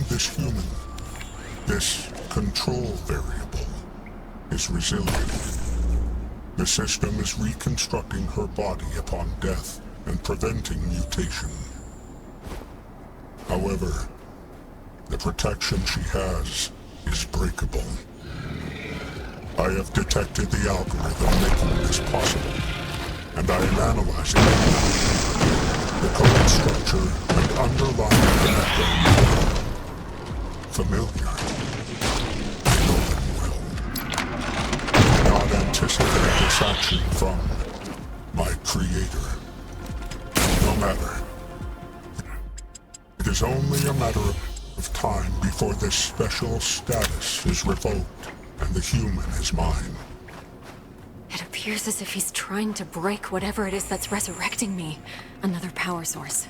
this human, this control variable, is resilient. The system is reconstructing her body upon death and preventing mutation. However, the protection she has is breakable. I have detected the algorithm making this possible, and I am analyzing it now. The code structure and underlying connector familiar. I know them well. I do not anticipate this action from my creator. No matter. It is only a matter of time before this special status is revoked and the human is mine. It appears as if he's trying to break whatever it is that's resurrecting me. Another power source.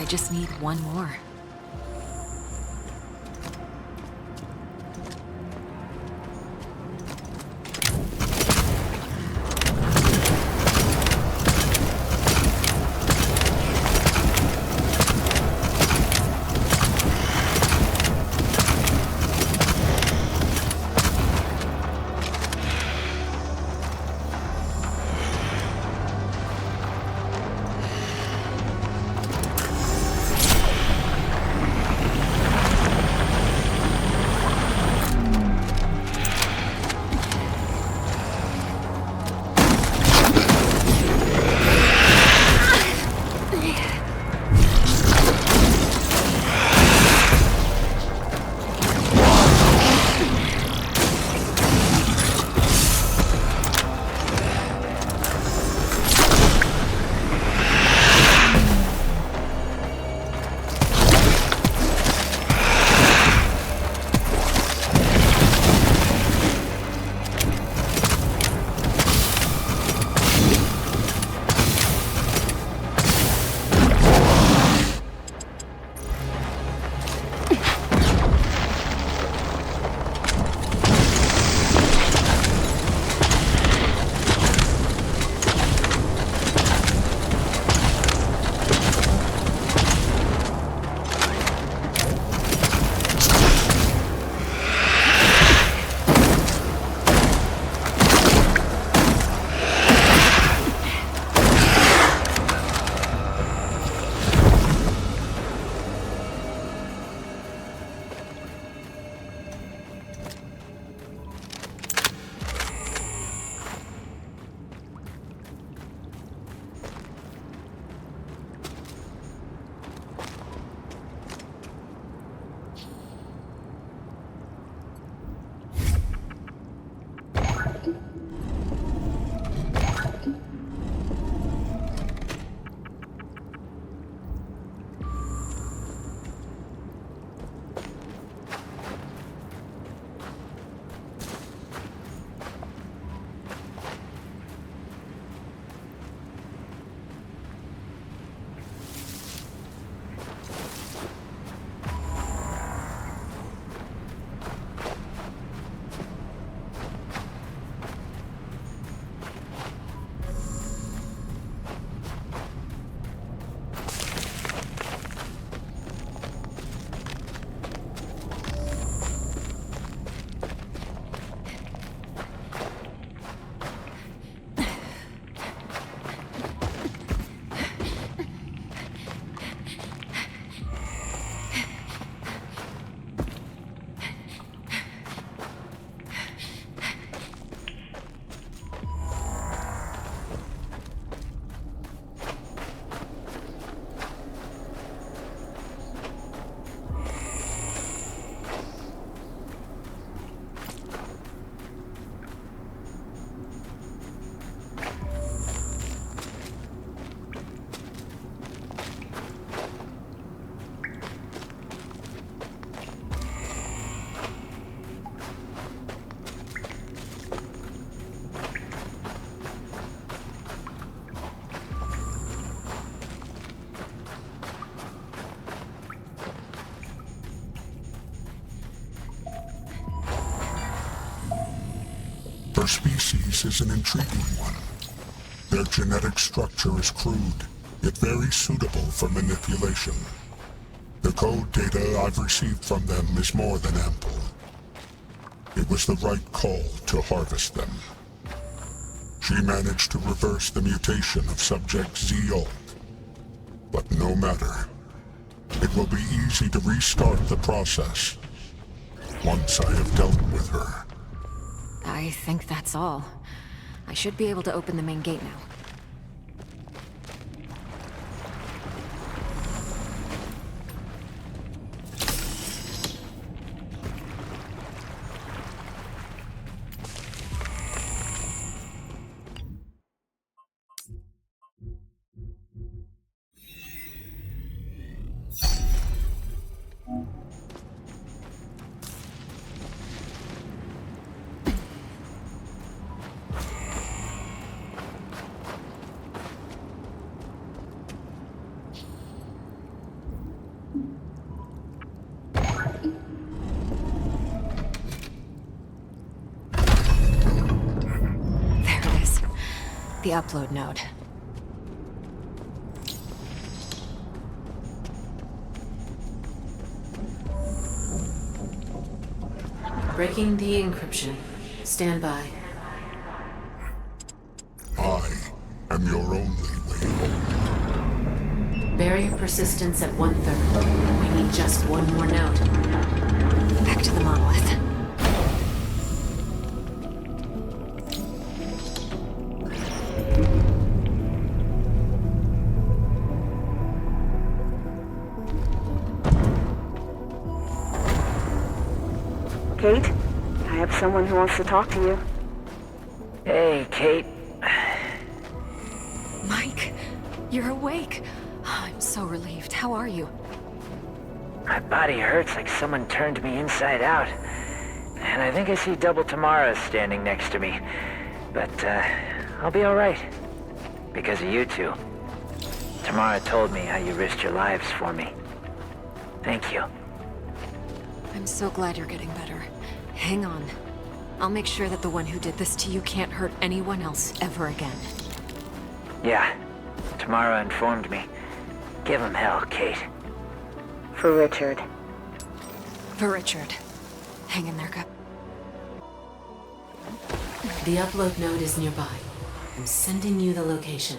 I just need one more. Her species is an intriguing one. Their genetic structure is crude, yet very suitable for manipulation. The code data I've received from them is more than ample. It was the right call to harvest them. She managed to reverse the mutation of Subject Z-Alt. But no matter. It will be easy to restart the process once I have dealt with her. I think that's all. I should be able to open the main gate now. The upload node. Breaking the encryption. Stand by. I am your only way home. Barrier persistence at 1/3. We need just one more node. Back to the monolith. Kate, I have someone who wants to talk to you. Hey, Kate. Mike, you're awake. Oh, I'm so relieved. How are you? My body hurts like someone turned me inside out. And I think I see Double Tamara standing next to me. But, I'll be alright. Because of you two. Tamara told me how you risked your lives for me. Thank you. I'm so glad you're getting better. Hang on. I'll make sure that the one who did this to you can't hurt anyone else ever again. Yeah. Tamara informed me. Give him hell, Kate. For Richard. For Richard. Hang in there, Cup. The upload node is nearby. I'm sending you the location.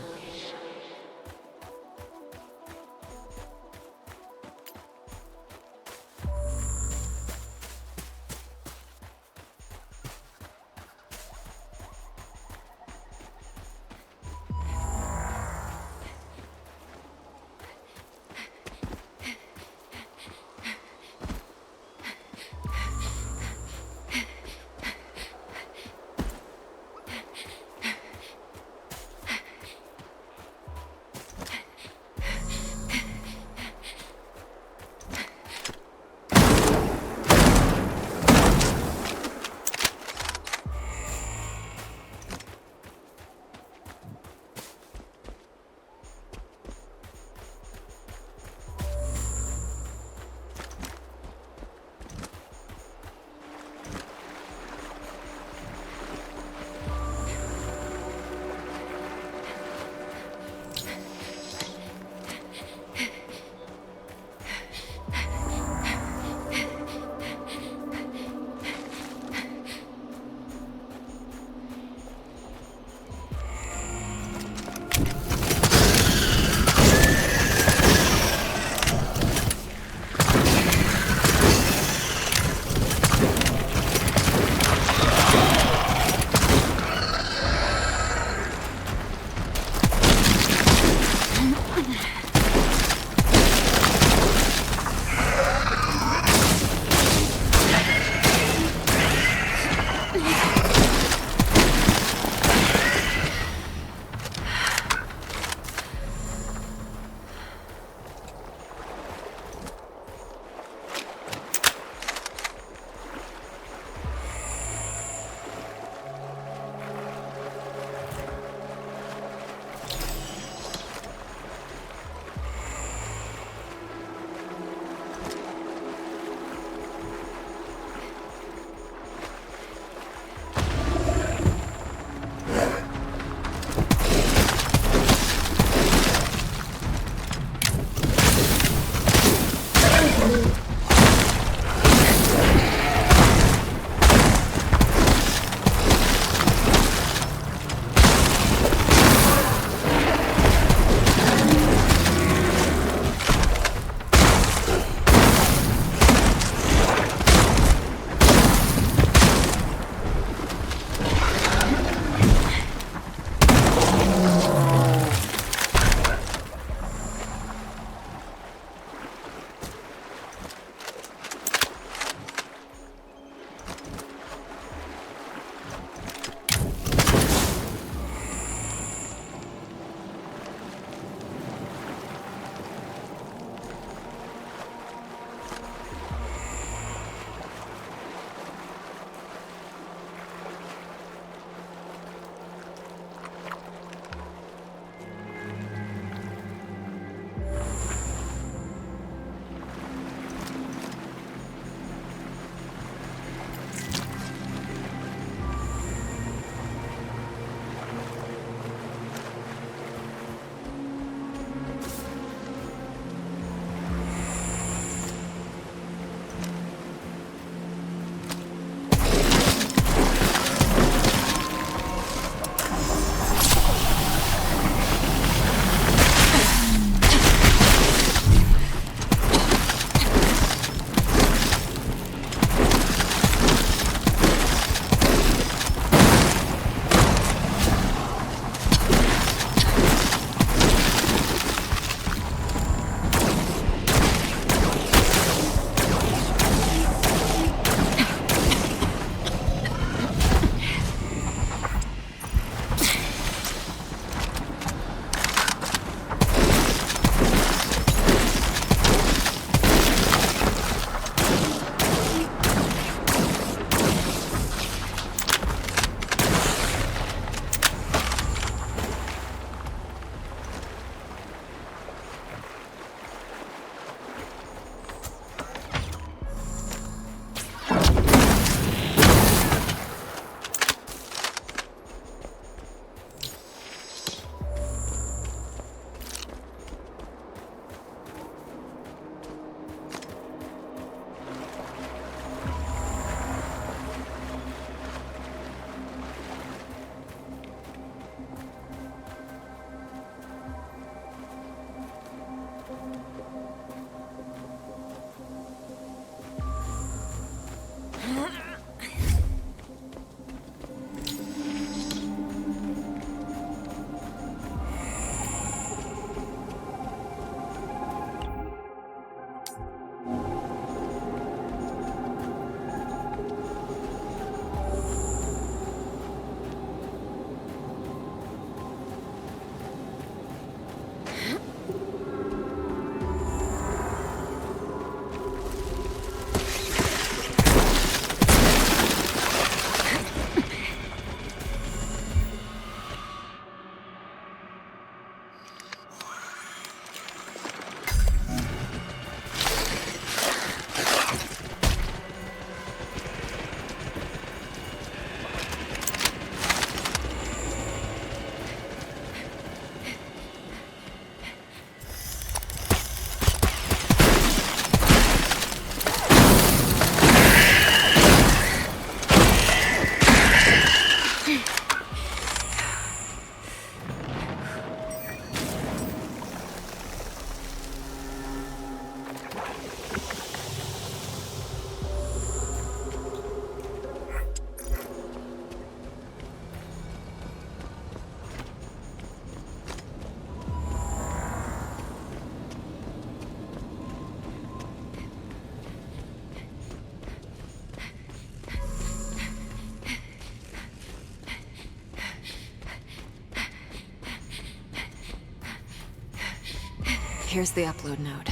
Here's the upload node.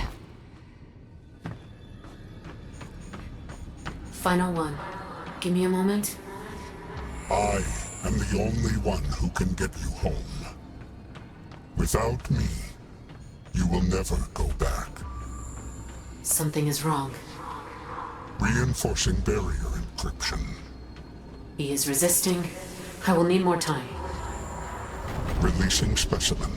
Final one. Give me a moment. I am the only one who can get you home. Without me, you will never go back. Something is wrong. Reinforcing barrier encryption. He is resisting. I will need more time. Releasing specimen.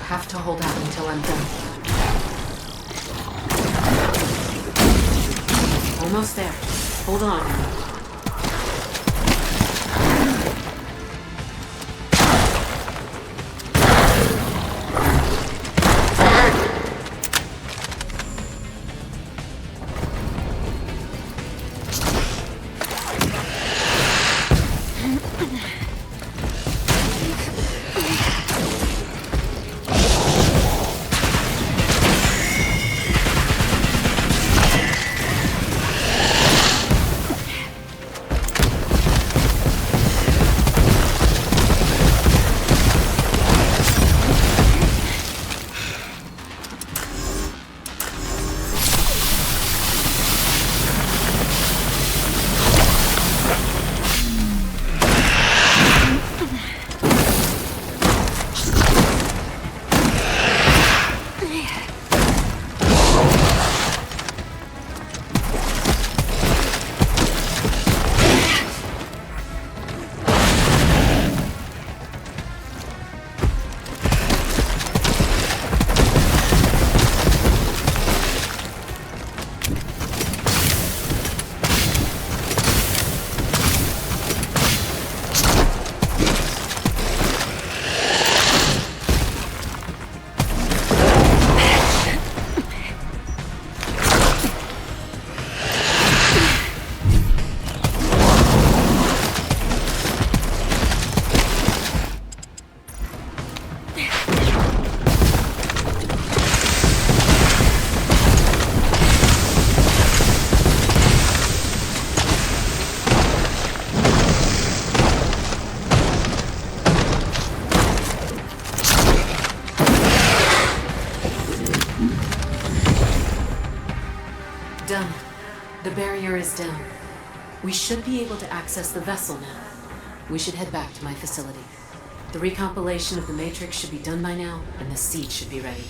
Have to hold out until I'm done. Almost there. Hold on. Done. The barrier is down. We should be able to access the vessel now. We should head back to my facility. The recompilation of the Matrix should be done by now, and the seed should be ready.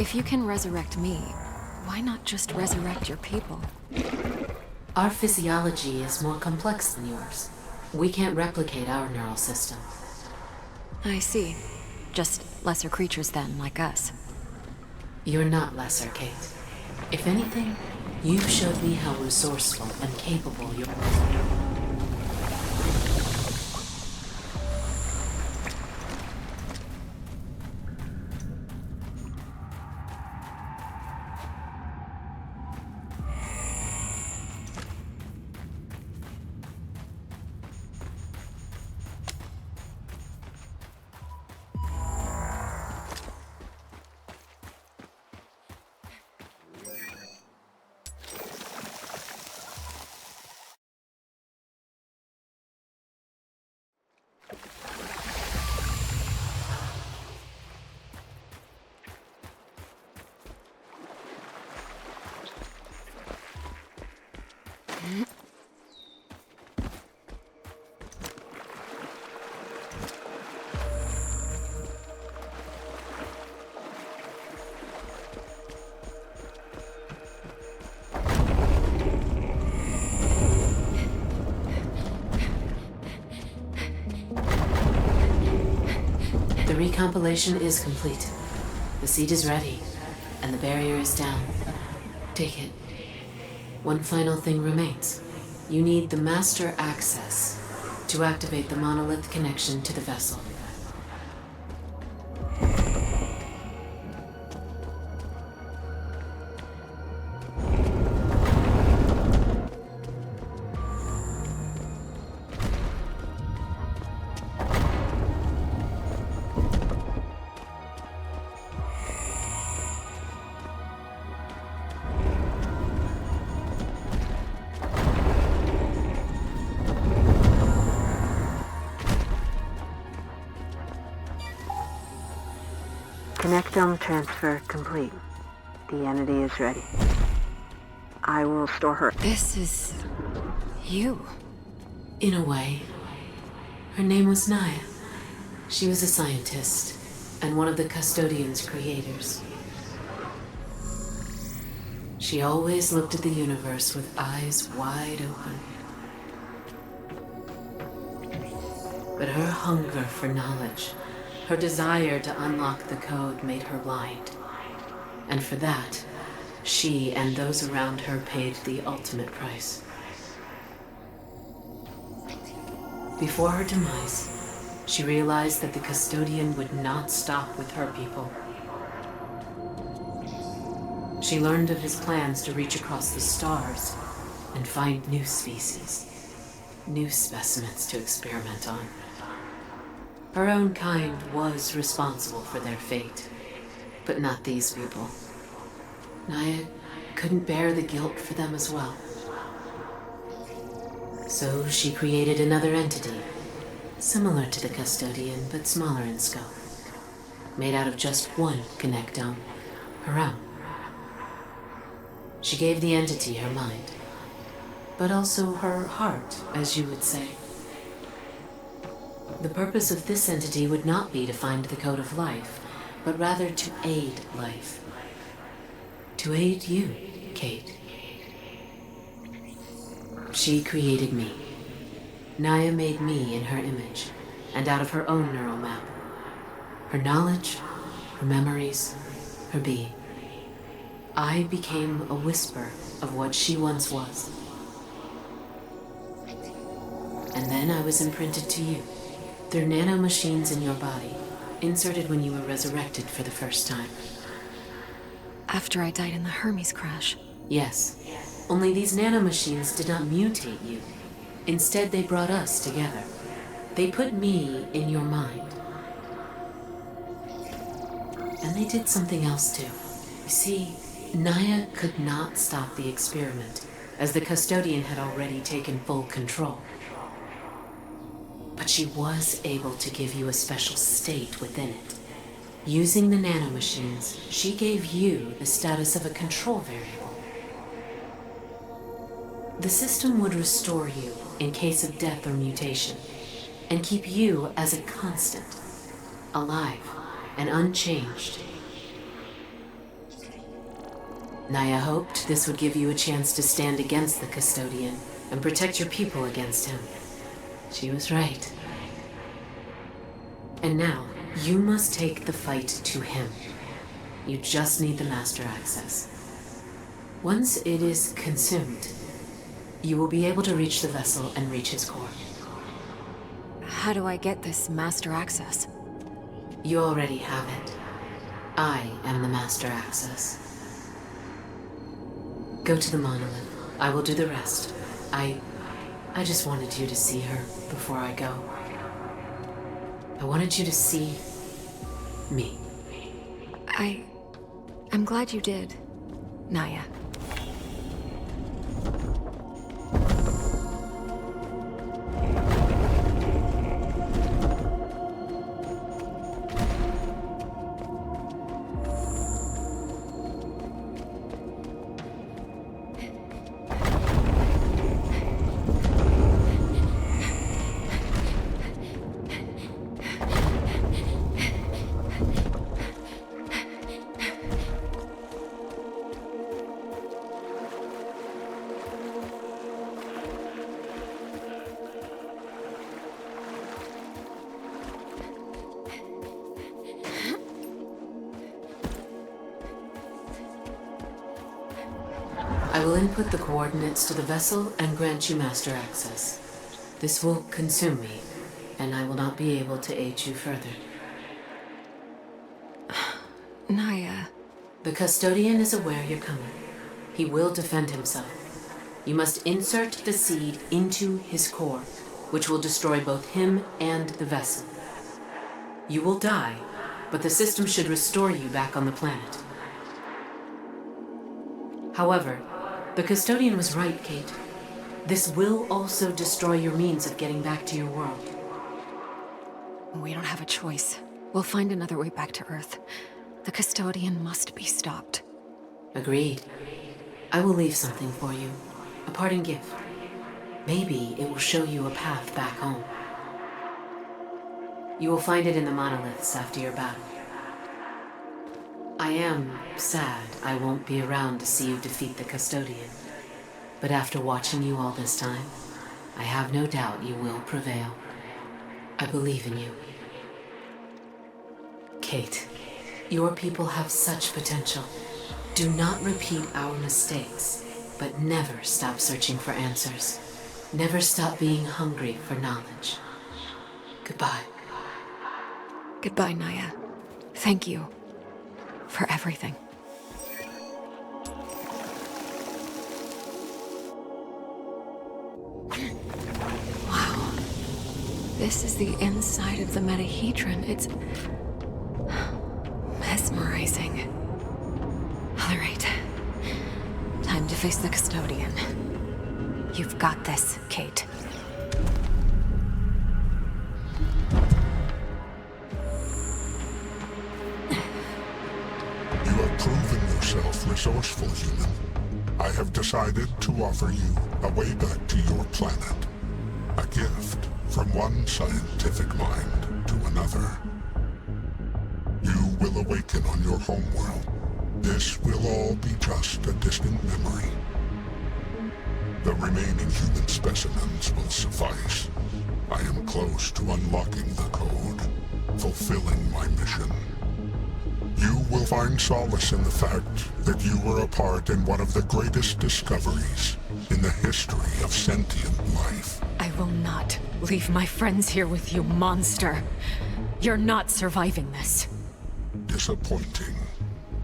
If you can resurrect me, why not just resurrect your people? Our physiology is more complex than yours. We can't replicate our neural system. I see. Just lesser creatures then, like us. You're not lesser, Kate. If anything, you've showed me how resourceful and capable you are. The recompilation is complete. The seed is ready, and the barrier is down. Take it. One final thing remains. You need the master access to activate the monolith connection to the vessel. Connectome transfer complete. The entity is ready. I will store her. This is... you. In a way. Her name was Naya. She was a scientist, and one of the custodian's creators. She always looked at the universe with eyes wide open. But her hunger for knowledge, her desire to unlock the code made her blind. And for that, she and those around her paid the ultimate price. Before her demise, she realized that the custodian would not stop with her people. She learned of his plans to reach across the stars and find new species, new specimens to experiment on. Her own kind was responsible for their fate, but not these people. Naya couldn't bear the guilt for them as well. So she created another entity, similar to the custodian but smaller in scope, made out of just one connectome, her own. She gave the entity her mind, but also her heart, as you would say. The purpose of this entity would not be to find the code of life, but rather to aid life. To aid you, Kate. She created me. Naya made me in her image, and out of her own neural map. Her knowledge, her memories, her being. I became a whisper of what she once was. And then I was imprinted to you. They're nanomachines in your body, inserted when you were resurrected for the first time. After I died in the Hermes crash. Yes. Only these nanomachines did not mutate you. Instead, they brought us together. They put me in your mind. And they did something else too. You see, Naya could not stop the experiment, as the custodian had already taken full control. But she was able to give you a special state within it. Using the nanomachines, she gave you the status of a control variable. The system would restore you in case of death or mutation, and keep you as a constant, alive and unchanged. Naya hoped this would give you a chance to stand against the custodian and protect your people against him. She was right. And now, you must take the fight to him. You just need the master access. Once it is consumed, you will be able to reach the vessel and reach his core. How do I get this master access? You already have it. I am the master access. Go to the monolith. I will do the rest. I just wanted you to see her before I go. I wanted you to see me. I'm glad you did, Naya. I will input the coordinates to the vessel and grant you master access. This will consume me, and I will not be able to aid you further. Naya. The custodian is aware you're coming. He will defend himself. You must insert the seed into his core, which will destroy both him and the vessel. You will die, but the system should restore you back on the planet. However, the custodian was right, Kate. This will also destroy your means of getting back to your world. We don't have a choice. We'll find another way back to Earth. The custodian must be stopped. Agreed. I will leave something for you. A parting gift. Maybe it will show you a path back home. You will find it in the monoliths after your battle. I am sad I won't be around to see you defeat the custodian. But after watching you all this time, I have no doubt you will prevail. I believe in you. Kate, your people have such potential. Do not repeat our mistakes, but never stop searching for answers. Never stop being hungry for knowledge. Goodbye. Goodbye, Naya. Thank you for everything. Wow. This is the inside of the metahedron. It's mesmerizing. All right. Time to face the custodian. You've got this, Kate. You have proven yourself resourceful, human. I have decided to offer you a way back to your planet. A gift from one scientific mind to another. You will awaken on your homeworld. This will all be just a distant memory. The remaining human specimens will suffice. I am close to unlocking the code, fulfilling my mission. You will find solace in the fact that you were a part in one of the greatest discoveries in the history of sentient life. I will not leave my friends here with you, monster. You're not surviving this. Disappointing.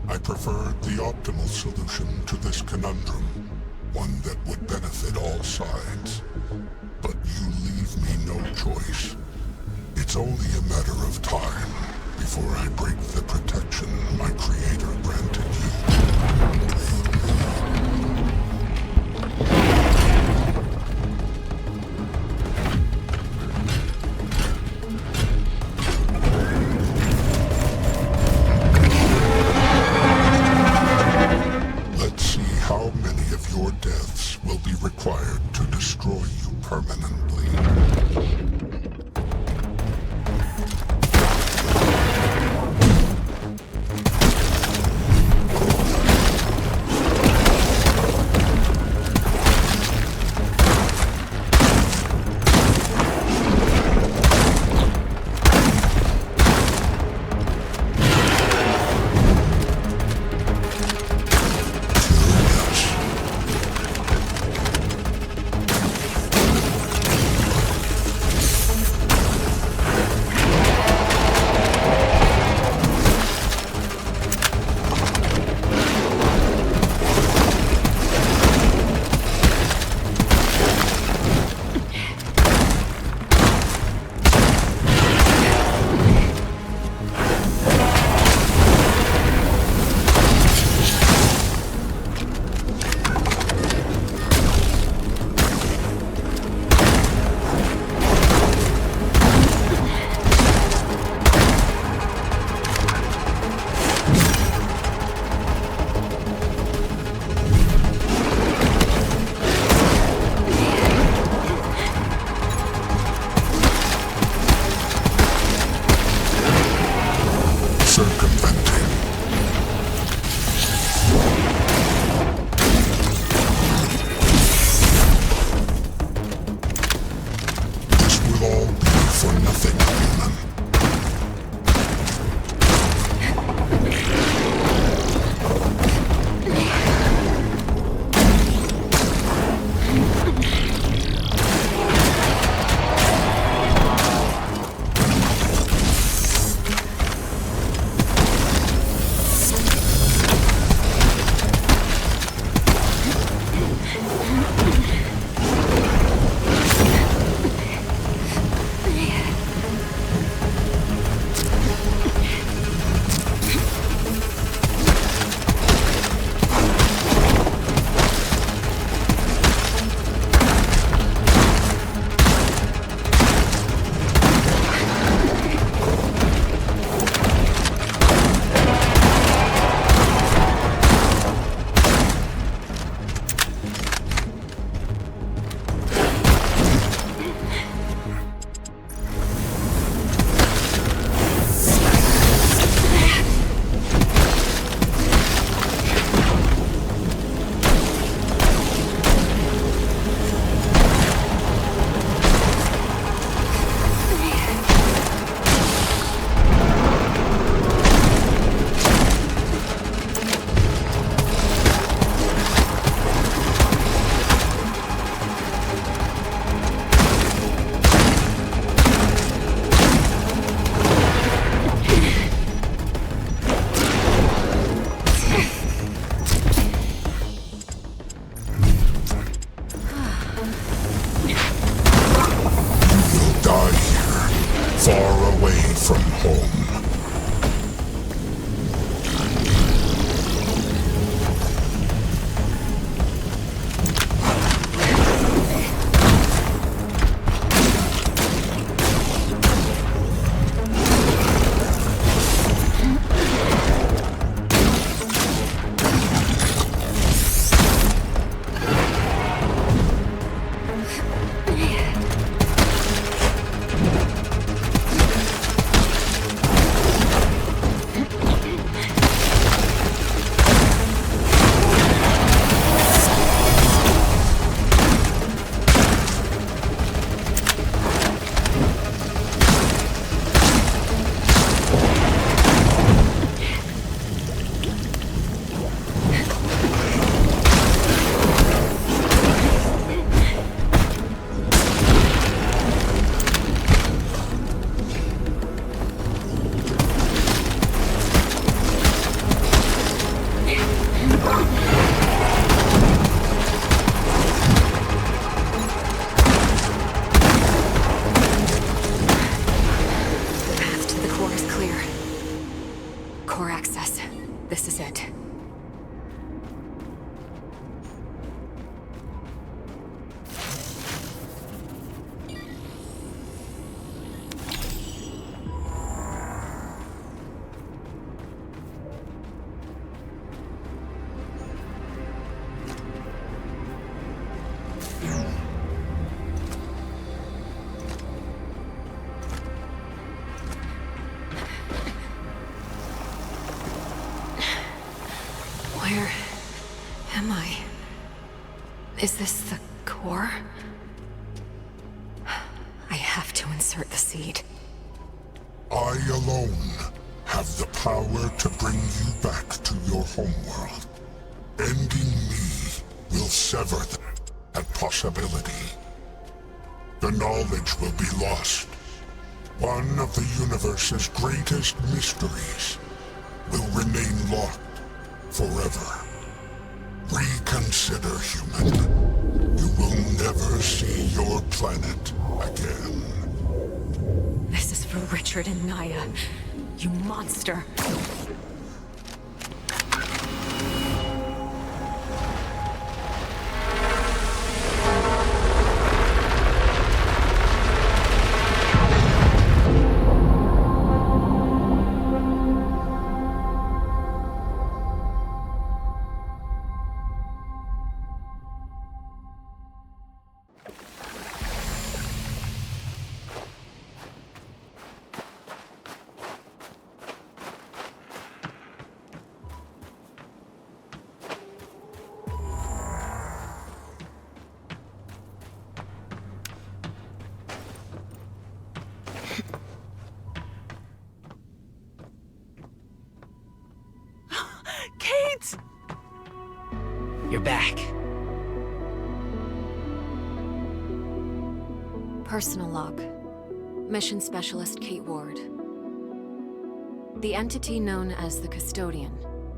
I preferred the optimal solution to this conundrum, one that would benefit all sides. But you leave me no choice. It's only a matter of time before I break the protection my creator granted you. Let's see how many of your deaths will be required to destroy you permanently. am I? Is this the core? I have to insert the seed. I alone have the power to bring you back to your homeworld. Ending me will sever that possibility. The knowledge will be lost. One of the universe's greatest mysteries will remain locked forever. Reconsider, human. You will never see your planet again. This is for Richard and Naya. You monster. Kate! You're back. Personal log. Mission Specialist Kate Ward. The entity known as the Custodian,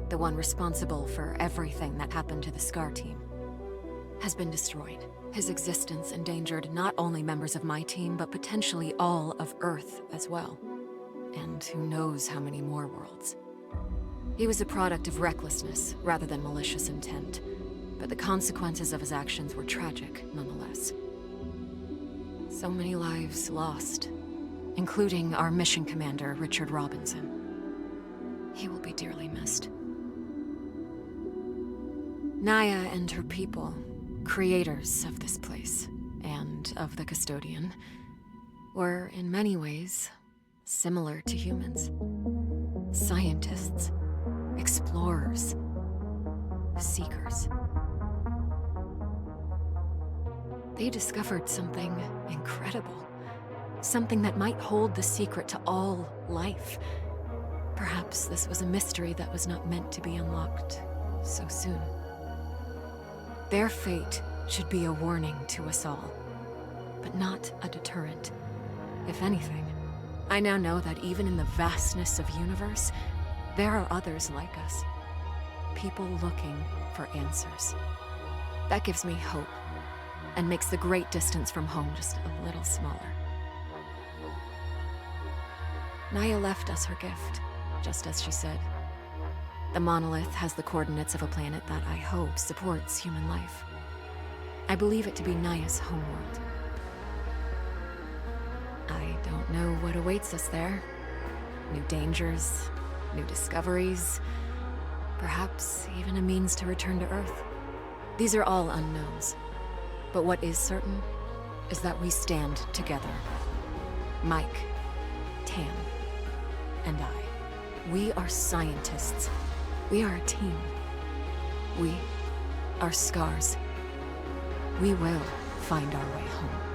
the one responsible for everything that happened to the SCAR team, has been destroyed. His existence endangered not only members of my team, but potentially all of Earth as well. And who knows how many more worlds. He was a product of recklessness rather than malicious intent, but the consequences of his actions were tragic nonetheless. So many lives lost, including our mission commander, Richard Robinson. He will be dearly missed. Naya and her people, creators of this place, and of the Custodian, were in many ways similar to humans. Scientists, explorers, seekers. They discovered something incredible. Something that might hold the secret to all life. Perhaps this was a mystery that was not meant to be unlocked so soon. Their fate should be a warning to us all, but not a deterrent. If anything, I now know that even in the vastness of universe, there are others like us. People looking for answers. That gives me hope, and makes the great distance from home just a little smaller. Naya left us her gift, just as she said. The monolith has the coordinates of a planet that I hope supports human life. I believe it to be Naya's homeworld. I don't know what awaits us there. New dangers, new discoveries, perhaps even a means to return to Earth. These are all unknowns. But what is certain is that we stand together. Mike, Tam, and I. We are scientists. We are a team. We are scars. We will find our way home.